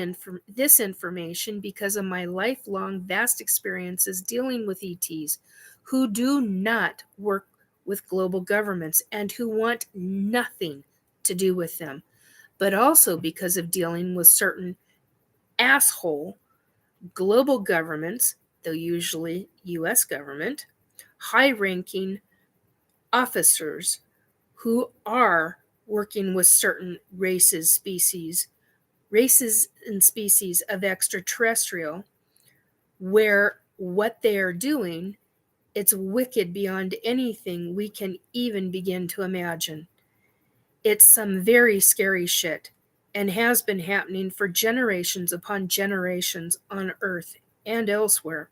this information because of my lifelong vast experiences dealing with ETs who do not work with global governments and who want nothing to do with them, but also because of dealing with certain asshole global governments, though usually US government, high-ranking officers who are working with certain races and species of extraterrestrial, where what they are doing, it's wicked beyond anything we can even begin to imagine. It's some very scary shit and has been happening for generations upon generations on Earth and elsewhere.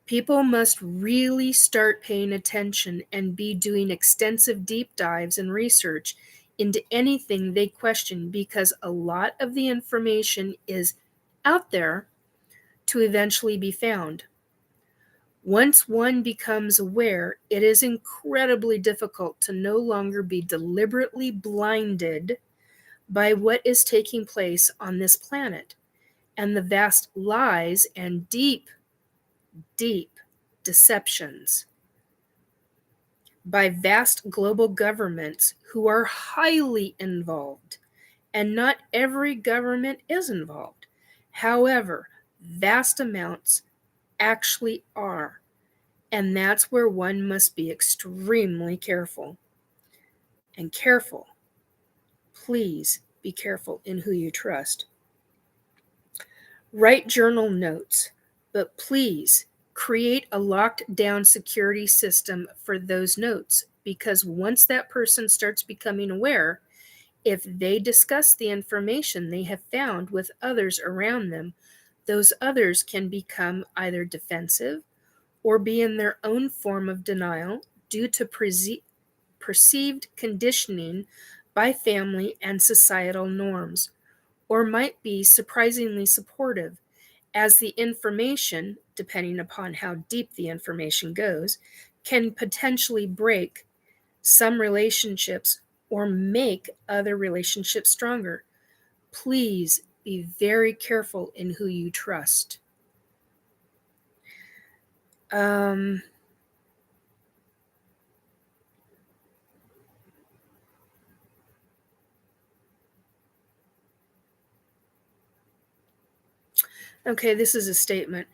People must really start paying attention and be doing extensive deep dives and research into anything they question, because a lot of the information is out there to eventually be found. Once one becomes aware, it is incredibly difficult to no longer be deliberately blinded by what is taking place on this planet and the vast lies and deep deceptions by vast global governments who are highly involved. And not every government is involved. However, vast amounts actually are. And that's where one must be extremely careful. And careful. Please be careful in who you trust. Write journal notes, but please create a locked down security system for those notes, because once that person starts becoming aware, if they discuss the information they have found with others around them, those others can become either defensive or be in their own form of denial due to perceived conditioning by family and societal norms, or might be surprisingly supportive, as the information, depending upon how deep the information goes, can potentially break some relationships or make other relationships stronger. Please be very careful in who you trust. Okay, this is a statement.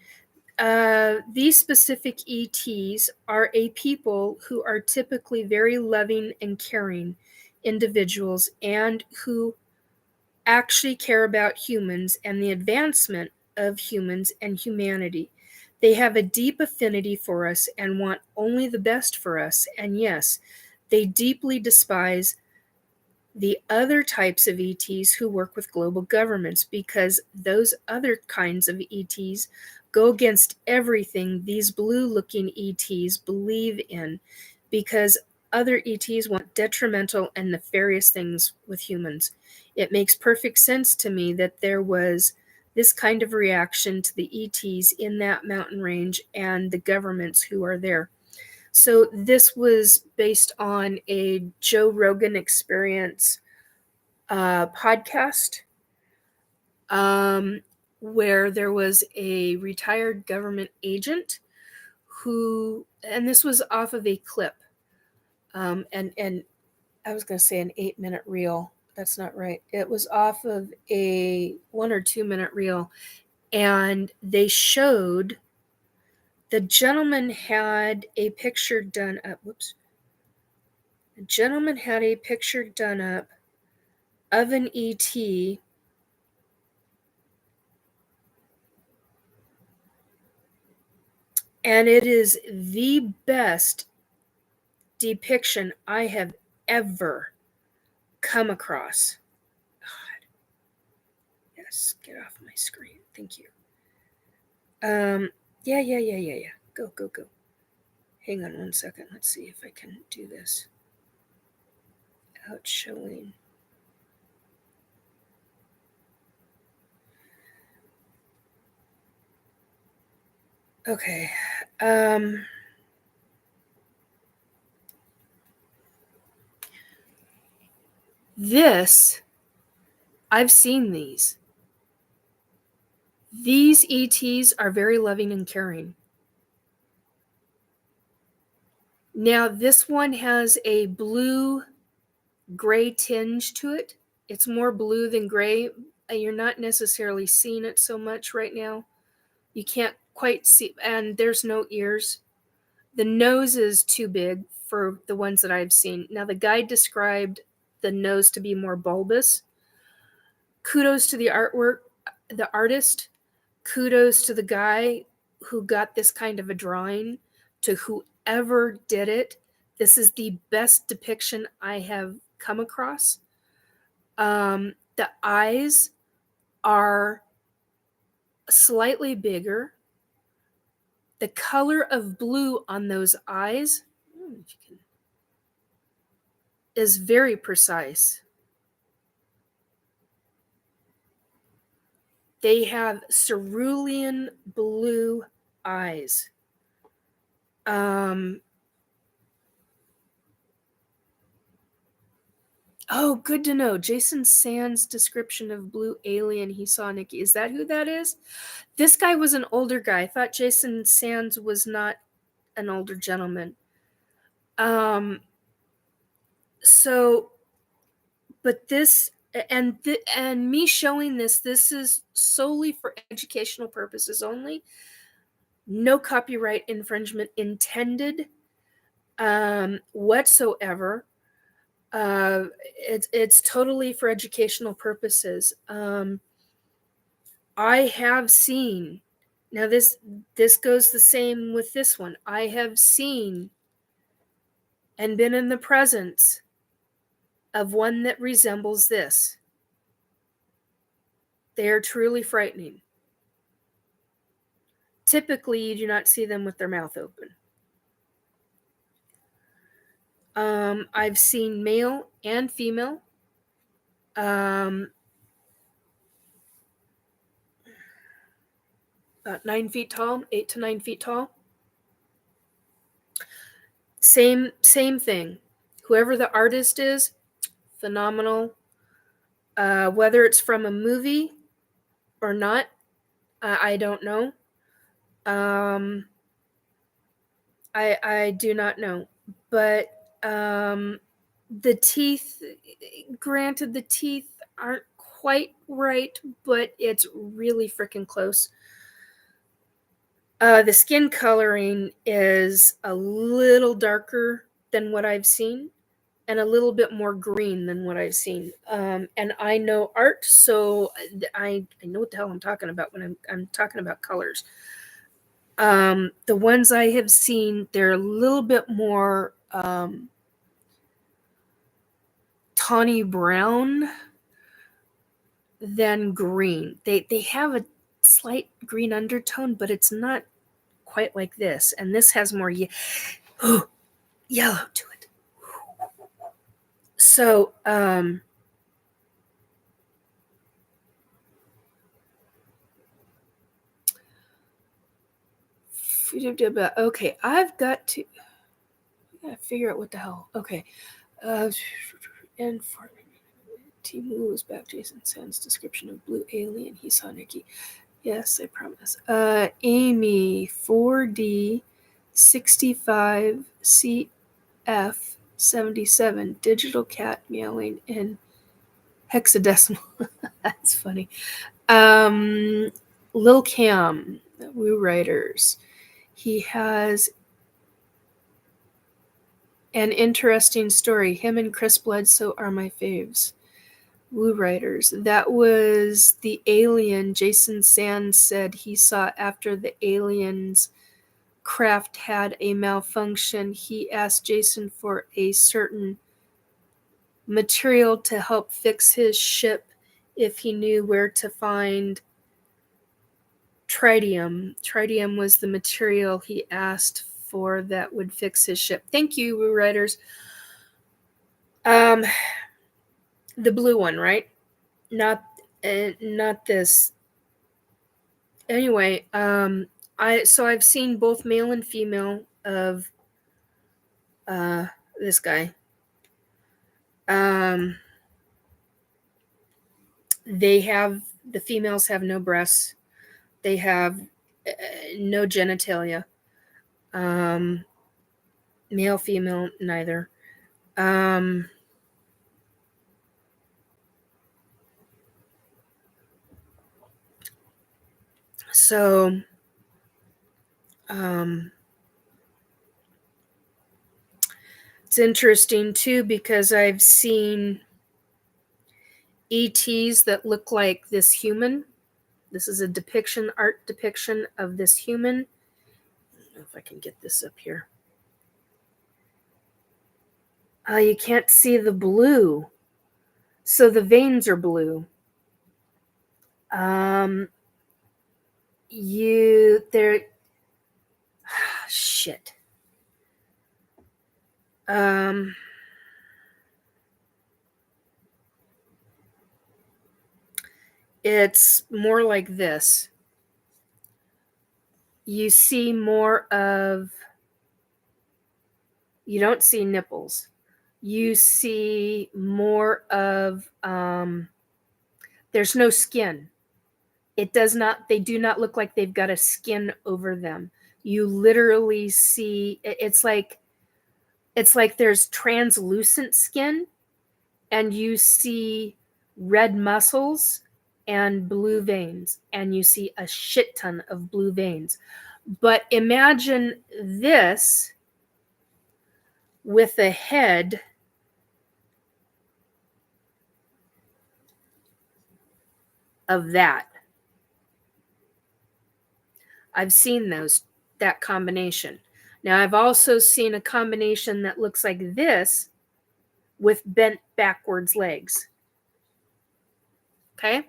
These specific ETs are a people who are typically very loving and caring individuals and who actually care about humans and the advancement of humans and humanity. They have a deep affinity for us and want only the best for us. And yes, they deeply despise the other types of ETs who work with global governments, because those other kinds of ETs go against everything these blue-looking ETs believe in, because other ETs want detrimental and nefarious things with humans. It makes perfect sense to me that there was this kind of reaction to the ETs in that mountain range and the governments who are there. So this was based on a Joe Rogan Experience podcast, where there was a retired government agent who, and this was off of a clip, and I was going to say an 8-minute reel. That's not right. It was off of a 1 or 2 minute reel, and they showed the gentleman had a picture done up. Whoops. The gentleman had a picture done up of an ET, and it is the best depiction I have ever come across. God. Yes, get off my screen. Thank you. Yeah. Go. Hang on 1 second. Let's see if I can do this without showing. Okay. This, I've seen these. These ETs are very loving and caring. Now, this one has a blue-gray tinge to it. It's more blue than gray. You're not necessarily seeing it so much right now. You can't quite see, and there's no ears. The nose is too big for the ones that I've seen. Now, the guide described the nose to be more bulbous. Kudos to the artwork, the artist. Kudos to the guy who got this kind of a drawing, to whoever did it. This is the best depiction I have come across. The eyes are slightly bigger. The color of blue on those eyes is very precise. They have cerulean blue eyes. Oh, good to know. Jason Sand's description of blue alien he saw, Nikki. Is that who that is? This guy was an older guy. I thought Jason Sands was not an older gentleman. So, but this, and me showing this is solely for educational purposes only. No copyright infringement intended whatsoever. It's totally for educational purposes. I have seen, now this goes the same with this one. I have seen and been in the presence of one that resembles this. They are truly frightening. Typically, you do not see them with their mouth open. I've seen male and female. About 9 feet tall, 8 to 9 feet tall. Same thing. Whoever the artist is, phenomenal. Whether it's from a movie or not, I don't know. I do not know. But the teeth, granted, the teeth aren't quite right, but it's really freaking close. The skin coloring is a little darker than what I've seen, and a little bit more green than what I've seen. And I know art, so I know what the hell I'm talking about when I'm talking about colors. The ones I have seen, they're a little bit more tawny brown than green. They have a slight green undertone, but it's not quite like this. And this has more yellow to it. So, okay, I've got to figure out what the hell. Okay. And for Timu was back. Jason Sand's description of blue alien he saw, Nikki. Yes, I promise. Amy 4D 65 CF 77 digital cat meowing in hexadecimal. That's funny. Lil Cam, Woo Writers. He has an interesting story. Him and Chris Bledsoe are my faves. Woo Writers. That was the alien Jason Sands said he saw after the alien's craft had a malfunction. He asked Jason for a certain material to help fix his ship if he knew where to find tritium. Tritium was the material he asked for that would fix his ship. Thank you, Woo Writers. The blue one, right? Not this. Anyway, I've seen both male and female of this guy. The females have no breasts. They have no genitalia. Male, female, neither. So, it's interesting too, because I've seen ETs that look like this human. This is a depiction, art depiction of this human. I don't know if I can get this up here. You can't see the blue. So the veins are blue. Shit. It's more like this. You see more of, you don't see nipples. You see more of, there's no skin. They do not look like they've got a skin over them. You literally see, it's like there's translucent skin, and you see red muscles and blue veins, and you see a shit ton of blue veins. But imagine this with a head of that. I've seen that combination. Now, I've also seen a combination that looks like this with bent backwards legs. Okay?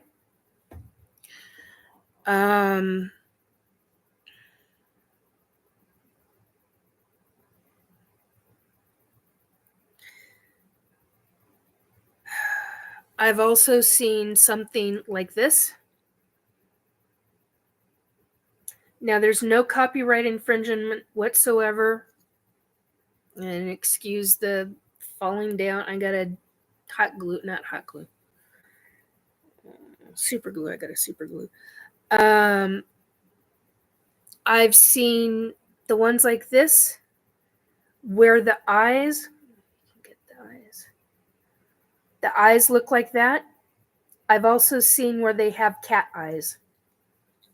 I've also seen something like this. Now, there's no copyright infringement whatsoever. And excuse the falling down. I got a super glue. I got a super glue. I've seen the ones like this where the eyes look like that. I've also seen where they have cat eyes,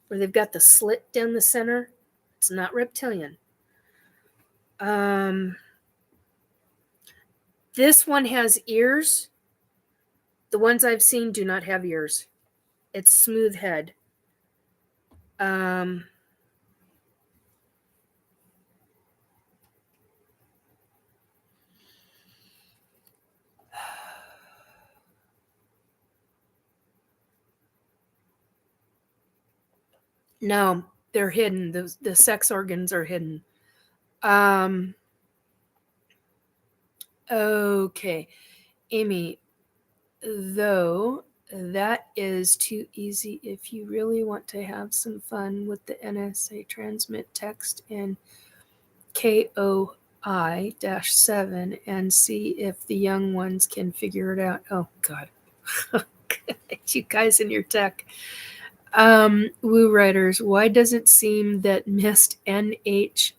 where they've got the slit down the center. It's not reptilian. This one has ears. The ones I've seen do not have ears. It's smooth head. No, they're hidden. The sex organs are hidden. Okay, Amy, though that is too easy if you really want to have some fun with the NSA transmit text in KOI-7 and see if the young ones can figure it out. Oh, God. You guys in your tech. Woo Writers, why does it seem that missed NHI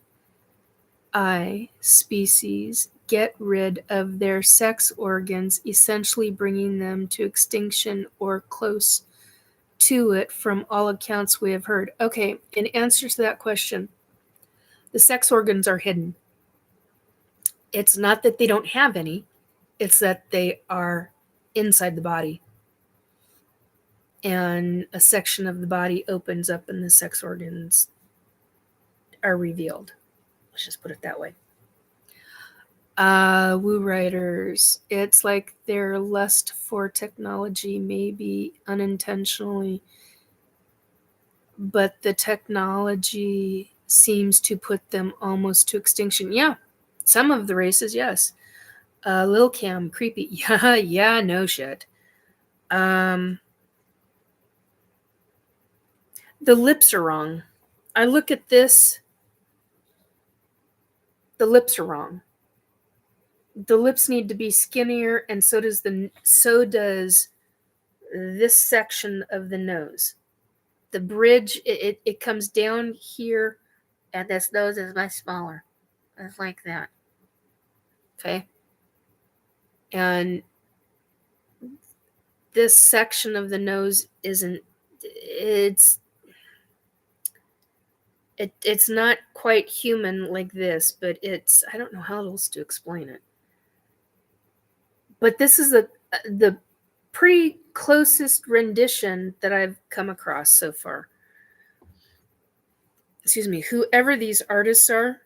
species get rid of their sex organs, essentially bringing them to extinction or close to it from all accounts we have heard? Okay, in answer to that question, the sex organs are hidden. It's not that they don't have any, it's that they are inside the body. And a section of the body opens up and the sex organs are revealed. Let's just put it that way. Woo Writers, it's like their lust for technology, maybe unintentionally, but the technology seems to put them almost to extinction. Yeah, some of the races, yes. Lil Cam, creepy. Yeah, no shit. The lips are wrong. I look at this. The lips are wrong. The lips need to be skinnier, and so does this section of the nose. The bridge, it comes down here, and this nose is much smaller. It's like that. Okay? And this section of the nose isn't, it's not quite human like this, but it's, I don't know how else to explain it. But this is the pretty closest rendition that I've come across so far. Excuse me, whoever these artists are,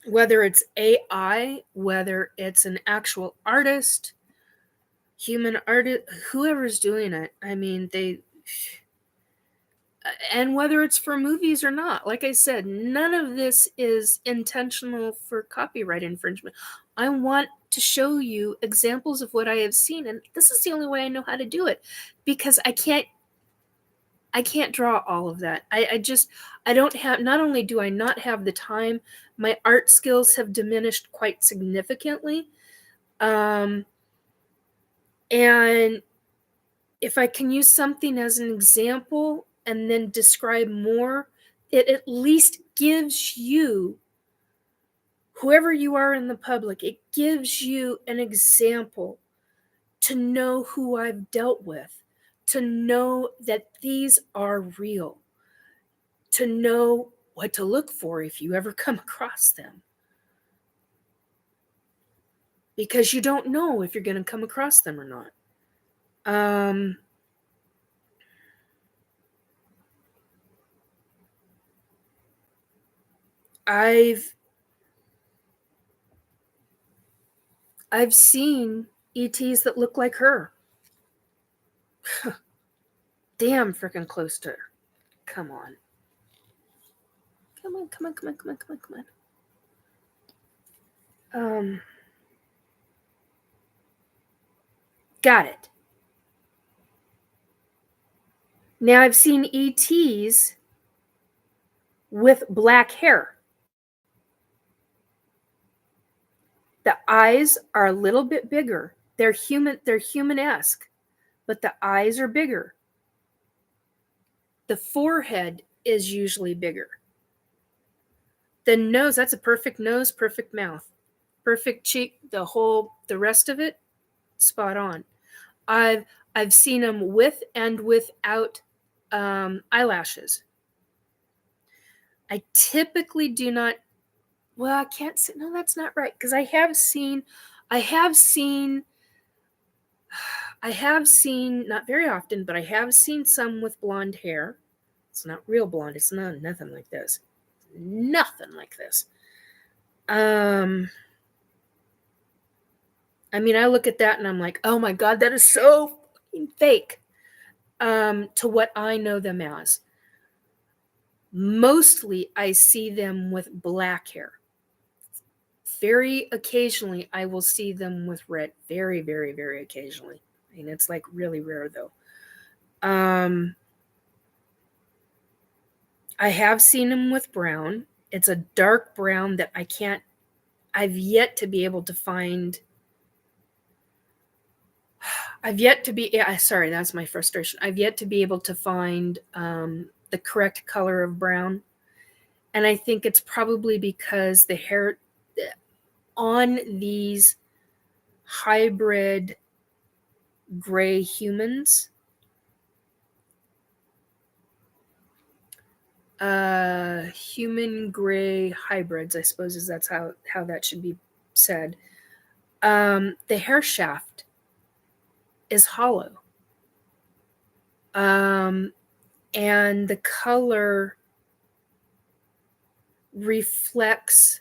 whether it's AI, whether it's an actual artist, human artist, whoever's doing it, I mean, and whether it's for movies or not, like I said, none of this is intentional for copyright infringement. I want to show you examples of what I have seen, and this is the only way I know how to do it, because I can't draw all of that. I don't have, not only do I not have the time, my art skills have diminished quite significantly. And if I can use something as an example and then describe more, it at least gives you, whoever you are in the public, it gives you an example to know who I've dealt with, to know that these are real, to know what to look for if you ever come across them. Because you don't know if you're going to come across them or not. I've seen ETs that look like her. Damn freaking close to her. Come on. Come on, come on, come on, come on, come on, come on. Got it. Now I've seen ETs with black hair. The eyes are a little bit bigger. They're human-esque, but the eyes are bigger. The forehead is usually bigger. The nose, that's a perfect nose, perfect mouth, perfect cheek, the rest of it, spot on. I've seen them with and without eyelashes. I typically do not, well, I can't say, no, that's not right, because I have seen, not very often, but I have seen some with blonde hair. It's not real blonde. It's nothing like this. Nothing like this. I mean, I look at that and I'm like, oh my God, that is so fucking fake to what I know them as. Mostly, I see them with black hair. Very occasionally, I will see them with red. Very, very, very occasionally. I mean, it's like really rare though. I have seen them with brown. It's a dark brown that I've yet to be able to find. Sorry, that's my frustration. I've yet to be able to find the correct color of brown. And I think it's probably because the hair on these hybrid gray humans, human gray hybrids, I suppose that's how that should be said. The hair shaft is hollow. And the color reflects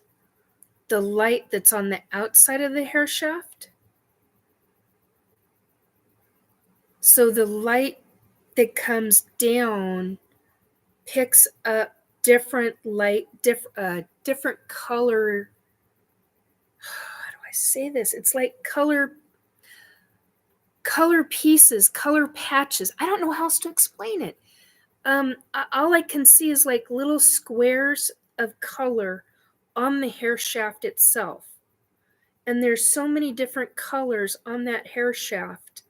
the light that's on the outside of the hair shaft. So the light that comes down picks up different light, different color. How do I say this? It's like color pieces, color patches. I don't know how else to explain it. All I can see is like little squares of color on the hair shaft itself. And there's so many different colors on that hair shaft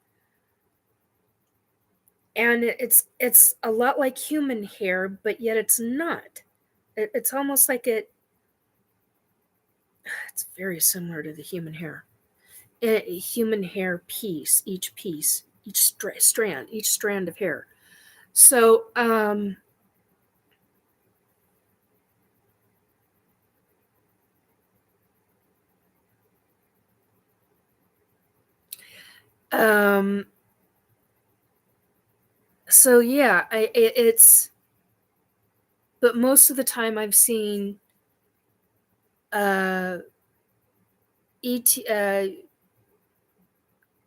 and it's a lot like human hair, but yet it's not. It's almost like it's very similar to the human hair. A human hair piece, each strand, each strand of hair. So so yeah, it's, but most of the time I've seen ET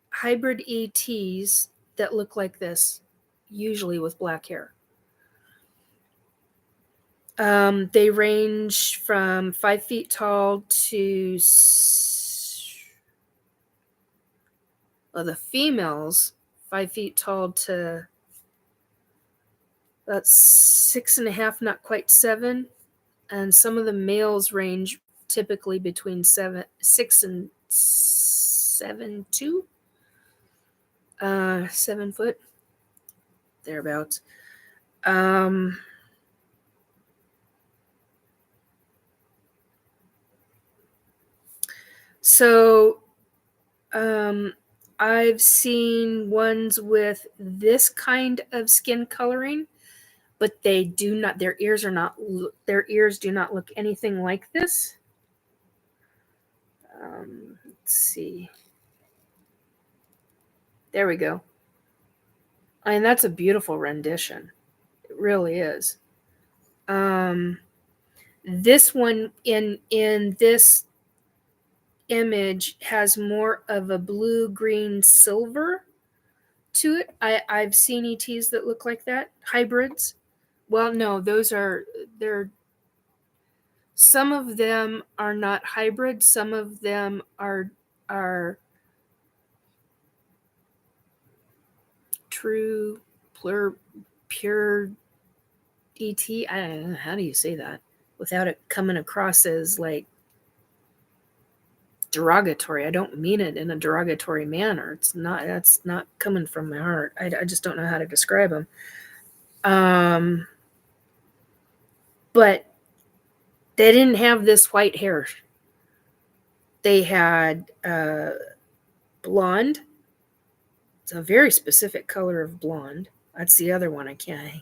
hybrid ETs that look like this, usually with black hair. They range from 5 feet tall to the females 5 feet tall to about 6.5, not quite 7, and some of the males range typically between 6 and 7'2", 7 foot, thereabouts. So I've seen ones with this kind of skin coloring, but they do not, their ears do not look anything like this. Let's see. There we go. I mean, that's a beautiful rendition. It really is. This one in this image has more of a blue, green, silver to it. I've seen ETs that look like that, hybrids. Well, no, they're some of them are not hybrid. Some of them are true, pure ET. I don't know, how do you say that without it coming across as like derogatory? I don't mean it in a derogatory manner. It's not. That's not coming from my heart. I just don't know how to describe them. But they didn't have this white hair. They had blonde. It's a very specific color of blonde. That's the other one I can't.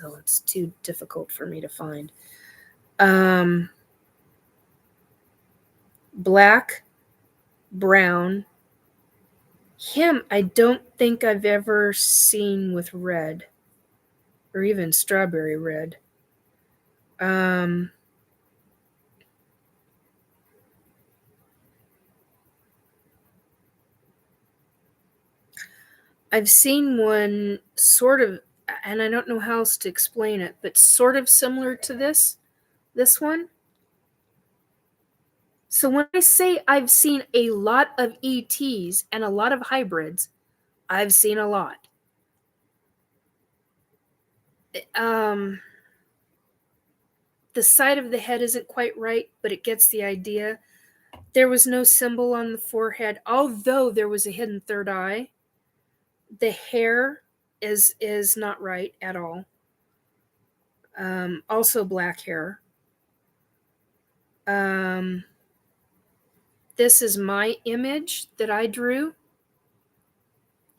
Oh, it's too difficult for me to find. Black, brown. Him, I don't think I've ever seen with red, or even strawberry red. I've seen one sort of, and I don't know how else to explain it, but sort of similar to this one. So when I say I've seen a lot of ETs and a lot of hybrids, I've seen a lot. The side of the head isn't quite right, but it gets the idea. There was no symbol on the forehead, although there was a hidden third eye. The hair is not right at all. Also black hair. This is my image that I drew.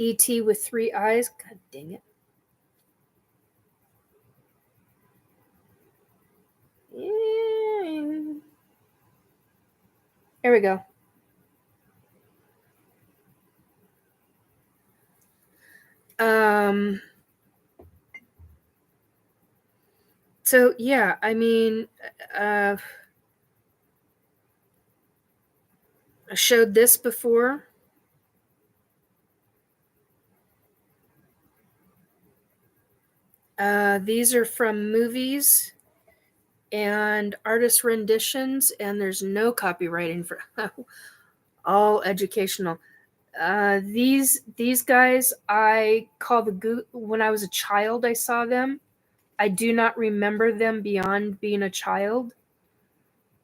ET with 3 eyes. God dang it. Yeah. There we go. So yeah, I mean, I showed this before. These are from movies and artist renditions, and there's no copywriting for all educational. These guys, I call when I was a child, I saw them. I do not remember them beyond being a child.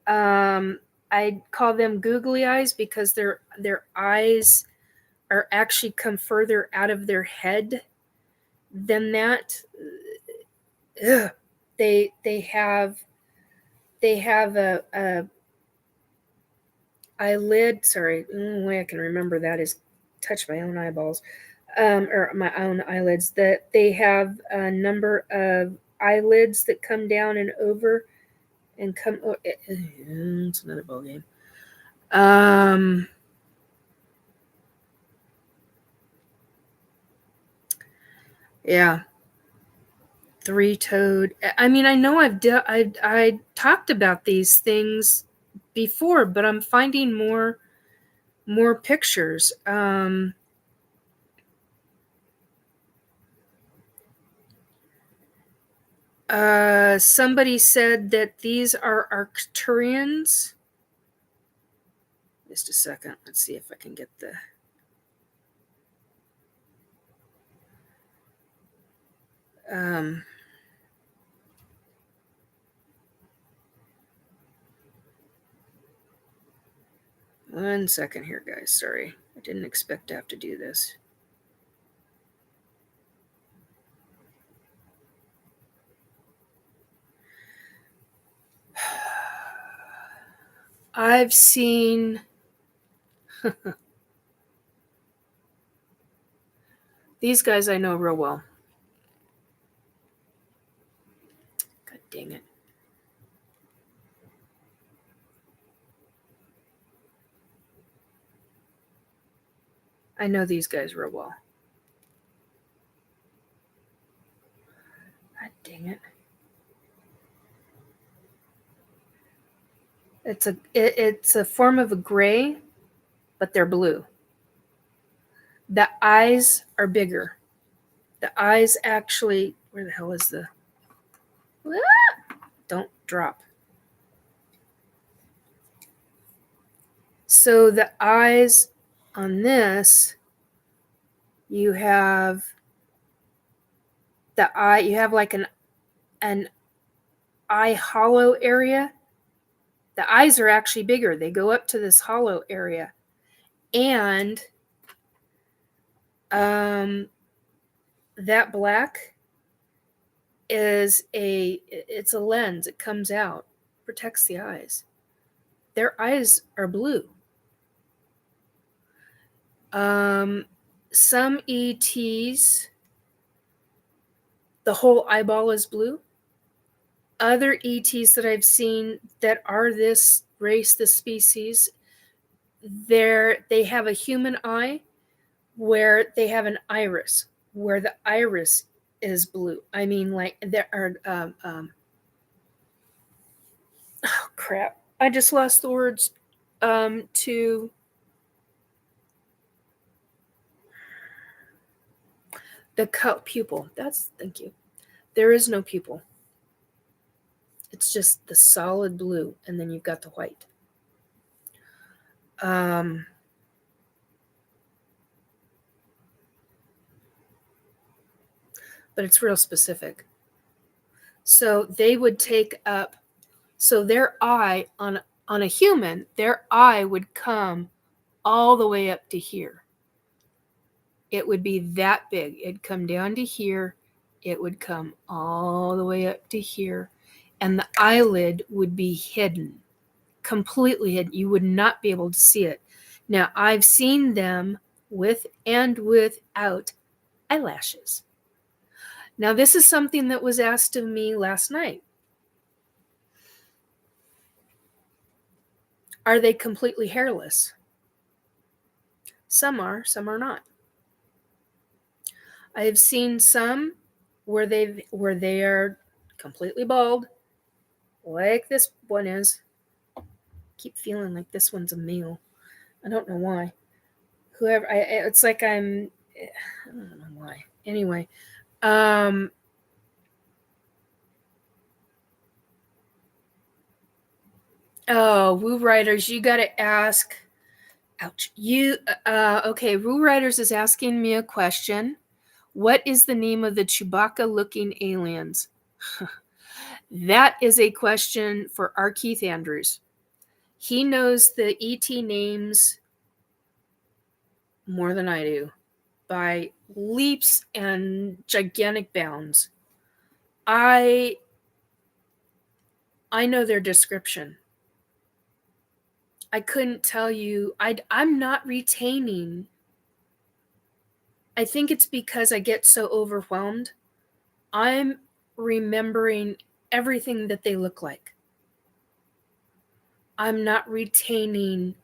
I call them googly eyes because their eyes are actually come further out of their head than that. Ugh. They have a eyelid. Sorry, the only way I can remember that is touch my own eyeballs, or my own eyelids. That they have a number of eyelids that come down and over and come. Oh, it's another ball game. Yeah. Three-toed. I mean, I know I talked about these things before, but I'm finding more pictures. Somebody said that these are Arcturians. Just a second. Let's see if I can get the. One second here, guys. Sorry. I didn't expect to have to do this. I've seen these guys I know real well. God dang it. I know these guys real well. God dang it. It's a form of a gray, but they're blue. The eyes are bigger. The eyes actually, where the hell is the? Don't drop. So the eyes on this, you have the eye. You have like an eye hollow area. The eyes are actually bigger. They go up to this hollow area, and that black is it's a lens. It comes out, protects the eyes. Their eyes are blue. Some ETs, the whole eyeball is blue. Other ETs that I've seen that are this race, this species, they have a human eye where they have an iris, where the iris is blue. I mean, like there are. Oh crap! I just lost the words. To the pupil. Thank you. There is no pupil. It's just the solid blue, and then you've got the white. But it's real specific. So they would take up. So their eye on a human, their eye would come all the way up to here. It would be that big. It'd come down to here. It would come all the way up to here. And the eyelid would be hidden, completely hidden. You would not be able to see it. Now, I've seen them with and without eyelashes. Now, this is something that was asked of me last night. Are they completely hairless? Some are not. I have seen some where they are completely bald, like this one is. I keep feeling like this one's a male. I don't know why. It's like I don't know why. Anyway, Woo Riders, you got to ask. Ouch. Okay, Woo Riders is asking me a question. What is the name of the Chewbacca-looking aliens? That is a question for our Keith Andrews. He knows the ET names more than I do, by leaps and gigantic bounds. I know their description. I couldn't tell you. I'm not retaining. I think it's because I get so overwhelmed. I'm remembering everything that they look like. I'm not retaining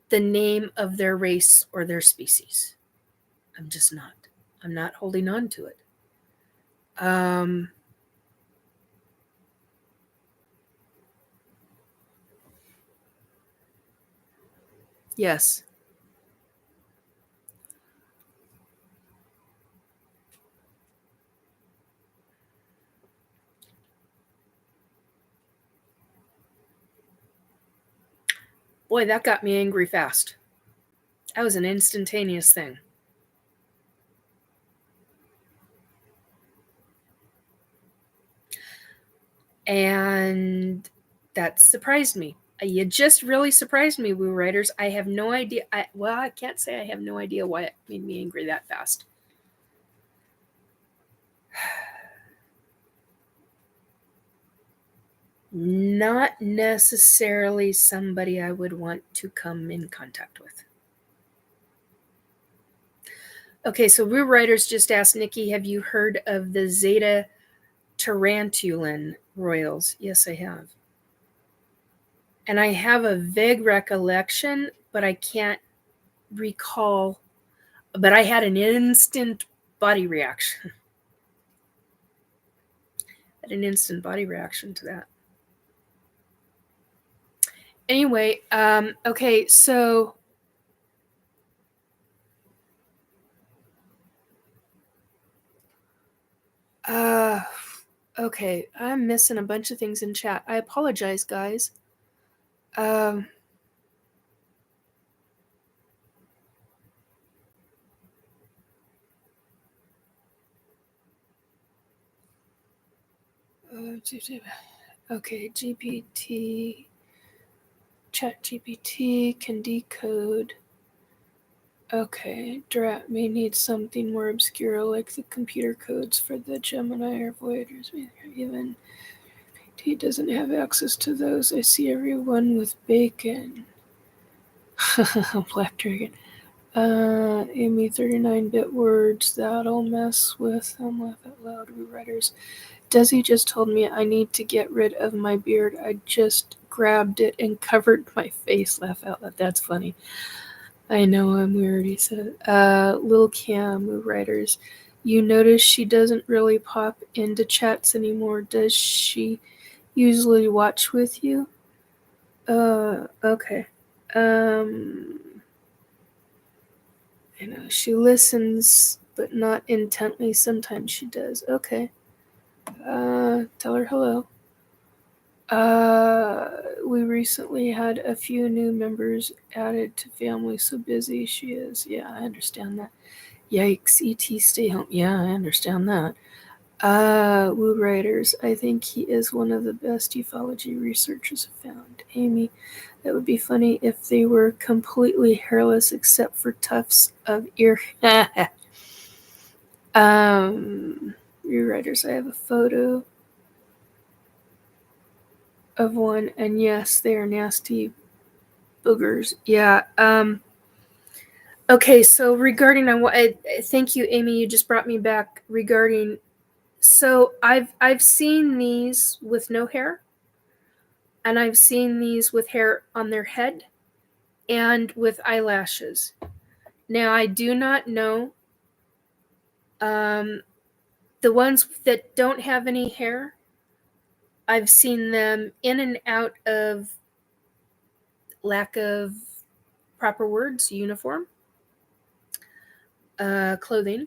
the name of their race or their species. I'm just not. I'm not holding on to it. Yes. Boy, that got me angry fast. That was an instantaneous thing. And that surprised me. You just really surprised me, Woo Writers. I have no idea. I can't say I have no idea why it made me angry that fast. Not necessarily somebody I would want to come in contact with. Okay, so Woo Writers just asked Nikki, have you heard of the Zeta Tarantulan royals? Yes, I have. And I have a vague recollection, but I can't recall. But I had an instant body reaction. An instant body reaction to that. Anyway, okay, so okay, I'm missing a bunch of things in chat. I apologize, guys. Okay, GPT, Chat GPT can decode. Okay, Drat may need something more obscure like the computer codes for the Gemini or Voyagers. Even he doesn't have access to those. I see everyone with bacon. Black Dragon. Amy, 39-bit words. That'll mess with them. Laugh out loud, Writers. Desi just told me I need to get rid of my beard. I just grabbed it and covered my face. Laugh out loud. That's funny. I know, we already said it. Lil Cam, Writers. You notice she doesn't really pop into chats anymore. Does she usually watch with you? Okay. I know she listens, but not intently. Sometimes she does. Okay. Tell her hello. We recently had a few new members added to family. So busy she is. Yeah, I understand that. Yikes, ET, stay home. Yeah, I understand that. Woo Writers, I think he is one of the best ufology researchers I've found. Amy, that would be funny if they were completely hairless except for tufts of ear. Woo Writers, I have a photo of one, and yes, they are nasty boogers. Yeah. Okay, so regarding on what thank you, Amy, you just brought me back regarding. So I've seen these with no hair, and I've seen these with hair on their head, and with eyelashes. Now I do not know. The ones that don't have any hair, I've seen them in and out of lack of proper words, uniform, clothing.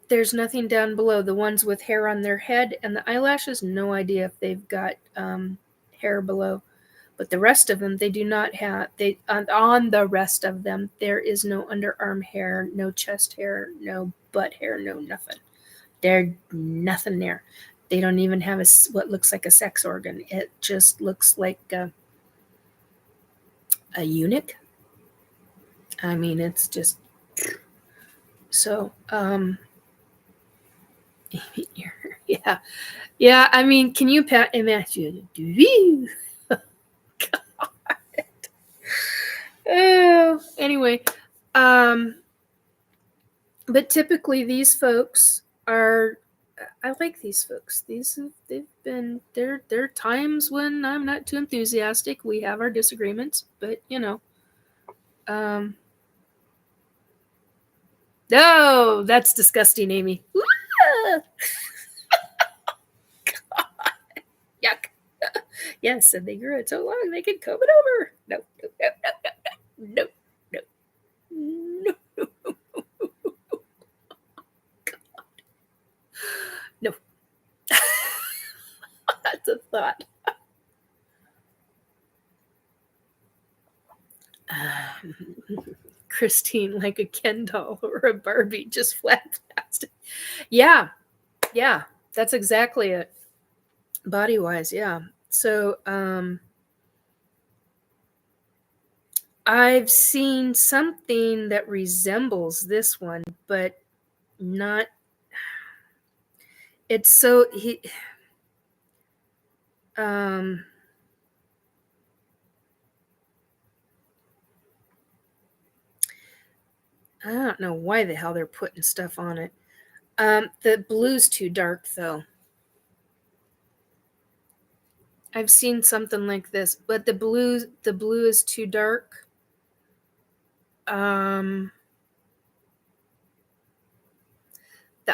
There's nothing down below. The ones with hair on their head and the eyelashes, no idea if they've got hair below. But the rest of them, they do not have. They on the rest of them, there is no underarm hair, no chest hair, no butt hair, no nothing. There's nothing there. They don't even have what looks like a sex organ. It just looks like a eunuch. I mean, it's just so. Yeah, yeah. I mean, can you imagine? Oh, anyway, but typically these folks are. I like these folks. They've been there. There are times when I'm not too enthusiastic. We have our disagreements, but no, that's disgusting, Amy. Yuck. Yes, and they grew it so long they could comb it over. No, no, no, no, no, no, no, no. That's a thought. Christine, like a Ken doll or a Barbie, just flat plastic. Yeah, yeah, that's exactly it. Body wise, yeah. So, I've seen something that resembles this one, but not. It's so he. I don't know why the hell they're putting stuff on it. The blue's too dark though. I've seen something like this, but the blue is too dark. The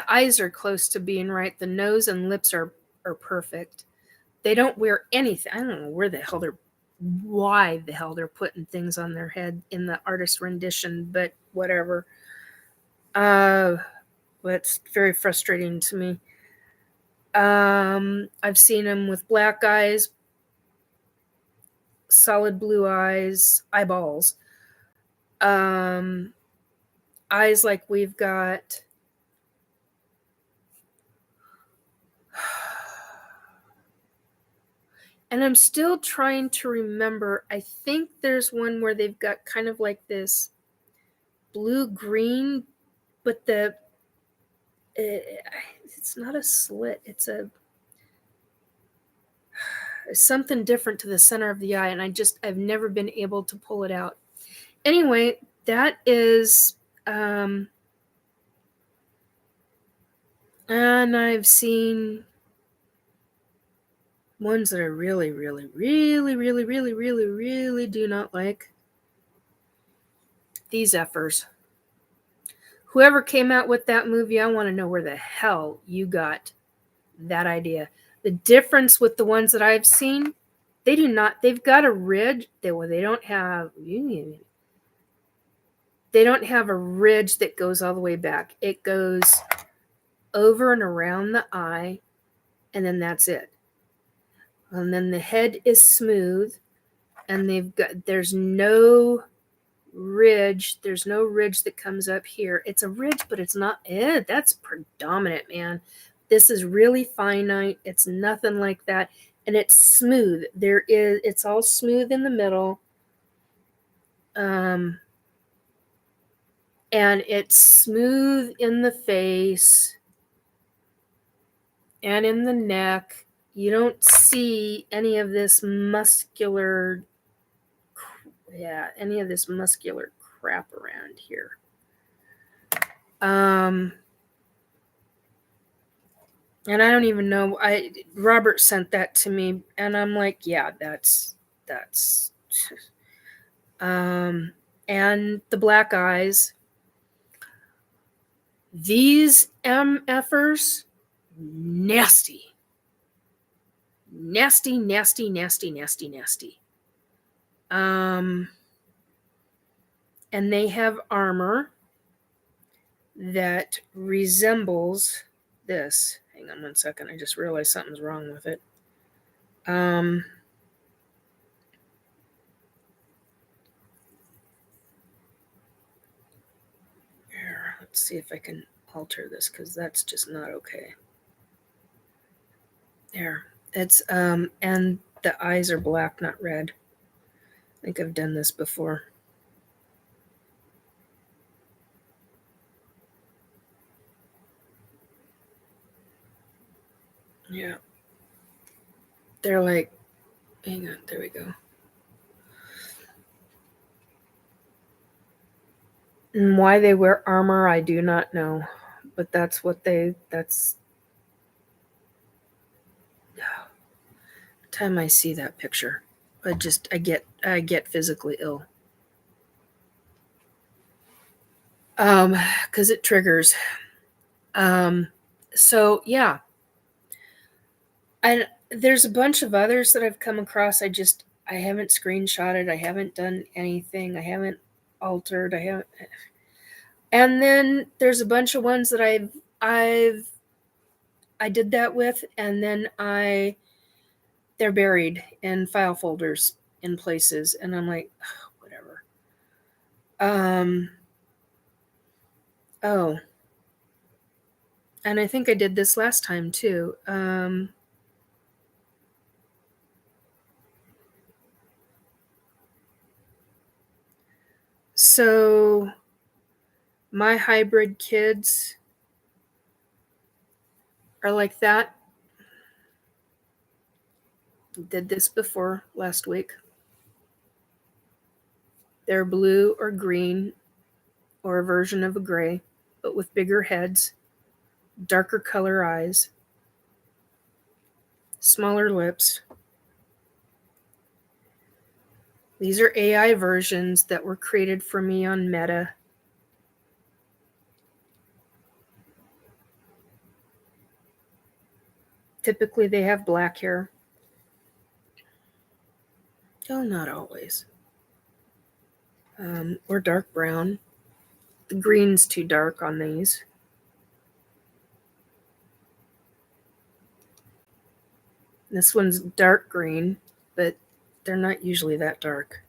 eyes are close to being right. The nose and lips are perfect. They don't wear anything. I don't know why the hell they're putting things on their head in the artist rendition, but whatever. That's very frustrating to me. I've seen them with black eyes, solid blue eyes, eyeballs. Eyes like we've got. And I'm still trying to remember. I think there's one where they've got kind of like this blue-green, but it's not a slit. It's something different to the center of the eye, and I've never been able to pull it out. Anyway, that is, and I've seen ones that I really, really, really, really, really, really, really do not like. These effers. Whoever came out with that movie, I want to know where the hell you got that idea. The difference with the ones that I've seen, they do not. They've got a ridge. They don't have. They don't have a ridge that goes all the way back. It goes over and around the eye, and then that's it. And then the head is smooth, and there's no ridge. There's no ridge that comes up here. It's a ridge, but it's not. That's predominant, man. This is really finite. It's nothing like that, and it's smooth. It's all smooth in the middle. And it's smooth in the face and in the neck. You don't see any of this muscular crap around here. And I don't even know. Robert sent that to me, and I'm like, yeah, that's. And the black eyes. These MFers, nasty. Nasty, nasty, nasty, nasty, nasty. And they have armor that resembles this. Hang on one second. I just realized something's wrong with it. Here, let's see if I can alter this, because that's just not okay. There. It's and the eyes are black, not red. think I've done this before. Yeah. They're like, hang on, there we go. And why they wear armor, I do not know. But that's what that's... Every time I see that picture, I get physically ill. Because it triggers. So yeah. There's a bunch of others that I've come across. I haven't screenshotted. I haven't done anything. I haven't altered. And then there's a bunch of ones that I did that with, and then they're buried in file folders in places, and I'm like, oh, whatever. Oh, and I think I did this last time too. So my hybrid kids are like that. Did this before last week. They're blue or green or a version of a gray, but with bigger heads, darker color eyes, smaller lips. These are AI versions that were created for me on Meta. Typically, they have black hair. Oh, not always. Or dark brown. The green's too dark on these. This one's dark green, but they're not usually that dark.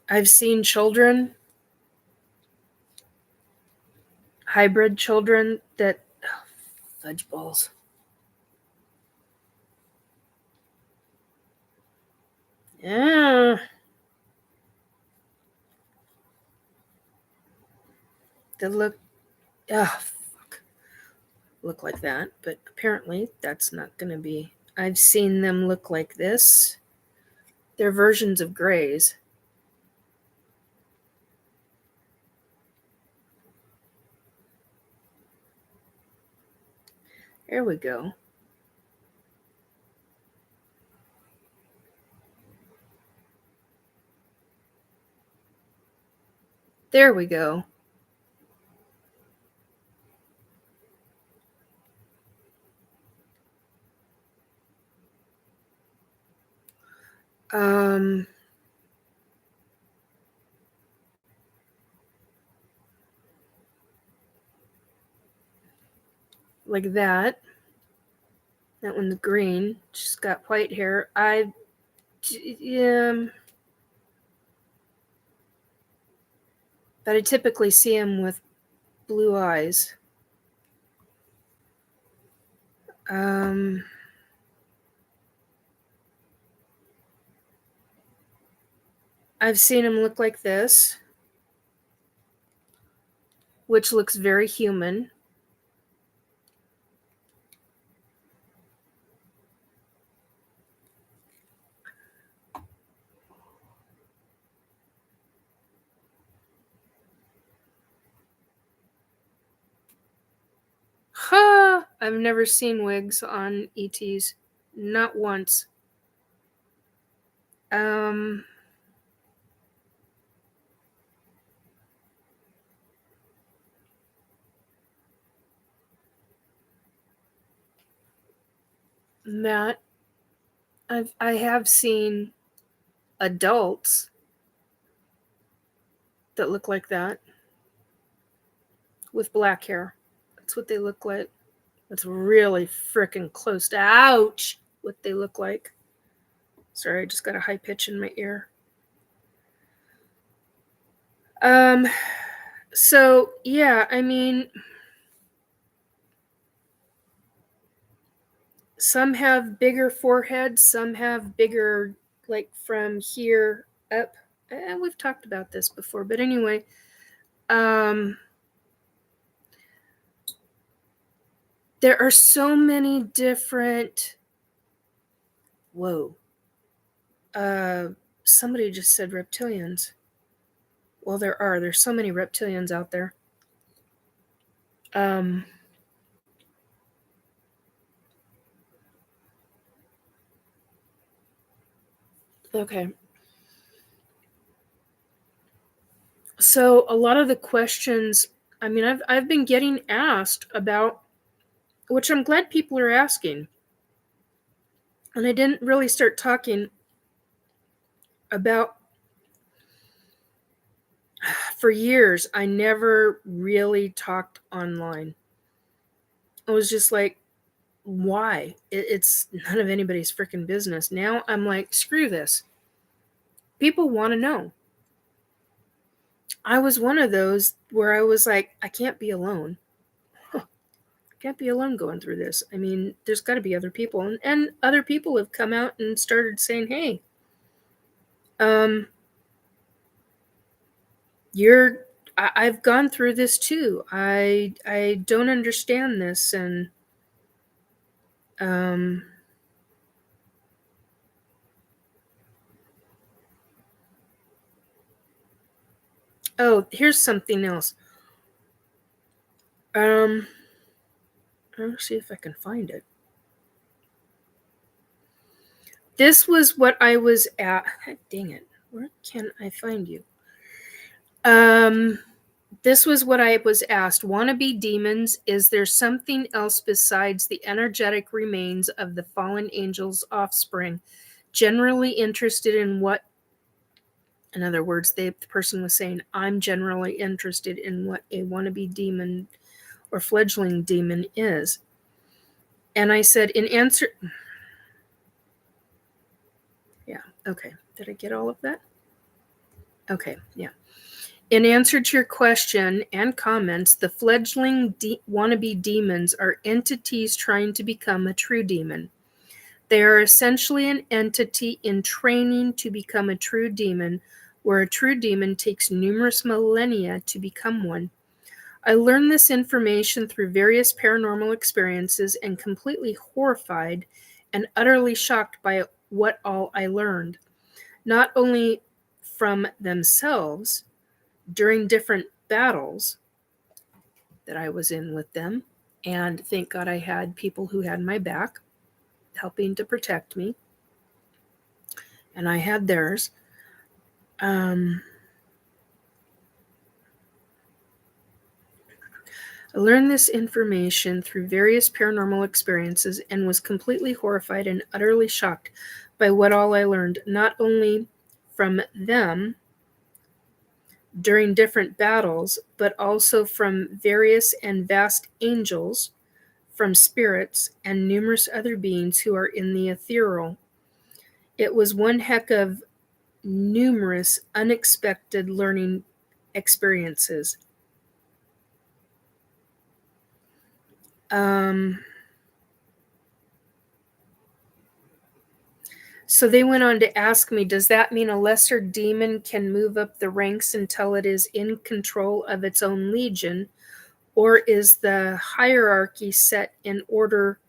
I've seen children, hybrid children that... fudge balls. Yeah. They look... look like that, but apparently that's not going to be... I've seen them look like this. They're versions of grays. There we go. There we go. Like that. That one's green. She's got white hair. But I typically see him with blue eyes. I've seen him look like this, which looks very human. Ha! I've never seen wigs on ETs. Not once. Matt, I have seen adults that look like that with black hair. That's what they look like. That's really freaking close to... ouch! What they look like. Sorry, I just got a high pitch in my ear. So, yeah, I mean, some have bigger foreheads, some have bigger, like from here up. And we've talked about this before, but anyway, there are so many different. Whoa. Somebody just said reptilians. Well, there's so many reptilians out there. Okay. So a lot of the questions, I mean, I've been getting asked about, which I'm glad people are asking. And I didn't really start talking about, for years, I never really talked online. I was just like, why? It's none of anybody's freaking business. Now I'm like, screw this. People want to know. I was one of those where I was like, I can't be alone. I can't be alone going through this. I mean, there's got to be other people. And other people have come out and started saying, hey, I've gone through this too. I don't understand this. And oh, here's something else. I'll see if I can find it. This was what I was at. Dang it. Where can I find you? This was what I was asked. Wannabe demons, is there something else besides the energetic remains of the fallen angel's offspring? Generally interested in what, in other words, the person was saying, I'm generally interested in what a wannabe demon or fledgling demon is. And I said, in answer, yeah, okay. Did I get all of that? Okay, yeah. In answer to your question and comments, the fledgling wannabe demons are entities trying to become a true demon. They are essentially an entity in training to become a true demon, where a true demon takes numerous millennia to become one. I learned this information through various paranormal experiences and completely horrified and utterly shocked by what all I learned. Not only from themselves, during different battles that I was in with them, and thank God I had people who had my back, helping to protect me, and I had theirs. I learned this information through various paranormal experiences and was completely horrified and utterly shocked by what all I learned, not only from them during different battles, but also from various and vast angels, from spirits, and numerous other beings who are in the ethereal. It was one heck of numerous unexpected learning experiences. So they went on to ask me, does that mean a lesser demon can move up the ranks until it is in control of its own legion? Or is the hierarchy set in order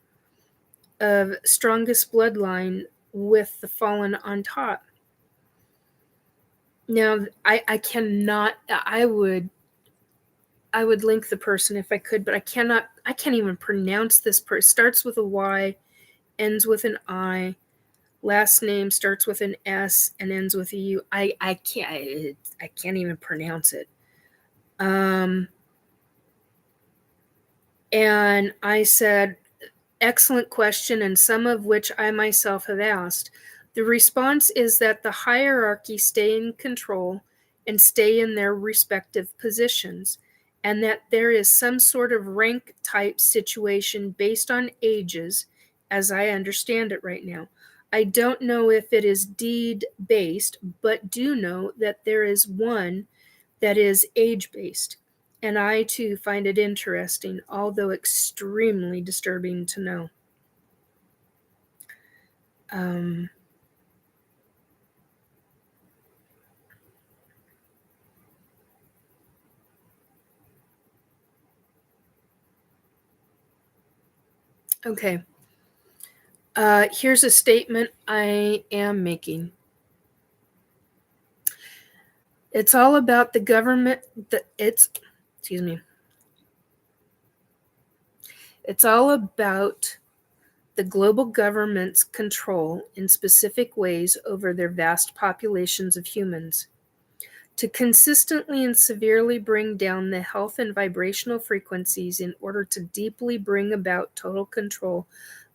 of strongest bloodline with the fallen on top? Now, I cannot, I would link the person if I could, but I can't even pronounce this person. Starts with a Y, ends with an I. Last name starts with an S and ends with a U. I can't even pronounce it. And I said, excellent question, and some of which I myself have asked. The response is that the hierarchy stay in control and stay in their respective positions, and that there is some sort of rank type situation based on ages, as I understand it right now. I don't know if it is deed based, but do know that there is one that is age based. And I, too, find it interesting, although extremely disturbing to know. Okay. Here's a statement I am making. It's all about the government. Excuse me. It's all about the global government's control in specific ways over their vast populations of humans. To consistently and severely bring down the health and vibrational frequencies in order to deeply bring about total control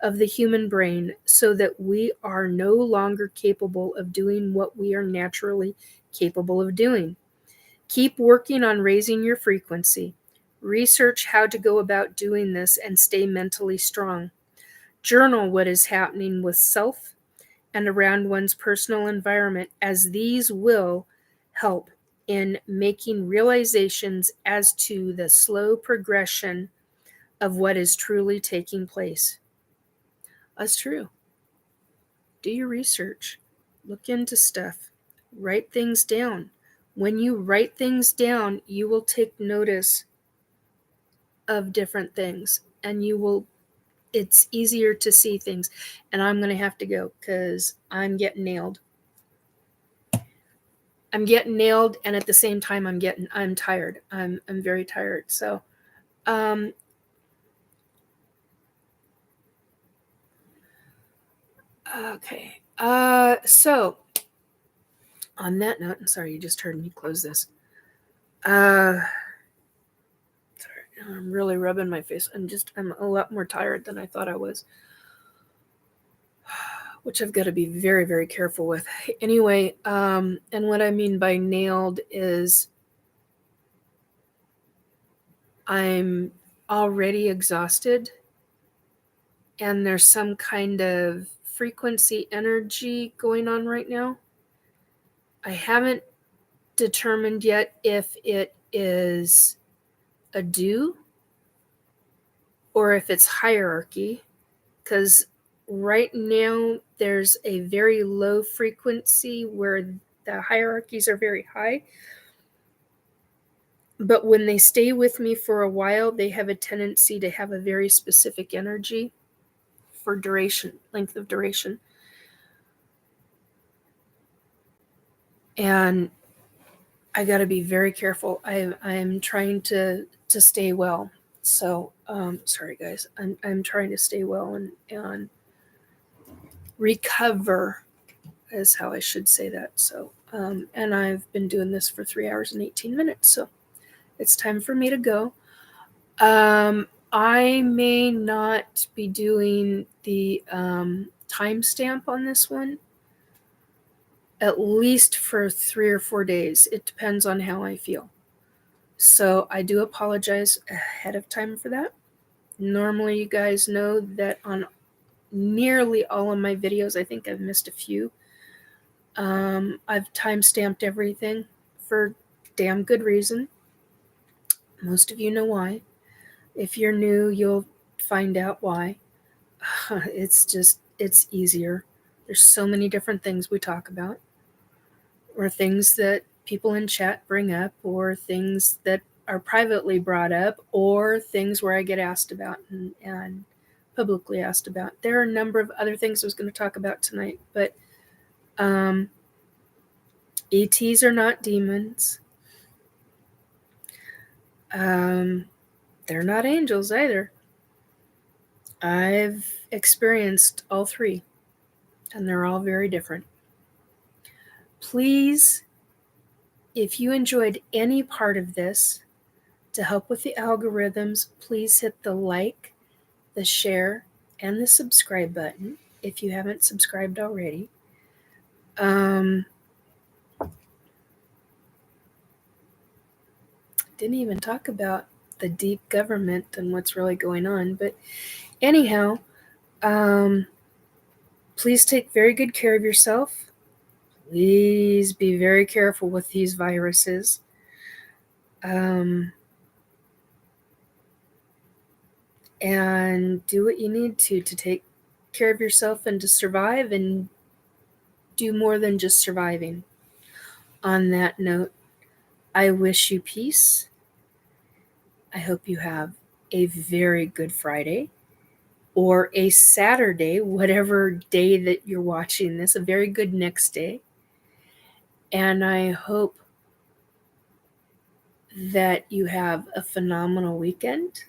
of the human brain so that we are no longer capable of doing what we are naturally capable of doing. Keep working on raising your frequency. Research how to go about doing this and stay mentally strong. Journal what is happening with self and around one's personal environment, as these will help in making realizations as to the slow progression of what is truly taking place. That's true. Do your research. Look into stuff. Write things down. When you write things down, you will take notice of different things, and it's easier to see things. And I'm going to have to go because I'm getting nailed. And at the same time I'm tired. I'm very tired. So okay. So on that note, I'm sorry you just heard me close this. Sorry, I'm really rubbing my face. I'm a lot more tired than I thought I was, which I've got to be very, very careful with. Anyway, and what I mean by nailed is I'm already exhausted, and there's some kind of frequency energy going on right now. I haven't determined yet if it is a do or if it's hierarchy, because right now there's a very low frequency where the hierarchies are very high. But when they stay with me for a while, they have a tendency to have a very specific energy for duration, length of duration. And I got to be very careful. I'm trying to stay well. So, sorry guys, I'm trying to stay well and recover is how I should say that. So, and I've been doing this for 3 hours and 18 minutes. So it's time for me to go. I may not be doing the timestamp on this one, at least for 3 or 4 days. It depends on how I feel. So I do apologize ahead of time for that. Normally, you guys know that on nearly all of my videos, I think I've missed a few. I've timestamped everything for damn good reason. Most of you know why. If you're new, you'll find out why. It's easier. There's so many different things we talk about, or things that people in chat bring up, or things that are privately brought up, or things where I get asked about and publicly asked about. There are a number of other things I was going to talk about tonight, but ETs are not demons. They're not angels either. I've experienced all three, and they're all very different. Please, if you enjoyed any part of this, to help with the algorithms, please hit the like, the share, and the subscribe button if you haven't subscribed already. Didn't even talk about the deep government and what's really going on, but anyhow, please take very good care of yourself. Please be very careful with these viruses. and do what you need to take care of yourself and to survive, and do more than just surviving. On that note, I wish you peace. I hope you have a very good Friday or a Saturday, whatever day that you're watching this, a very good next day. And I hope that you have a phenomenal weekend.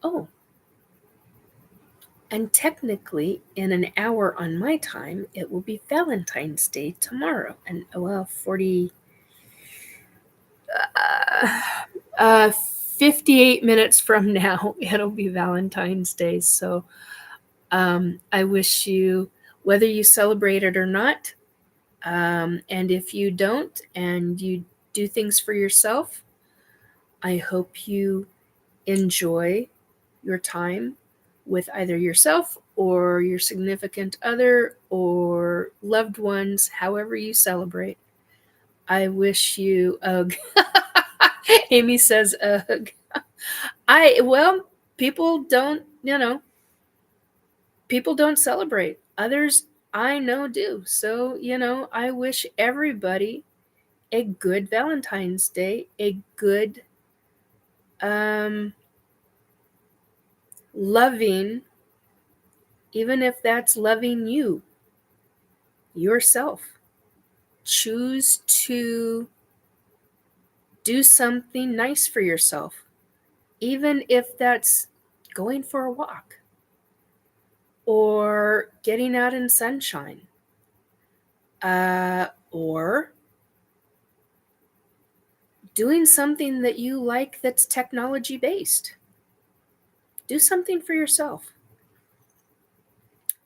Oh, and technically, in an hour on my time, it will be Valentine's Day tomorrow. And 58 minutes from now, it'll be Valentine's Day. So I wish you, whether you celebrate it or not, and if you don't and you do things for yourself, I hope you enjoy your time with either yourself or your significant other or loved ones, however you celebrate. I wish you, ugh. Amy says, ugh. People don't, people don't celebrate. Others I know do. So, I wish everybody a good Valentine's Day, a good, loving, even if that's loving you, yourself. Choose to do something nice for yourself, even if that's going for a walk or getting out in sunshine, or doing something that you like that's technology based. Do something for yourself.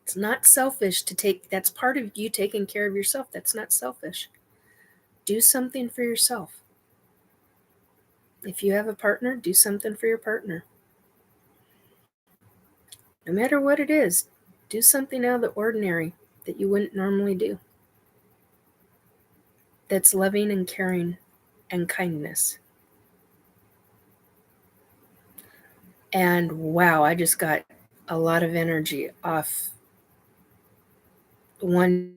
It's not selfish to take, that's part of you taking care of yourself. That's not selfish. Do something for yourself. If you have a partner, do something for your partner. No matter what it is, do something out of the ordinary that you wouldn't normally do. That's loving and caring and kindness. And wow, I just got a lot of energy off one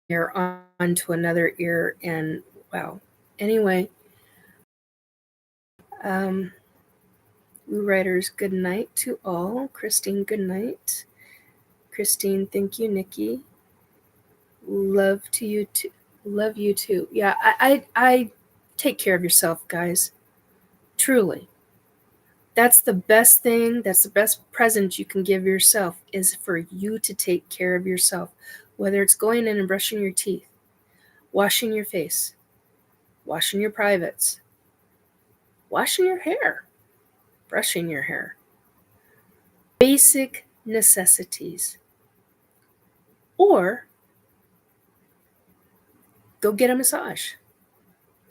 ear onto another ear, and wow. Anyway, Woo Writers, good night to all. Christine, good night. Christine, thank you. Nikki, love to you too. Love you too. Yeah, I take care of yourself, guys. Truly. That's the best thing. That's the best present you can give yourself, is for you to take care of yourself. Whether it's going in and brushing your teeth, washing your face, washing your privates, washing your hair, brushing your hair. Basic necessities. Or go get a massage.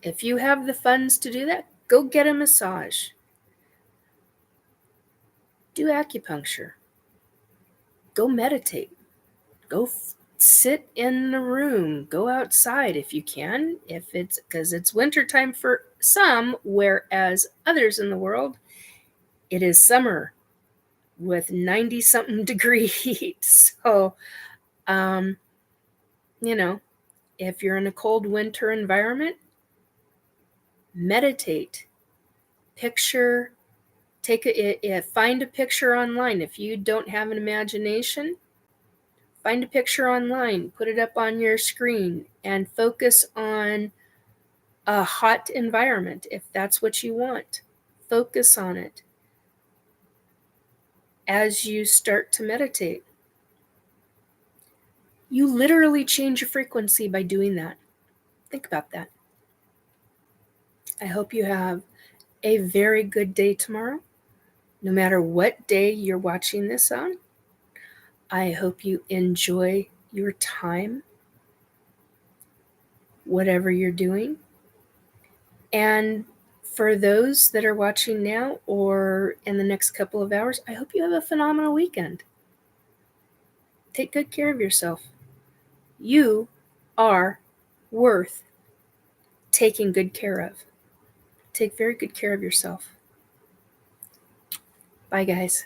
If you have the funds to do that, go get a massage. Do acupuncture. Go meditate. Go sit in the room. Go outside if you can, if it's because it's wintertime for some, whereas others in the world, it is summer with 90-something degree heat. So, if you're in a cold winter environment, meditate. Picture, find a picture online. If you don't have an imagination, find a picture online, put it up on your screen, and focus on a hot environment. If that's what you want, focus on it as you start to meditate. You literally change your frequency by doing that. Think about that. I hope you have a very good day tomorrow, no matter what day you're watching this on. I hope you enjoy your time, whatever you're doing. And for those that are watching now or in the next couple of hours, I hope you have a phenomenal weekend. Take good care of yourself. You are worth taking good care of. Take very good care of yourself. Bye, guys.